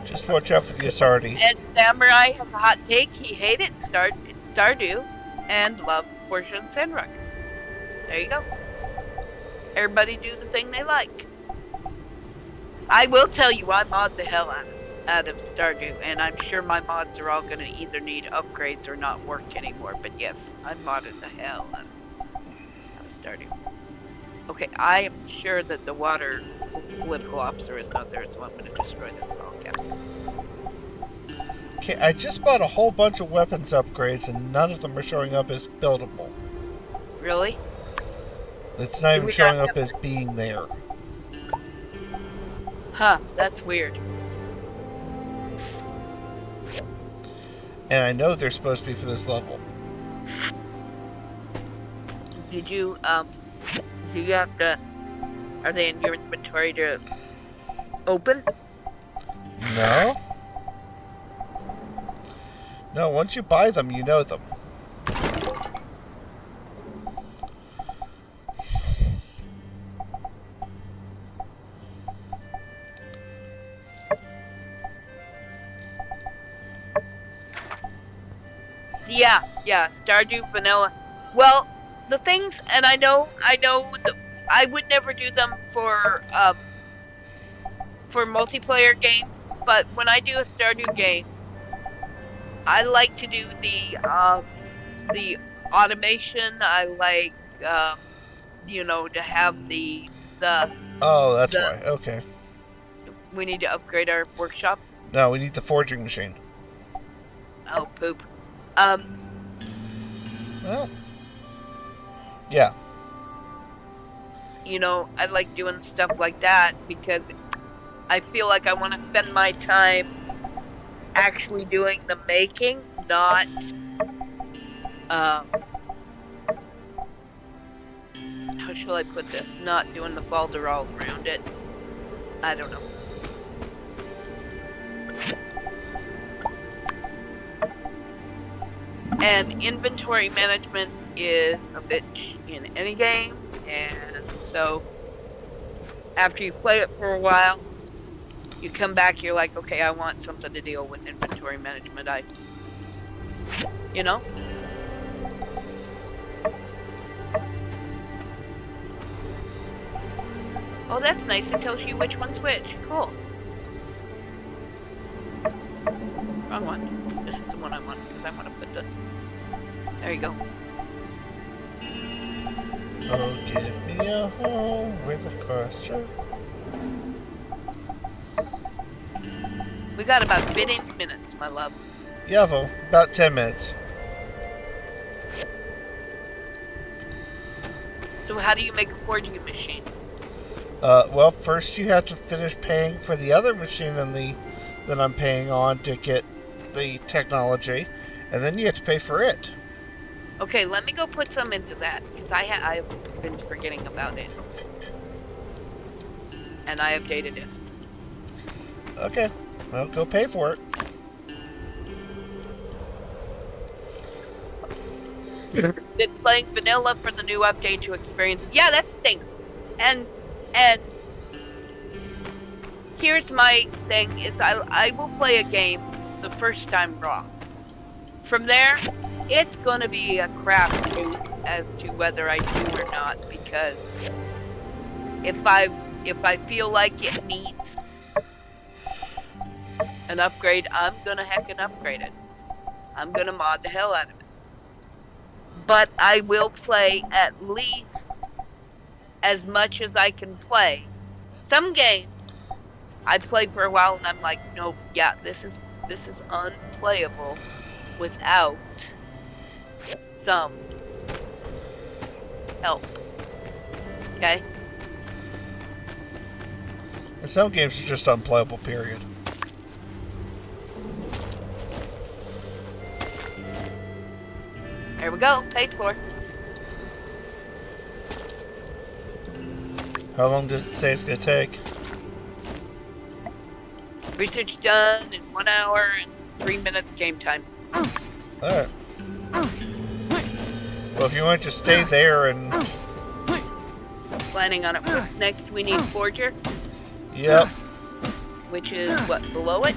Just watch out for the Asardi. And Samurai has a hot take. He hated Stardew and loved Portia and Sandrock. There you go. Everybody do the thing they like. I will tell you, I mod the hell out of Stardew, and I'm sure my mods are all going to either need upgrades or not work anymore. But yes, I modded the hell out of Stardew. Okay, I am sure that the water political officer is not there, so I'm going to destroy this all. Okay, I just bought a whole bunch of weapons upgrades, and none of them are showing up as buildable. Really? It's not even showing up as being there. Huh, that's weird. And I know they're supposed to be for this level. Did you, do you have to, are they in your inventory to open? No? No, once you buy them, you know them. Yeah, Stardew Vanilla. Well, the things, and I know I would never do them for multiplayer games, but when I do a Stardew game, I like to do the automation. I like to have the Oh, that's the why. Okay. we need to upgrade our workshop. No, we need the forging machine. Oh poop. Well, yeah. I like doing stuff like that because I feel like I want to spend my time actually doing the making, not how shall I put this? Not doing the balderall around it. I don't know. And inventory management is a bitch in any game, and so after you play it for a while, you come back, you're like, okay, I want something to deal with inventory management. Oh, that's nice. It tells you which one's which. Cool. Wrong one. This is the one I want because I want to put the... There you go. Oh, give me a home with a crusher. We got about 15 minutes, my love. Yavo, about 10 minutes. So how do you make a forging machine? Well, first you have to finish paying for the other machine that I'm paying on to get the technology, and then you have to pay for it. Okay, let me go put some into that, because I've been forgetting about it. And I updated it. Okay, well, go pay for it. Been playing vanilla for the new update to experience. Yeah, that's the thing. And here's my thing: is I will play a game the first time raw. From there, it's gonna be a crapshoot as to whether I do or not. Because if I feel like it needs an upgrade, I'm gonna heckin' upgrade it. I'm gonna mod the hell out of it. But I will play at least as much as I can play. Some games I play for a while and I'm like, nope, yeah, this is unplayable without some help. Okay? And some games are just unplayable, period. There we go, paid for. How long does it say it's going to take? Research done in 1 hour and 3 minutes game time. Alright. Well, if you want to stay there and... Planning on it. What's next? We need Forger, Yep. which is what, below it?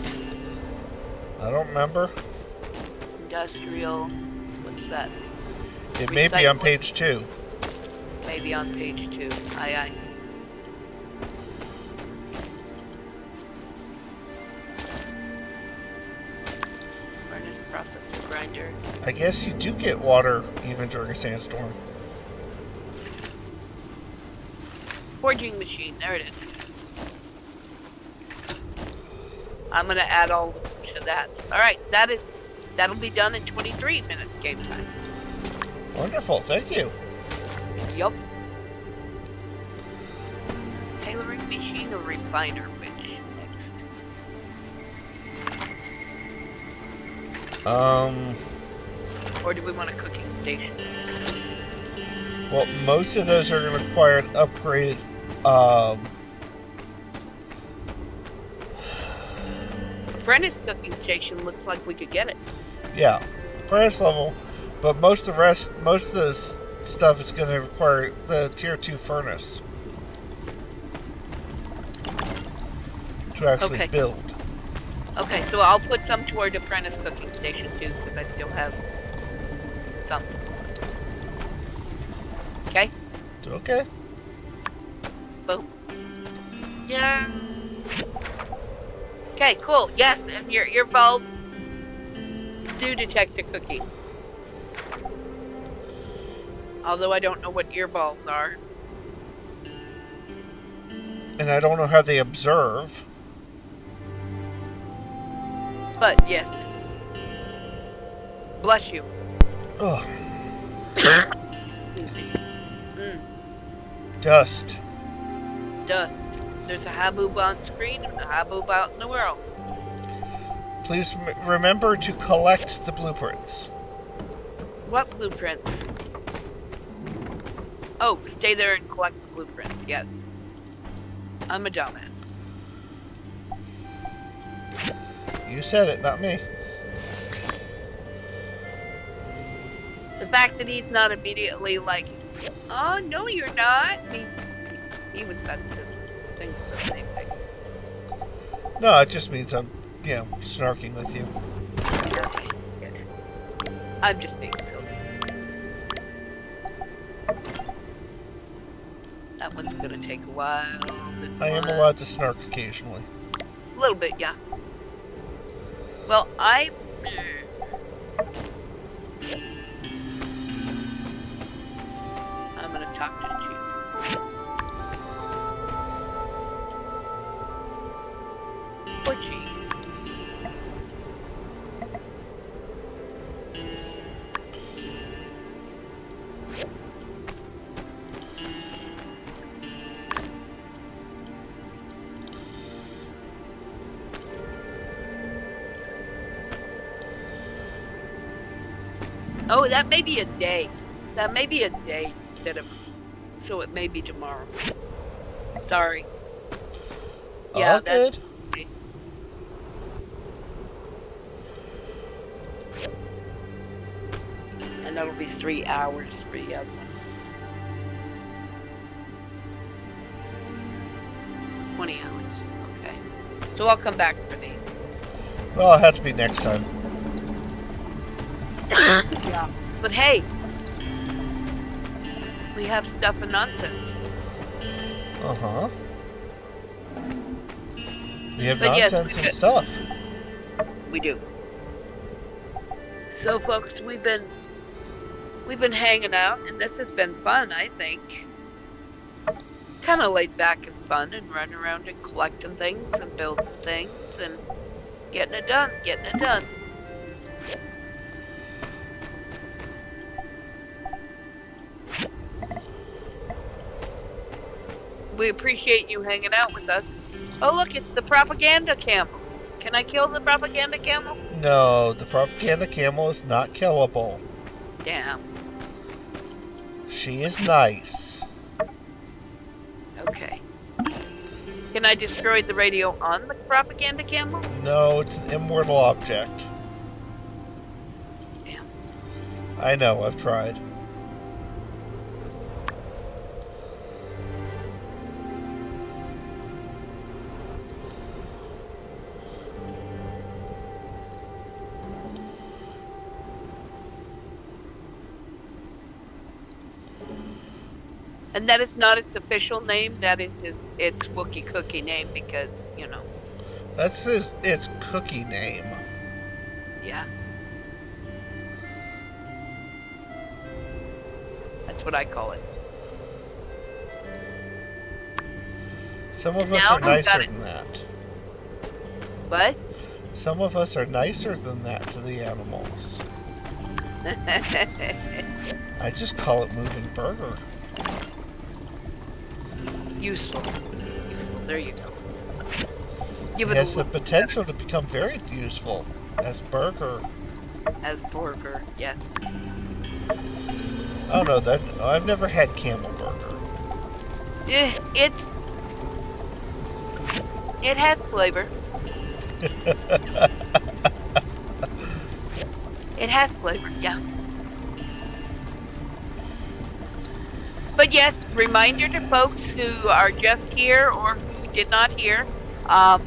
I don't remember. Industrial. What's that? It may be on Recycling. page 2. Maybe on page 2. Aye, aye. Furnace processor grinder. I guess you do get water even during a sandstorm. Forging machine. There it is. I'm gonna add all to that. Alright, that'll be done in 23 minutes game time. Wonderful, thank you. Yup. Tailoring machine or refiner, which next? Or do we want a cooking station? Well, most of those are going to require an upgraded, Apprentice cooking station looks like we could get it. yeah, apprentice level, but most of this stuff is going to require the tier 2 furnace to actually Okay. build. Okay, so I'll put some toward apprentice cooking station too, because I still have some. Okay? Okay. Boom. Yeah. Okay, cool. Yes, and your earballs do detect a cookie. Although I don't know what earballs are. And I don't know how they observe. But yes. Bless you. Ugh. Mm, Dust. dust. There's a haboob on screen and a haboob out in the world. Please remember to collect the blueprints. What blueprints? Oh, stay there and collect the blueprints, yes. I'm a dumbass. You said it, not me. The fact that he's not immediately like, oh, no, you're not, means he was sensitive. Things the same thing. No, it just means I'm, snarking with you. Okay, good. I'm just being silly. That one's gonna take a while. This I am one- allowed to snark occasionally. A little bit, yeah. Well, I'm gonna talk to you. Butchie. Oh, that may be a day. That may be a day instead of. So it may be tomorrow. Sorry. Yeah, All good. And that'll be 3 hours for the other one. 20 hours. Okay. So I'll come back for these. Well, it'll have to be next time. Yeah. But hey, we have stuff and nonsense. Uh-huh. We have But yes, nonsense we've and got- stuff. We do. So folks, we've been hanging out, and this has been fun, I think. Kind of laid back and fun, and running around and collecting things and building things and getting it done. We appreciate you hanging out with us. Oh look, it's the propaganda camel. Can I kill the propaganda camel? No, the propaganda camel is not killable. Damn. She is nice. Okay. Can I destroy the radio on the propaganda camel? No, it's an immortal object. Damn. I know, I've tried. And that is not its official name. That is its Wookiee Cookie name because, you know, That's its cookie name. yeah. That's what I call it. Some of And us now are we've got nicer it. than that. What? Some of us are nicer than that to the animals. I just call it moving burger. Useful. There you go. Give It it has a the look potential to become very useful as burger. as burger. Yes. Oh no, I've never had camel burger. It has flavor. It has flavor, yeah. But yes, reminder to folks who are just here or who did not hear, I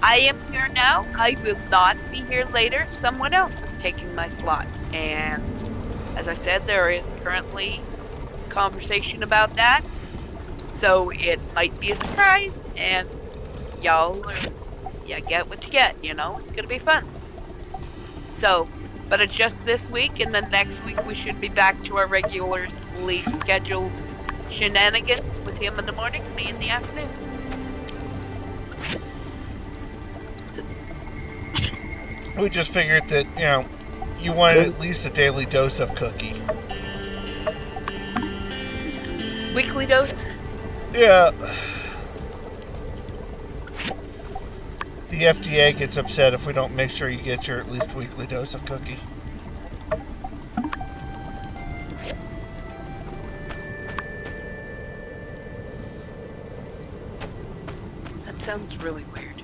am here now. I will not be here later. Someone else is taking my slot. And as I said, there is currently conversation about that. So it might be a surprise, and you get what you get, you know? It's gonna be fun. So, but it's just this week, and then next week we should be back to our regularly scheduled shenanigans with him in the morning, me in the afternoon. We just figured that, you know, you wanted at least a daily dose of cookie. Weekly dose? Yeah. The FDA gets upset if we don't make sure you get your at least weekly dose of cookie. That sounds really weird.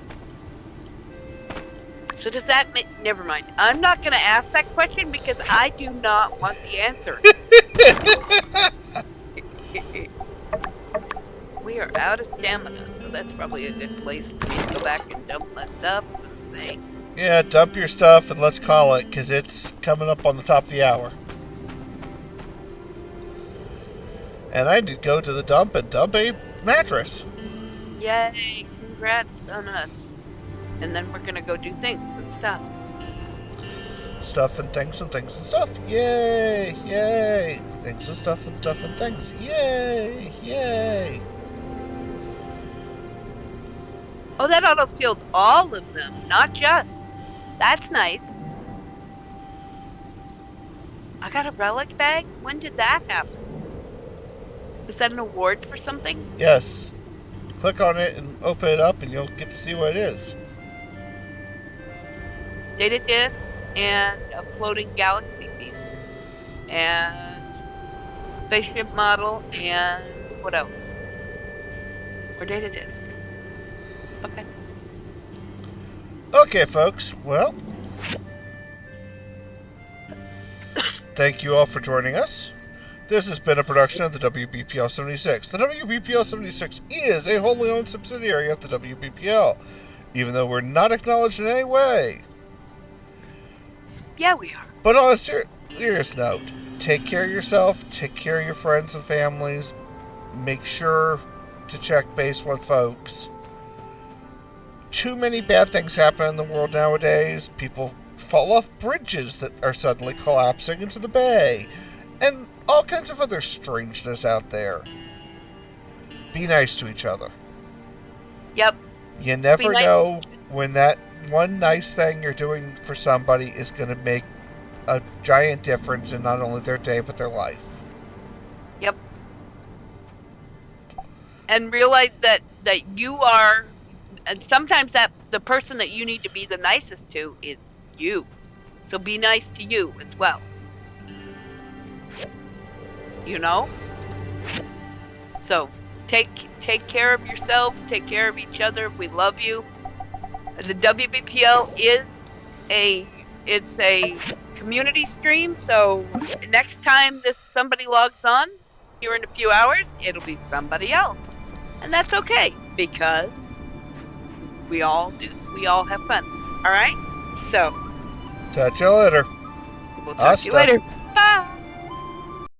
So does that mean... Never mind. I'm not going to ask that question because I do not want the answer. We are out of stamina, so that's probably a good place for me to go back and dump my stuff and say... Yeah, dump your stuff and let's call it, because it's coming up on the top of the hour. And I did go to the dump and dump a mattress. Yay, congrats on us. And then we're gonna go do things and stuff. Stuff and things and things and stuff. Yay! Yay! Things and stuff and things. Yay! Yay! Oh, that auto-filled all of them, not just. That's nice. I got a relic bag? When did that happen? Is that an award for something? Yes. Click on it and open it up and you'll get to see what it is. Data discs and a floating galaxy piece. And spaceship model and what else? Or data disc. Okay. Okay, folks. Well, thank you all for joining us. This has been a production of the WBPL 76. The WBPL 76 is a wholly owned subsidiary of the WBPL, even though we're not acknowledged in any way. Yeah, we are. But on a serious note, take care of yourself, take care of your friends and families, make sure to check base with folks. Too many bad things happen in the world nowadays. People fall off bridges that are suddenly collapsing into the bay. And all kinds of other strangeness out there. Be nice to each other. Yep. You never nice. know when that one nice thing you're doing for somebody is going to make a giant difference in not only their day, but their life. Yep. And realize that you are... And sometimes that the person that you need to be the nicest to is you. So be nice to you as well. You know? So take care of yourselves, take care of each other. We love you. The WBPL is a community stream, so next time somebody logs on here in a few hours, it'll be somebody else. And that's okay because we all have fun. All right? So, Catch you later. we'll talk to you Hasta. later.